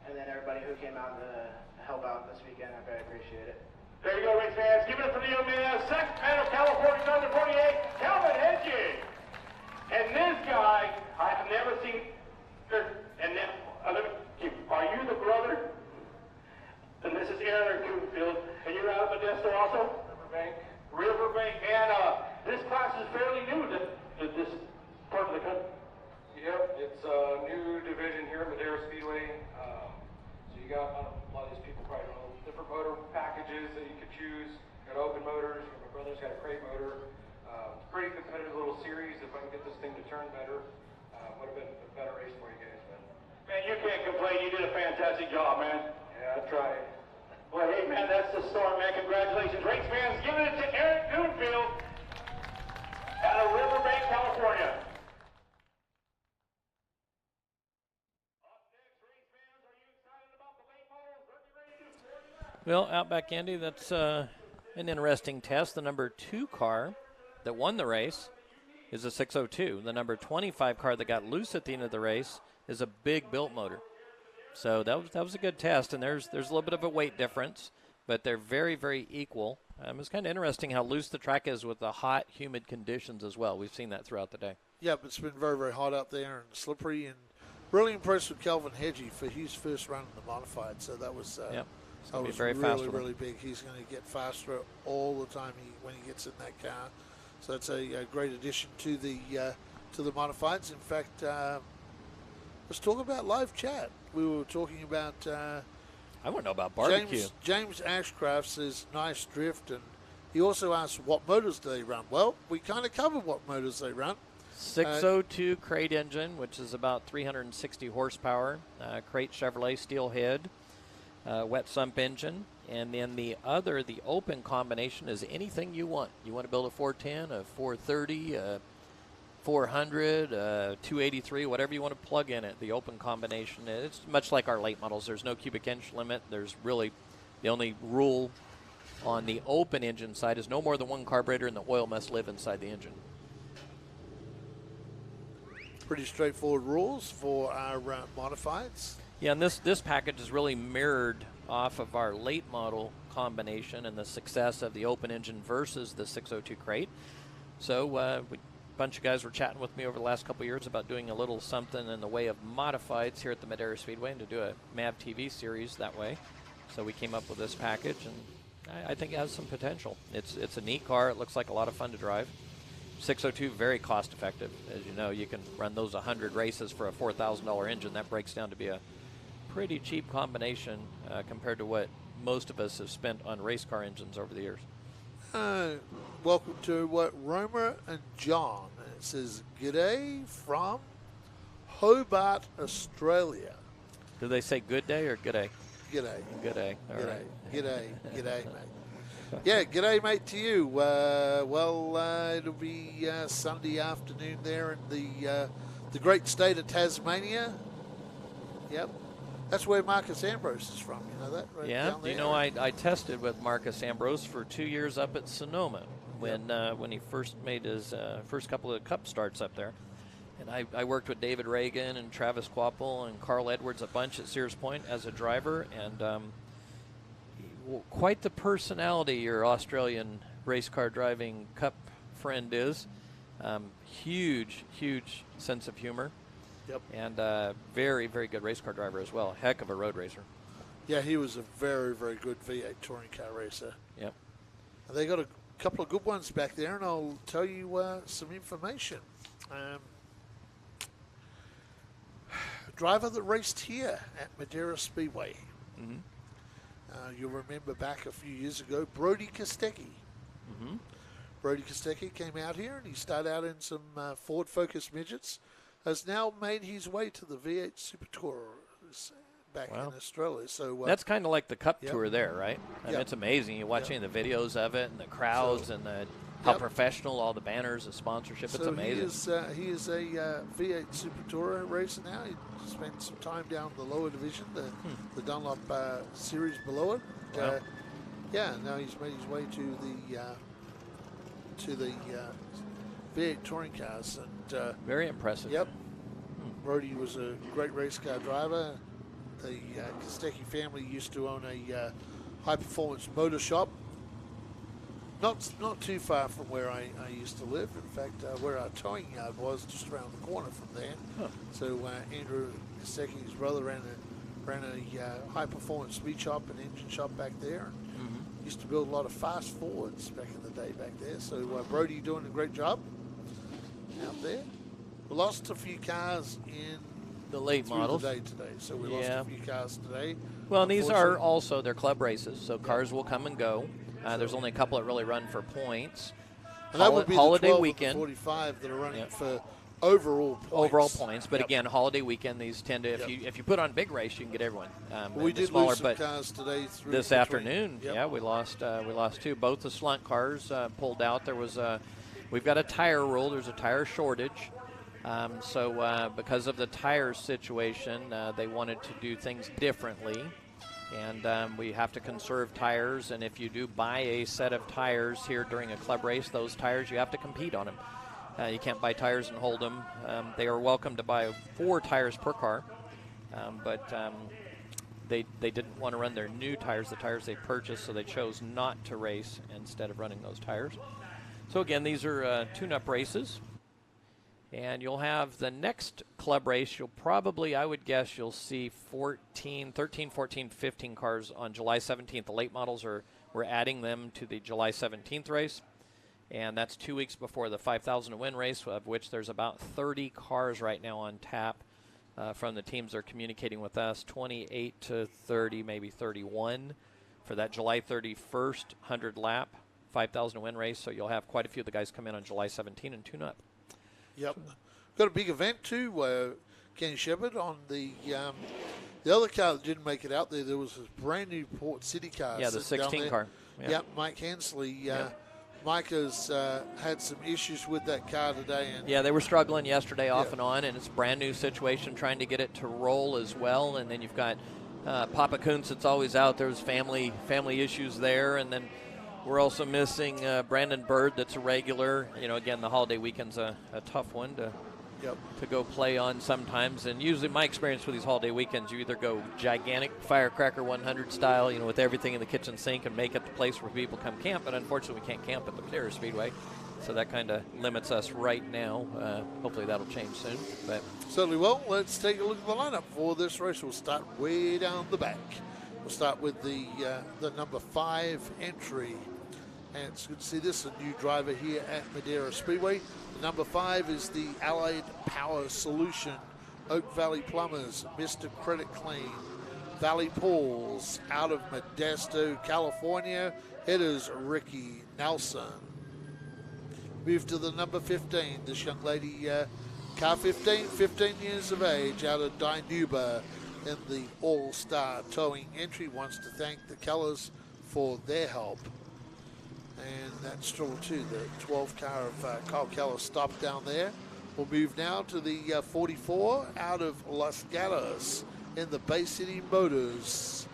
and then everybody who came out to help out this weekend. I very appreciate it. There you go, race fans. Give it up for the young man, second man of California, under 48, Calvin Hedgie. And this guy, I've never seen, and then, are you the brother? And this is Aaron Coonfield, and you're out of Modesto also? Riverbank, and this class is fairly new to this part of the country. Yep, it's a new division here at Madera Speedway. So you got a lot of these people probably don't know different motor packages that you could choose. You got open motors. My brother's got a crate motor. Pretty competitive little series. If I can get this thing to turn better, would have been a better race for you guys. But Man, you can't complain. You did a fantastic job, man. yeah, I tried. Well, hey, man, that's the story, man. Congratulations. Race fans, giving it to Aaron Coonfield out of Riverbank, California. Well, Outback Andy, that's an interesting test. The number 2 car that won the race is a 602. The number 25 car that got loose at the end of the race is a big built motor. So that was a good test, and there's a little bit of a weight difference, but they're very, very equal. It's kind of interesting how loose the track is with the hot, humid conditions as well. We've seen that throughout the day. Yep, it's been very, very hot out there and slippery, and really impressed with Kelvin Hedgie for his first run in the modified. So that was that was very really, fast really big. He's going to get faster all the time when he gets in that car. So that's a great addition to the modifieds. In fact, let's talk about live chat. We were talking about. I want to know about barbecue. James Ashcraft says nice drift, and he also asked what motors do they run. Well, we kind of covered what motors they run. 602 crate engine, which is about 360 horsepower. Crate Chevrolet steel head, wet sump engine, and then the open combination is anything you want. You want to build a 410, a 430, a 400, 283, whatever you want to plug in it. The open combination, it's much like our late models. There's no cubic inch limit. There's really the only rule on the open engine side is no more than one carburetor, and the oil must live inside the engine. Pretty straightforward rules for our modifieds. Yeah, and this package is really mirrored off of our late model combination and the success of the open engine versus the 602 crate. So a bunch of guys were chatting with me over the last couple of years about doing a little something in the way of modifieds here at the Madera Speedway and to do a MAV TV series that way. So we came up with this package, and I think it has some potential. It's a neat car. It looks like a lot of fun to drive. 602, very cost effective. As you know, you can run those 100 races for a $4,000 engine. That breaks down to be a pretty cheap combination compared to what most of us have spent on race car engines over the years. Welcome to Roma and John. It says, "G'day from Hobart, Australia." Do they say good day or good day? G'day. Good day. All G'day. right. G'day, mate. Yeah, g'day, mate, to you. It'll be Sunday afternoon there in the great state of Tasmania. Yep. That's where Marcus Ambrose is from. You know that? Right down there. You know, I tested with Marcus Ambrose for 2 years up at Sonoma when he first made his first couple of Cup starts up there. And I worked with David Reagan and Travis Quapple and Carl Edwards a bunch at Sears Point as a driver, and quite the personality your Australian race car driving Cup friend is. Huge sense of humor. Yep. And very, very good race car driver as well. Heck of a road racer. Yeah, he was a very, very good V8 touring car racer. Yep. And they got a couple of good ones back there, and I'll tell you some information. Driver that raced here at Madera Speedway. Mm-hmm. You'll remember back a few years ago, Brody Kostecki. Mm-hmm. Brody Kostecki came out here, and he started out in some Ford Focus midgets. Has now made his way to the V8 Super Tours back in Australia. So that's kind of like the Cup Tour there, right? I mean, Yep. it's amazing. You watch any of the videos of it and the crowds and how professional all the banners, the sponsorship. So it's amazing. He is a V8 Super Tourer racer now. He spent some time down in the lower division, the Dunlop series below it. Wow. Now he's made his way to the V8 touring cars. And very impressive. Yep. Brody was a great race car driver. The Kostecki family used to own a high-performance motor shop. Not too far from where I used to live. In fact, where our towing yard was, just around the corner from there. Huh. So Andrew Kostecki, his brother, ran a high-performance speed shop and engine shop back there. Mm-hmm. Used to build a lot of fast Fords back in the day back there. So Brody doing a great job out there. We lost a few cars in the late models today. So we lost a few cars today. Well, and these are also their club races, so cars will come and go. There's only a couple that really run for points. And that would be holiday the 12 weekend. And the 45 that are running for overall points. But again, holiday weekend, these tend to, if you put on big race, you can get everyone. We did smaller, lose some but cars today. This afternoon, we lost two. Both the slunt cars pulled out. There was we've got a tire rule. There's a tire shortage. So because of the tire situation, they wanted to do things differently. And we have to conserve tires, and if you do buy a set of tires here during a club race, those tires, you have to compete on them. You can't buy tires and hold them. They are welcome to buy 4 tires per car, but they didn't want to run their new tires, the tires they purchased, so they chose not to race instead of running those tires. So again, these are tune-up races. And you'll have the next club race. You'll probably, I would guess, you'll see 13, 14, 15 cars on July 17th. The late models we're adding them to the July 17th race. And that's 2 weeks before the 5,000 to win race, of which there's about 30 cars right now on tap from the teams that are communicating with us. 28 to 30, maybe 31 for that July 31st 100 lap 5,000 to win race. So you'll have quite a few of the guys come in on July 17 and tune up. Yep. Got a big event too, Kenny Shepard, on the other car that didn't make it out there. There was a brand new Port City car. Yeah, the 16 car. Yep, Mike Hensley. Mike has had some issues with that car today. And yeah, they were struggling yesterday off and on, and it's a brand new situation trying to get it to roll as well. And then you've got Papa Kuntz that's always out. There's family issues there, and then we're also missing Brandon Bird that's a regular. You know, again, the holiday weekend's a tough one to go play on sometimes. And usually my experience with these holiday weekends, you either go gigantic Firecracker 100 style, you know, with everything in the kitchen sink and make it the place where people come camp. But unfortunately, we can't camp at the Madera Speedway. So that kind of limits us right now. Hopefully that'll change soon. But certainly will. Let's take a look at the lineup for this race. We'll start way down the back. We'll start with the number 5 entry. And it's good to see this, a new driver here at Madera Speedway. Number 5 is the Allied Power Solution, Oak Valley Plumbers, Mr. Credit Clean, Valley Pools, out of Modesto, California. It is Ricky Nelson. Move to the number 15, this young lady, car 15 years of age, out of Dinuba in the All-Star Towing entry, wants to thank the Kellers for their help. And that's still too, the 12 car of Kyle Keller stopped down there. We'll move now to the 44 out of Los Gatos in the Bay City Motors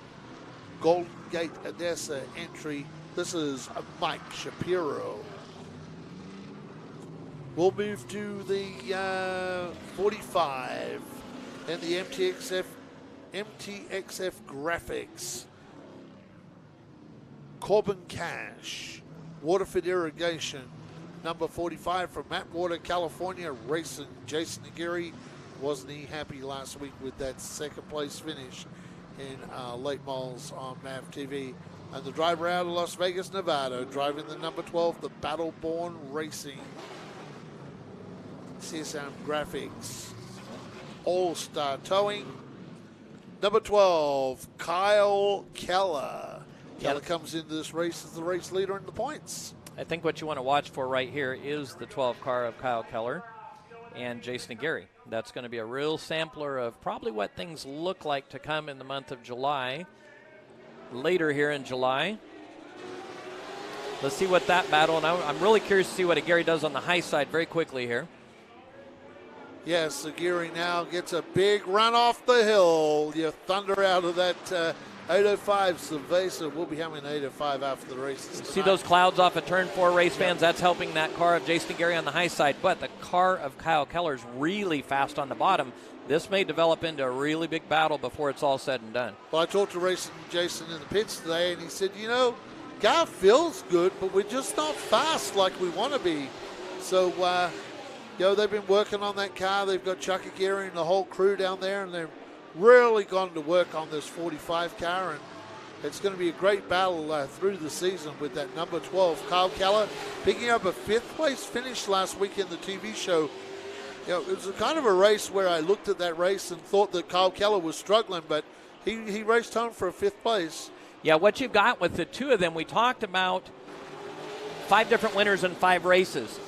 Golden Gate Odessa entry. This is Mike Shapiro. We'll move to the 45 and the MTXF Graphics. Corbin Cash. Waterford Irrigation, number 45 from Atwater, California, racing Jason Aguirre. Wasn't he happy last week with that second place finish in late models on MAV TV? And the driver out of Las Vegas, Nevada, driving the number 12, the Battleborn Racing. CSM Graphics, All-Star Towing. Number 12, Kyle Keller. Keller comes into this race as the race leader in the points. I think what you want to watch for right here is the 12 car of Kyle Keller and Jason Aguirre. That's going to be a real sampler of probably what things look like to come in the month of July. Later here in July. Let's see what that battle, and I'm really curious to see what Aguirre does on the high side very quickly here. Yes, Aguirre now gets a big run off the hill. You thunder out of that 805 Cerveza. We'll be having an 805 after the races. See those clouds off of turn 4, race fans? That's helping that car of Jason Aguirre on the high side. But the car of Kyle Keller is really fast on the bottom. This may develop into a really big battle before it's all said and done. Well, I talked to racing Jason in the pits today, and he said, you know, car feels good, but we're just not fast like we want to be. So, you know, they've been working on that car. They've got Chuck Aguirre and the whole crew down there, and they're really gone to work on this 45 car, and it's going to be a great battle through the season with that number 12, Kyle Keller, picking up a 5th place finish last week in the TV show. You know, it was a kind of a race where I looked at that race and thought that Kyle Keller was struggling, but he raced home for a 5th place. Yeah, what you've got with the two of them, we talked about 5 different winners in 5 races.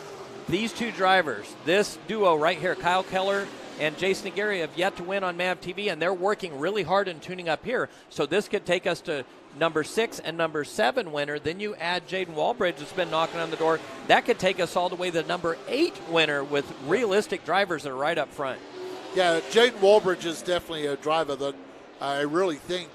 These two drivers, this duo right here, Kyle Keller and Jason Aguirre, have yet to win on MAV TV, and they're working really hard in tuning up here. So this could take us to number 6 and number 7 winner. Then you add Jaden Walbridge, that's been knocking on the door. That could take us all the way to the number 8 winner with realistic drivers that are right up front. Yeah, Jaden Walbridge is definitely a driver that I really think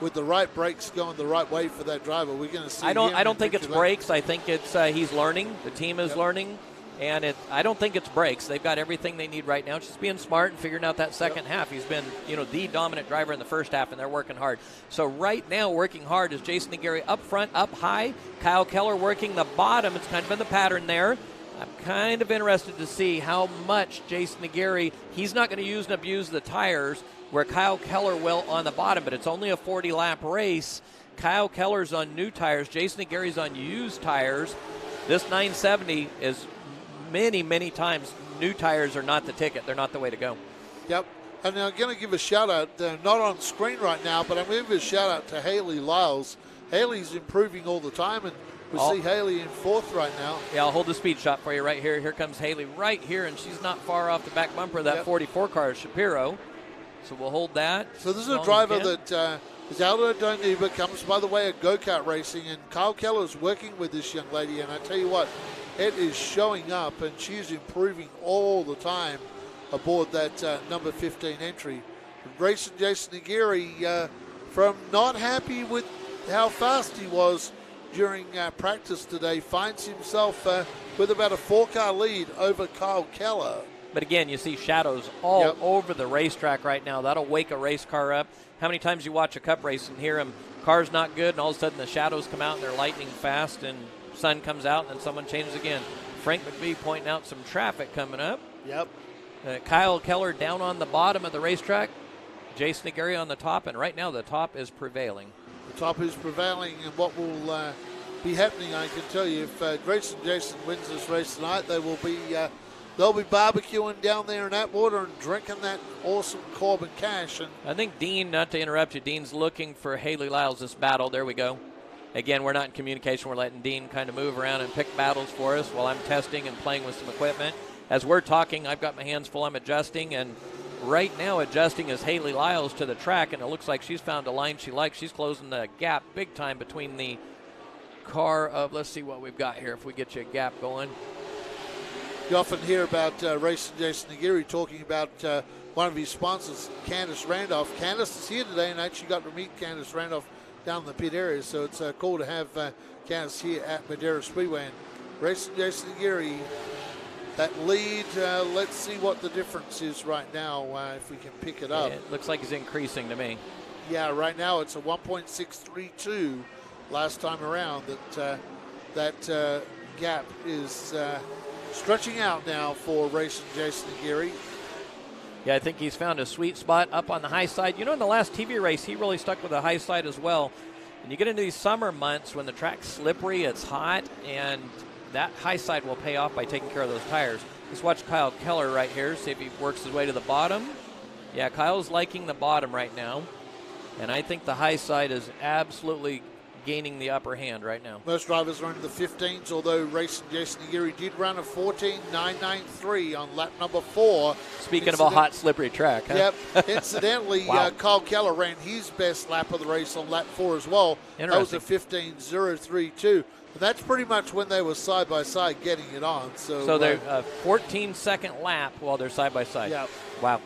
with the right brakes going the right way for that driver, we're going to see. I don't think it's brakes. I think it's he's learning. The team is learning. And I don't think it's brakes. They've got everything they need right now. It's just being smart and figuring out that second half. He's been, the dominant driver in the first half, and they're working hard. So right now, working hard is Jason Aguirre up front, up high. Kyle Keller working the bottom. It's kind of been the pattern there. I'm kind of interested to see how much Jason Aguirre, he's not going to use and abuse the tires where Kyle Keller will on the bottom, but it's only a 40-lap race. Kyle Keller's on new tires. Jason Aguirre's on used tires. This 970 is many, many times new tires are not the ticket. They're not the way to go. Yep. And I'm going to give a shout-out, not on screen right now, but I'm going to give a shout-out to Haley Lyles. Haley's improving all the time, and we see Haley in fourth right now. Yeah, I'll hold the speed shot for you right here. Here comes Haley right here, and she's not far off the back bumper of that 44 car, Shapiro. So we'll hold that. So this is a driver that is out of Dunedin, comes by the way of go-kart racing, and Kyle Keller is working with this young lady, and I tell you what, it is showing up, and she's improving all the time aboard that number 15 entry. Racing Jason Aguirre, from not happy with how fast he was during practice today, finds himself with about a 4-car lead over Kyle Keller. But again, you see shadows all over the racetrack right now. That'll wake a race car up. How many times you watch a cup race and hear them, car's not good, and all of a sudden the shadows come out and they're lightning fast, and sun comes out and then someone changes again. Frank McVie pointing out some traffic coming up. Yep. Kyle Keller down on the bottom of the racetrack. Jason Aguirre on the top, and right now the top is prevailing. The top is prevailing, and what will be happening, I can tell you, if Grace and Jason wins this race tonight, they will be they'll be barbecuing down there in Atwater and drinking that awesome Corbin Cash. And I think Dean, not to interrupt you, Dean's looking for Haley Lyles this battle. There we go. Again, we're not in communication. We're letting Dean kind of move around and pick battles for us while I'm testing and playing with some equipment. As we're talking, I've got my hands full. I'm adjusting, and right now adjusting is Haley Lyles to the track, and it looks like she's found a line she likes. She's closing the gap big time between the car of, let's see what we've got here, if we get you a gap going. You often hear about racing Jason Aguirre talking about one of his sponsors, Candice Randolph. Candice is here today, and I actually got to meet Candice Randolph down in the pit area, so it's cool to have Candice here at Madera Speedway. And racing Jason Aguirre, that lead, let's see what the difference is right now, if we can pick it up. Yeah, it looks like it's increasing to me. Yeah, right now it's a 1.632 last time around. That gap is stretching out now for racing Jason Aguirre. Yeah, I think he's found a sweet spot up on the high side. In the last TV race, he really stuck with the high side as well. And you get into these summer months when the track's slippery, it's hot, and that high side will pay off by taking care of those tires. Let's watch Kyle Keller right here, see if he works his way to the bottom. Yeah, Kyle's liking the bottom right now. And I think the high side is absolutely gaining the upper hand right now. Most drivers are in the 15s, although racing Jason Aguirre did run a 14.993 on lap number 4. Speaking of a hot, slippery track, huh? Yep. Incidentally, wow. Kyle Keller ran his best lap of the race on lap 4 as well. That was a 15.032. That's pretty much when they were side by side getting it on. So they're a 14-second lap while they're side by side. Yeah. Wow.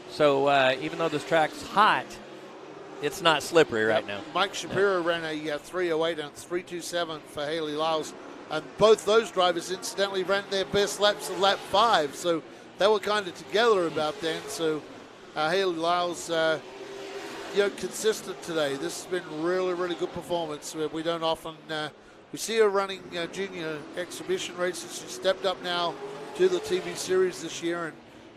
So even though this track's hot, it's not slippery right now. Mike Shapiro ran a 3:08 and 3:27 for Haley Lyles. And both those drivers, incidentally, ran their best laps of lap 5. So they were kind of together about then. So Haley Lyles, consistent today. This has been really, really good performance. We don't often we see her running junior exhibition races. She stepped up now to the TV series this year and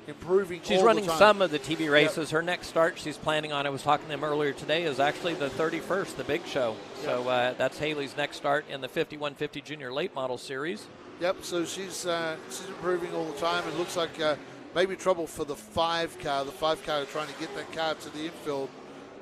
improving. She's running some of the TV races. Yep. Her next start she's planning on, I was talking to them earlier today, is actually the 31st, the big show. Yep. So that's Haley's next start in the 5150 Junior Late Model Series. Yep, so she's improving all the time. It looks like maybe trouble for the 5 car. The 5 car trying to get that car to the infield.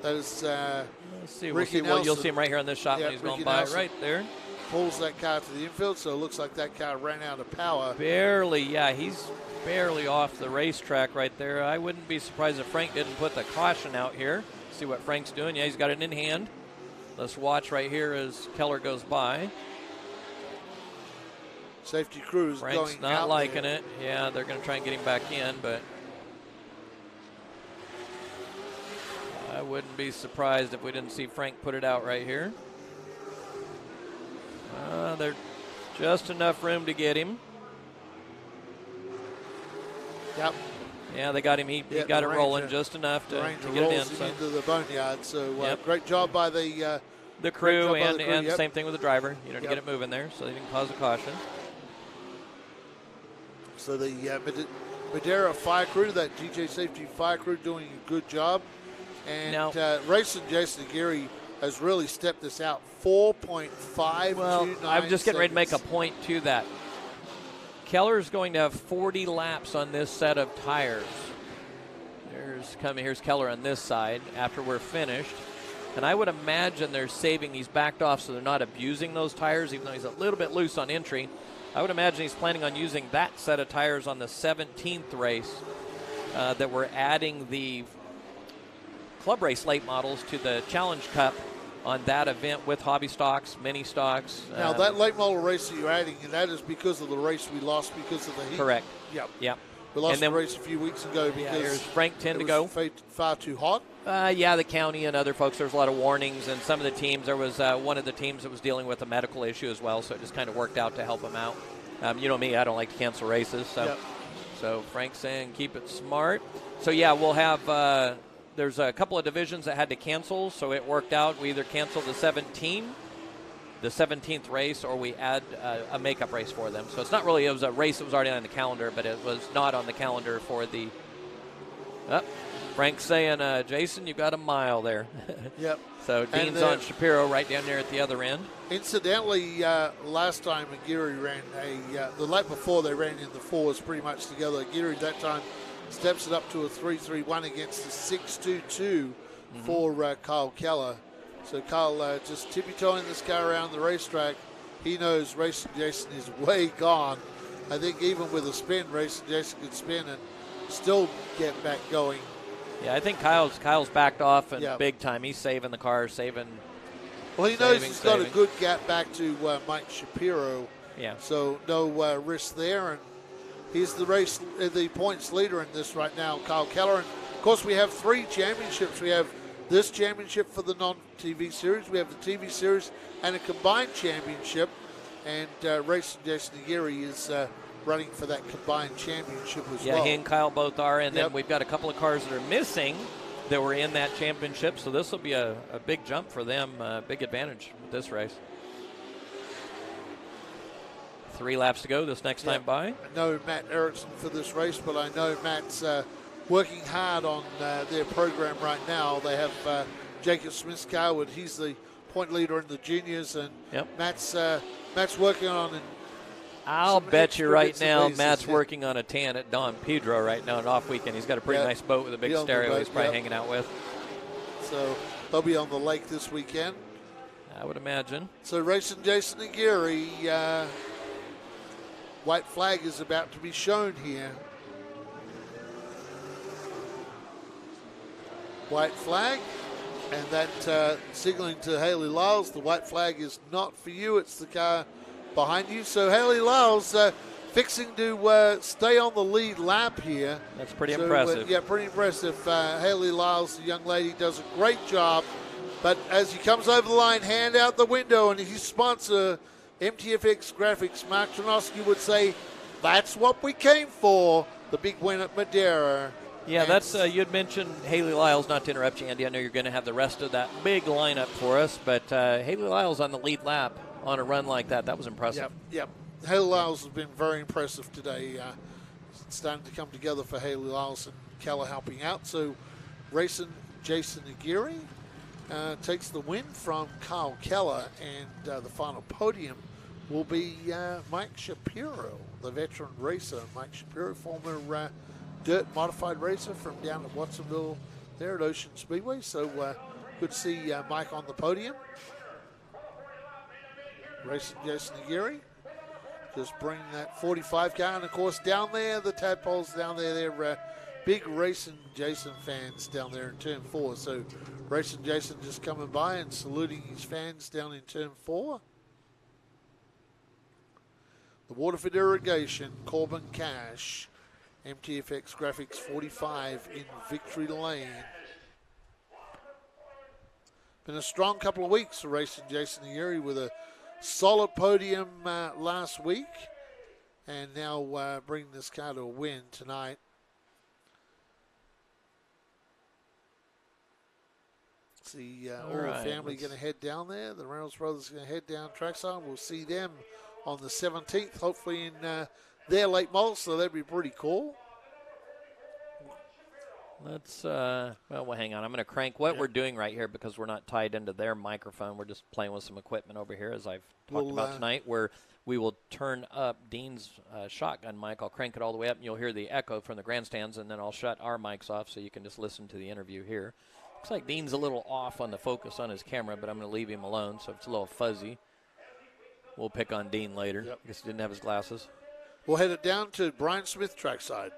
That is let's see. You'll see him right here on this shot when he's going by Nelson right there. Pulls that car to the infield, so it looks like that car ran out of power. Barely, yeah, he's barely off the racetrack right there. I wouldn't be surprised if Frank didn't put the caution out here. See what Frank's doing. Yeah, he's got it in hand. Let's watch right here as Keller goes by. Safety crew is Frank's going not out liking there. it. Yeah, they're going to try and get him back in, but I wouldn't be surprised if we didn't see Frank put it out right here. There's just enough room to get him. Yep. Yeah, they got him. He got it rolling just enough to get it in. So. Into the boneyard. So great job by the crew, and same thing with the driver. You know, to get it moving there, so they didn't cause a caution. So the Madera fire crew, that DJ Safety fire crew, doing a good job. And Racing Jason Aguirre has really stepped this out. 4.529 Well, I'm just getting ready to make a seconds. point to that. Keller's going to have 40 laps on this set of tires. Here's Keller on this side after we're finished. And I would imagine they're saving, he's backed off so they're not abusing those tires, even though he's a little bit loose on entry. I would imagine he's planning on using that set of tires on the 17th race, that we're adding the club race late models to the Challenge Cup on that event with hobby stocks, mini stocks. Now, that late model race that you're adding, and that is because of the race we lost because of the heat. Correct. Yep. We lost the race a few weeks ago because here's Frank 10 to it go. was far too hot. The county and other folks, there's a lot of warnings, and some of the teams, there was one of the teams that was dealing with a medical issue as well, so it just kind of worked out to help them out. You know me, I don't like to cancel races, so Frank's saying keep it smart. So, we'll have there's a couple of divisions that had to cancel, so it worked out. We either cancel the 17th race, or we add a makeup race for them. So it's not really, it was a race that was already on the calendar, but it was not on the calendar for the. Frank's saying, Jason, you got a mile there. Yep. So Dean's on Shapiro right down there at the other end. Incidentally, last time Aguirre ran the lap before they ran in the fours pretty much together. Aguirre that time steps it up to a 3.31 against the 6.22 for Kyle Keller. So Kyle just tippy-toeing this car around the racetrack. He knows Racing Jason is way gone. I think even with a spin, Racing Jason could spin and still get back going. Yeah, I think Kyle's backed off and big time. He's saving the car, Well, he knows he's got a good gap back to Mike Shapiro. Yeah. So no risk there. And he's the points leader in this right now, Kyle Keller. And of course, we have 3 championships. We have this championship for the non-TV series. We have the TV series and a combined championship. And Racing Jason Aguirre is running for that combined championship as well. Yeah, he and Kyle both are. And then we've got a couple of cars that are missing that were in that championship. So this will be a big jump for them, big advantage with this race. 3 laps to go this next time by. I know Matt Erickson for this race, but I know Matt's working hard on their program right now. They have Jacob Smith's car, he's the point leader in the juniors, and Matt's working on. I'll bet you right now Matt's working on a tan at Don Pedro right now, an off weekend. He's got a pretty nice boat with a big stereo he's probably hanging out with. So they'll be on the lake this weekend, I would imagine. So Racing Jason Aguirre, white flag is about to be shown here. White flag, and that signaling to Haley Lyles, the white flag is not for you, it's the car behind you. So Haley Lyles fixing to stay on the lead lap here. That's pretty impressive. Pretty impressive. Haley Lyles, the young lady, does a great job. But as he comes over the line, hand out the window, and his sponsor, MTFX Graphics, Mark Tronoski, would say, that's what we came for, the big win at Madera. Yeah, that's you'd mentioned Haley Lyles, not to interrupt you, Andy. I know you're going to have the rest of that big lineup for us, but Haley Lyles on the lead lap on a run like that was impressive. Yep. Haley Lyles has been very impressive today. It's starting to come together for Haley Lyles and Keller helping out. So Racing Jason Aguirre takes the win from Kyle Keller, and the final podium will be Mike Shapiro, the veteran racer. Mike Shapiro, former dirt modified racer from down at Watsonville there at Ocean Speedway. So good to see Mike on the podium. Racing Jason Aguirre just bringing that 45 car, and of course down there, the tadpoles down there, they're big Racing Jason fans down there in turn 4. So Racing Jason just coming by and saluting his fans down in turn 4. The Waterford Irrigation, Corbin Cash, MTFX Graphics 45 in Victory Lane. Been a strong couple of weeks for Racing Jason Aguirre with a solid podium last week, and now bringing this car to a win tonight. See all right, the family going to head down there. The Reynolds brothers are going to head down trackside. We'll see them on the 17th, hopefully in their late model, so that'd be pretty cool. Let's, well, hang on. I'm going to crank what we're doing right here because we're not tied into their microphone. We're just playing with some equipment over here, as I've talked about tonight, where we will turn up Dean's shotgun mic. I'll crank it all the way up, and you'll hear the echo from the grandstands, and then I'll shut our mics off so you can just listen to the interview here. Looks like Dean's a little off on the focus on his camera, but I'm going to leave him alone, so if it's a little fuzzy, we'll pick on Dean later. I guess he didn't have his glasses. We'll head it down to Brian Smith trackside.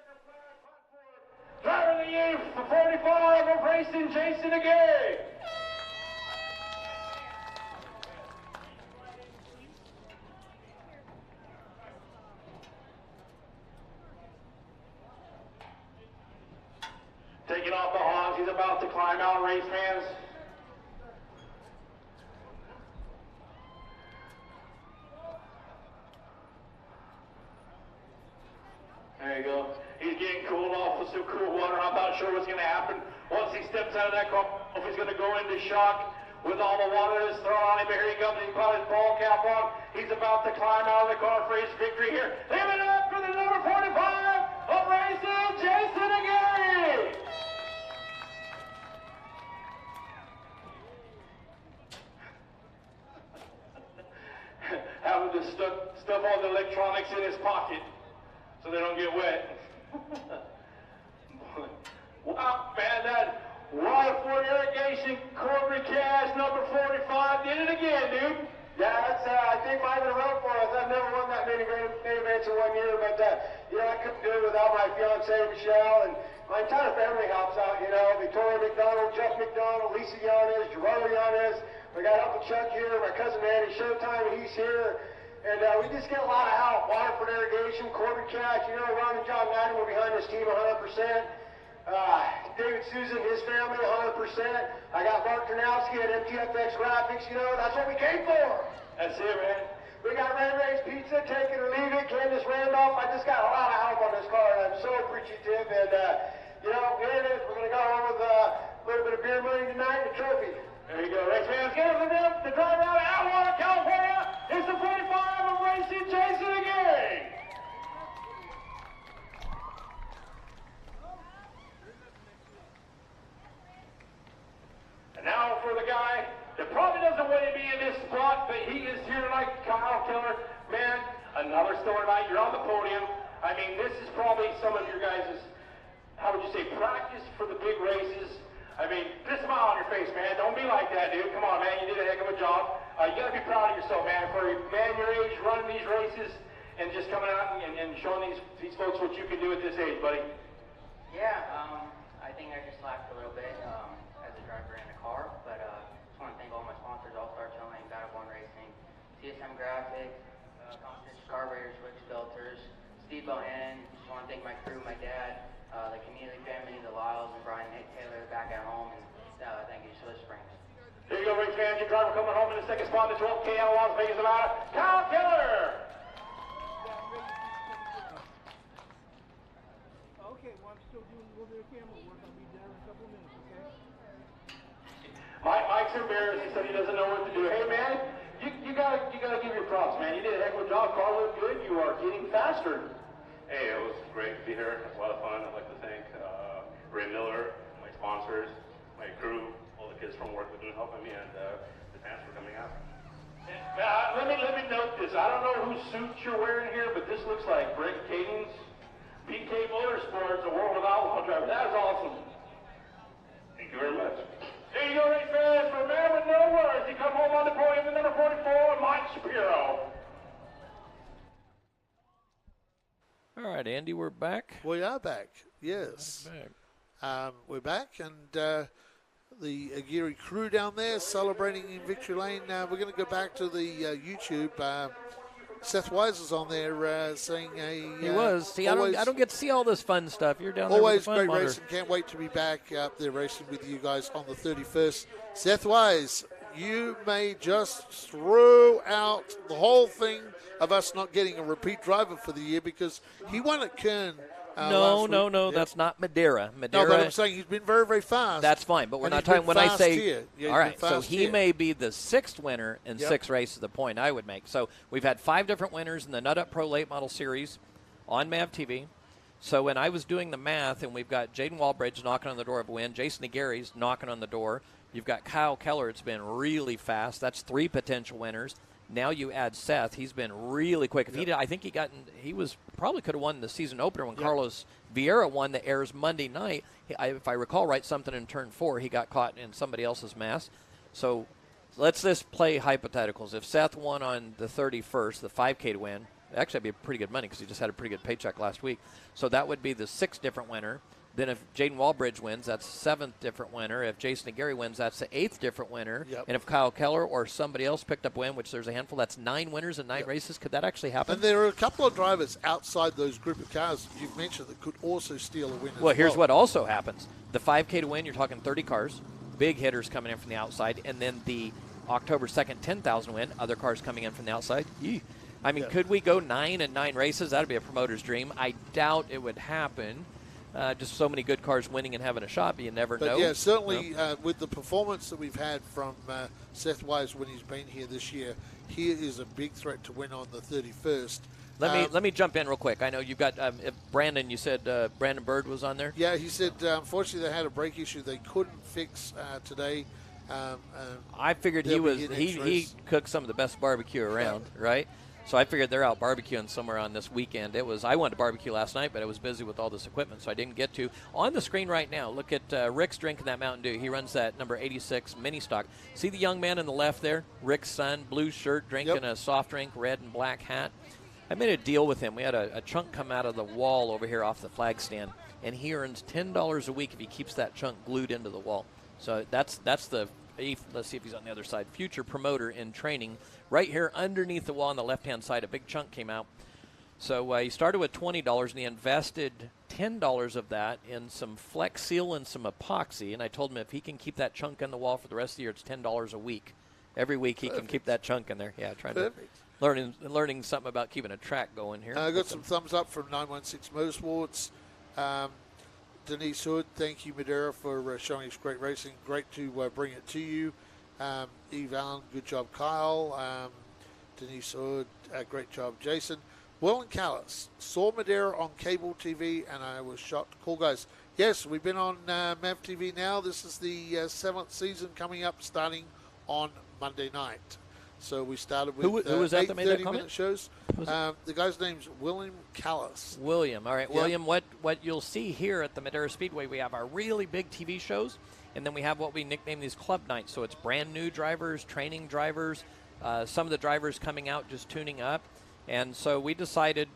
Driver of the year for 45 of racing, Jason Agay. Taking off the horns, he's about to climb out, race fans. There you go. He's getting cooled off with some cool water. I'm not sure what's going to happen once he steps out of that car. If he's going to go into shock with all the water that's thrown on him. But here he comes. He's got his ball cap on. He's about to climb out of the car for his victory here. Give it up for the number 45 of racing, Jason Agay. Having to stuff all the electronics in his pocket so they don't get wet. Wow, man, that water for irrigation, corporate cash, number 45, did it again, dude. Yeah, that's, I think 5 in a row for us. I've never won that many events in 1 year, but, I couldn't do it without my fiancée, Michelle, and my entire family helps out, Victoria McDonald, Jeff McDonald, Lisa Yanez, Gerardo Yanez. We got Uncle Chuck here, my cousin Manny Showtime, and he's here. And we just get a lot of help. Waterford Irrigation, Corbin Cash, Ron and John Madden were behind this team 100%. David Susan, his family, 100%. I got Mark Ternowski at MTFX Graphics, that's what we came for. That's it, man. We got Red Ray's Pizza, take it or leave it, Candace Randolph. I just got a lot of help on this car, and I'm so appreciative. And, here it is. We're going to go home with a little bit of beer money tonight and a trophy. There you go, race fans. Get it for them. The driver out of Atwater, California is the 45 of racing, Jason Agay. And now for the guy that probably doesn't want to be in this spot, but he is here like Kyle Keller. Man, another stellar night. You're on the podium. I mean, this is probably some of your guys' how would you say, practice for the big races. I mean, just smile on your face, man. Don't be like that, dude. Come on, man. You did a heck of a job. You got to be proud of yourself, man. For a man your age, running these races and just coming out and showing these folks what you can do at this age, buddy. Yeah, I think I just lacked a little bit as a driver in the car. But just want to thank all my sponsors, All-Star Towing, Battle One Racing, CSM Graphics, Competition Carburetors, Wix Filters, Steve Bohannon. Just want to thank my crew, my dad, the community family, the Lyles, and Brian Taylor back at home, and thank you, Silver Springs. There you go, race fans. Your driver coming home in the second spot in the 12K out of Las Vegas, Nevada, Kyle Keller. Okay, well, I'm still doing a little bit of camera work. I'll be there in a couple of minutes, okay? Mike's embarrassed. He said he doesn't know what to do. Hey, man, you gotta give your props, man. You did a heck of a job. Car looked good. You are getting faster. Hey, it was great to be here. It was a lot of fun. I'd like to thank Ray Miller, my sponsors, my crew, all the kids from work that have been helping me, and the fans for coming out. Let me note this. I don't know whose suits you're wearing here, but this looks like Brent Kading's PK Motorsports, a World Without Law driver. That is awesome. Thank you very much. There you go, race fans. For a man with no words, he come home on the podium, the number 44, Mike Shapiro. All right, Andy, we're back. We are back, yes. We're back, and the Aguirre crew down there celebrating in Victory Lane. We're going to go back to the YouTube. Seth Wise is on there saying he was. See, I don't get to see all this fun stuff. You're down there always with the fun great monitor. racing. Can't wait to be back up there racing with you guys on the 31st. Seth Wise, you may just throw out the whole thing of us not getting a repeat driver for the year because he won at Kern last No. week. Yep. That's not Madeira. No, but I'm saying he's been very, very fast. That's fine, but we're and not he's been talking when I fast say. here. Yeah, all right, he's been so fast he here. may be the 6th winner in Yep. 6 races. The point I would make. So we've had 5 different winners in the Nut Up Pro Late Model Series on MAV TV. So when I was doing the math, and we've got Jaden Walbridge knocking on the door of a win, Jason Aguirre's knocking on the door. You've got Kyle Keller. It's been really fast. That's 3 potential winners. Now you add Seth. He's been really quick. If I think he was probably could have won the season opener when Carlos Vieira won that airs Monday night. If I recall right, something in turn 4, he got caught in somebody else's mass. So let's just play hypotheticals. If Seth won on the 31st, the 5K to win, actually that'd be pretty good money because he just had a pretty good paycheck last week. So that would be the 6th different winner. Then if Jaden Walbridge wins, that's 7th different winner. If Jason Aguirre wins, that's the 8th different winner. Yep. And if Kyle Keller or somebody else picked up a win, which there's a handful, that's 9 winners in 9 races. Could that actually happen? And there are a couple of drivers outside those group of cars you've mentioned that could also steal a win. Well, here's what also happens. The 5K to win, you're talking 30 cars, big hitters coming in from the outside, and then the October 2nd 10,000 win, other cars coming in from the outside. I mean, could we go 9 in 9 races? That would be a promoter's dream. I doubt it would happen. Just so many good cars winning and having a shot, but you never know. But yeah, certainly with the performance that we've had from Seth Wise when he's been here this year, he is a big threat to win on the 31st. Let me jump in real quick. I know you've got Brandon. You said Brandon Bird was on there. Yeah, he said unfortunately they had a brake issue they couldn't fix today. I figured he cooked some of the best barbecue around, right? So I figured they're out barbecuing somewhere on this weekend. I wanted to barbecue last night, but I was busy with all this equipment, so I didn't get to. On the screen right now, look at Rick's drinking that Mountain Dew. He runs that number 86 mini stock. See the young man on the left there? Rick's son, blue shirt, drinking a soft drink, red and black hat. I made a deal with him. We had a chunk come out of the wall over here off the flag stand, and he earns $10 a week if he keeps that chunk glued into the wall. So that's the let's see if he's on the other side. Future promoter in training. Right here underneath the wall on the left-hand side, a big chunk came out. So he started with $20, and he invested $10 of that in some Flex Seal and some epoxy. And I told him if he can keep that chunk in the wall for the rest of the year, it's $10 a week. Every week he can keep that chunk in there. Yeah, trying to learning something about keeping a track going here. I got some thumbs up from 916 Motorsports. Denise Hood, thank you, Madeira, for showing us great racing. Great to bring it to you. Eve Allen, good job, Kyle. Denise Hood, great job, Jason. Will and Callis, saw Madeira on cable TV, and I was shocked. Cool, guys. Yes, we've been on MAV TV now. This is the 7th season coming up, starting on Monday night. So we started with who was that that made that 30-minute shows. The guy's name's William Callis. William. All right, yep. William, what you'll see here at the Madera Speedway, we have our really big TV shows, and then we have what we nickname these club nights. So it's brand new drivers, training drivers, some of the drivers coming out just tuning up. And so we decided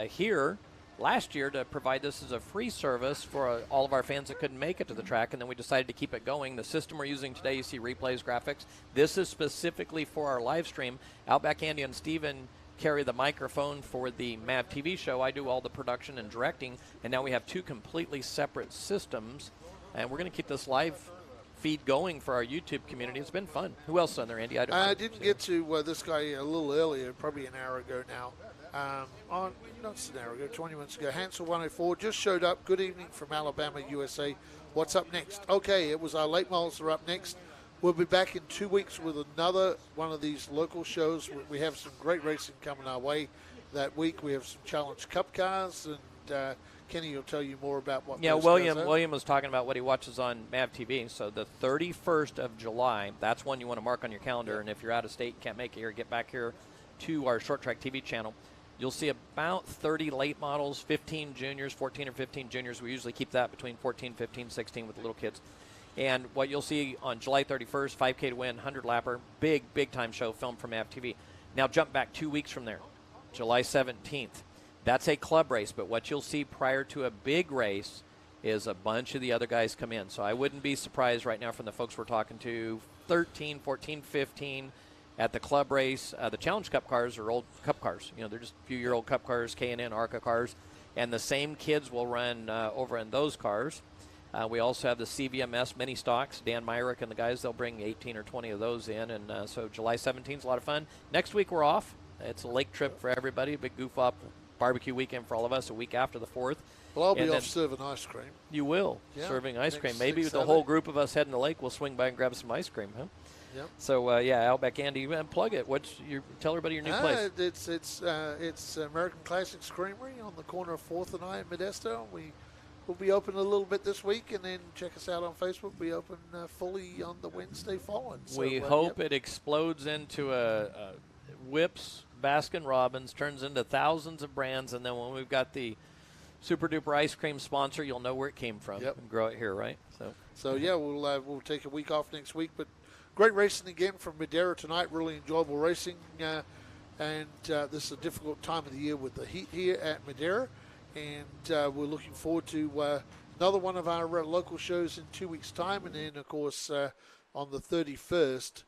here last year to provide this as a free service for all of our fans that couldn't make it to the track, and then we decided to keep it going. The system we're using today, you see replays, graphics. This is specifically for our live stream. Outback Andy and Steven carry the microphone for the MAV TV show. I do all the production and directing, and now we have 2 completely separate systems, and we're going to keep this live feed going for our YouTube community. It's been fun. Who else on there, Andy? I didn't get to this guy a little earlier, probably an hour ago now. Not an hour ago, 20 minutes ago. Hansel 104 just showed up. Good evening from Alabama, USA. What's up next? Okay, it was our late models are up next. We'll be back in 2 weeks with another one of these local shows. We have some great racing coming our way that week. We have some Challenge Cup cars, and Kenny will tell you more about what. Yeah, William was talking about what he watches on MAV TV. So the 31st of July, that's one you want to mark on your calendar. And if you're out of state, can't make it here, get back here to our Short Track TV channel. You'll see about 30 late models, 15 juniors, 14 or 15 juniors. We usually keep that between 14, 15, 16 with the little kids. And what you'll see on July 31st, 5K to win, 100-lapper, big time show filmed from MAV TV. Now jump back 2 weeks from there, July 17th. That's a club race, but what you'll see prior to a big race is a bunch of the other guys come in. So I wouldn't be surprised right now from the folks we're talking to, 13, 14, 15, at the club race. The Challenge Cup cars are old Cup cars. You know, they're just a few-year-old Cup cars, K&N, ARCA cars. And the same kids will run over in those cars. We also have the CVMS mini stocks. Dan Myrick and the guys, they'll bring 18 or 20 of those in. And so July 17th is a lot of fun. Next week we're off. It's a lake trip for everybody, a big goof-off barbecue weekend for all of us, a week after the 4th. Well, I'll be And off then- serving ice cream. You will, Yeah, serving ice next- cream. Maybe next the Saturday. whole group of us heading to the lake will swing by and grab some ice cream, huh? Yep. So, Outback Andy, plug it. Tell everybody your new place. It's American Classics Creamery on the corner of 4th and I in Modesto. We'll be open a little bit this week, and then check us out on Facebook. We'll be open fully on the Wednesday following. So, We hope it explodes into a whips Baskin Robbins, turns into thousands of brands, and then when we've got the super duper ice cream sponsor, you'll know where it came from and grow it here, right? So we'll take a week off next week, but great racing again from Madera tonight. Really enjoyable racing, and this is a difficult time of the year with the heat here at Madera, and we're looking forward to another one of our local shows in 2 weeks' time, and then of course on the 31st.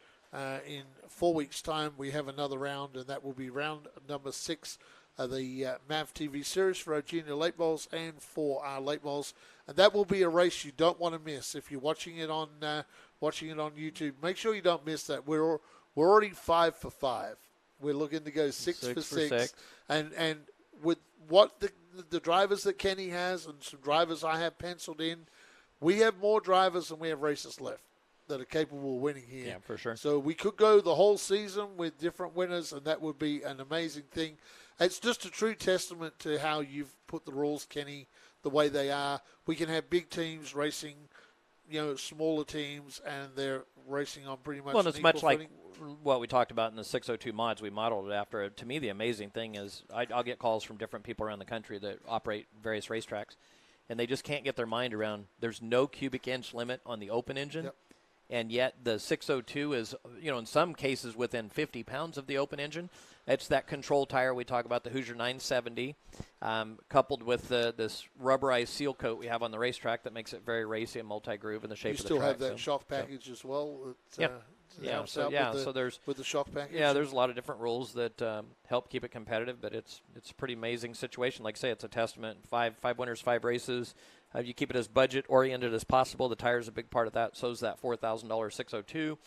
In 4 weeks' time, we have another round, and that will be round number 6 of the MAV TV series for our junior late bowls and for our late bowls, and that will be a race you don't want to miss. If you're watching it on YouTube, make sure you don't miss that. We're already 5 for 5. We're looking to go 6 for 6, and with what the drivers that Kenny has and some drivers I have penciled in, we have more drivers than we have races left that are capable of winning here. Yeah, for sure. So we could go the whole season with different winners, and that would be an amazing thing. It's just a true testament to how you've put the rules, Kenny, the way they are. We can have big teams racing, smaller teams, and they're racing on pretty much Well, and it's an much equal like footing. what we talked about in the 602 mods. We modeled it after. To me, the amazing thing is I'll get calls from different people around the country that operate various racetracks, and they just can't get their mind around there's no cubic inch limit on the open engine. Yep. And yet the 602 is, in some cases within 50 pounds of the open engine. It's that control tire we talk about, the Hoosier 970, coupled with this rubberized seal coat we have on the racetrack that makes it very racy and multi-groove in the shape You of the still track. have that shock package as well. So there's with the shock package. Yeah, there's a lot of different rules that help keep it competitive, but it's a pretty amazing situation. Like I say, it's a testament. Five winners, 5 races. You keep it as budget-oriented as possible. The tire's a big part of that. So is that $4,000 602.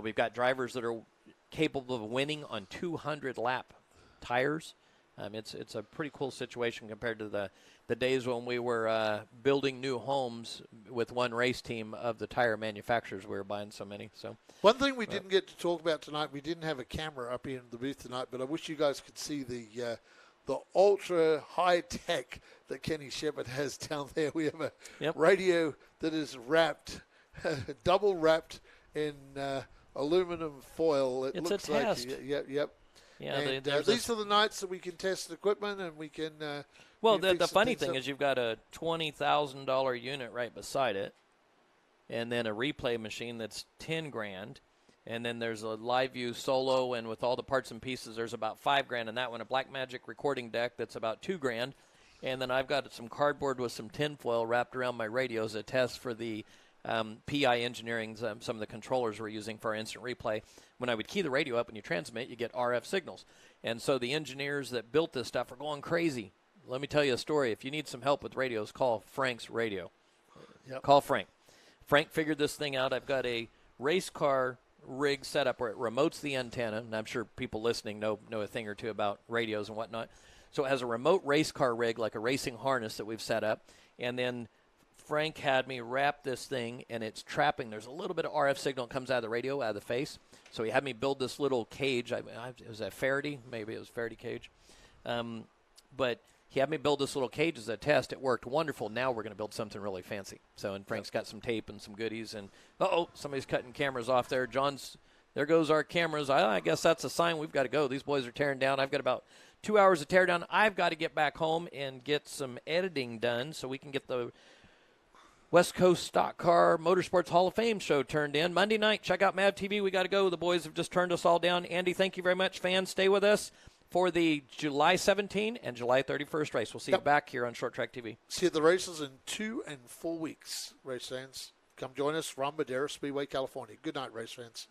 We've got drivers that are capable of winning on 200-lap tires. It's a pretty cool situation compared to the days when we were building new homes with one race team of the tire manufacturers. We were buying so many. So one thing we didn't get to talk about tonight, we didn't have a camera up here in the booth tonight, but I wish you guys could see the ultra high tech that Kenny Shepard has down there. We have a radio that is wrapped, double wrapped in aluminum foil. It's looks a test. Like, yep. Yeah, and these are the nights that we can test equipment and we can. Well, the funny thing is you've got a $20,000 unit right beside it, and then a replay machine that's $10,000. And then there's a live view solo, and with all the parts and pieces, there's about $5,000 in that one. A Blackmagic recording deck that's about $2,000, and then I've got some cardboard with some tinfoil wrapped around my radio as a test for the PI engineering. Some of the controllers we're using for our instant replay. When I would key the radio up and you transmit, you get RF signals, and so the engineers that built this stuff are going crazy. Let me tell you a story. If you need some help with radios, call Frank's Radio. Yep. Call Frank. Frank figured this thing out. I've got a race car rig setup where it remotes the antenna, and I'm sure people listening know a thing or two about radios and whatnot. So it has a remote race car rig, like a racing harness that we've set up, and then Frank had me wrap this thing, and it's trapping. There's a little bit of RF signal that comes out of the radio, out of the face. So he had me build this little cage. It was a Faraday, maybe it was Faraday cage, but he had me build this little cage as a test. It worked wonderful. Now we're going to build something really fancy. So, and Frank's got some tape and some goodies. And, somebody's cutting cameras off there. There goes our cameras. I guess that's a sign we've got to go. These boys are tearing down. I've got about 2 hours of tear down. I've got to get back home and get some editing done so we can get the West Coast Stock Car Motorsports Hall of Fame show turned in. Monday night, check out MAV TV. We got to go. The boys have just turned us all down. Andy, thank you very much. Fans, stay with us for the July 17 and July 31st race. We'll see you back here on Short Track TV. See the races in 2 and 4 weeks, race fans. Come join us from Madera Speedway, California. Good night, race fans.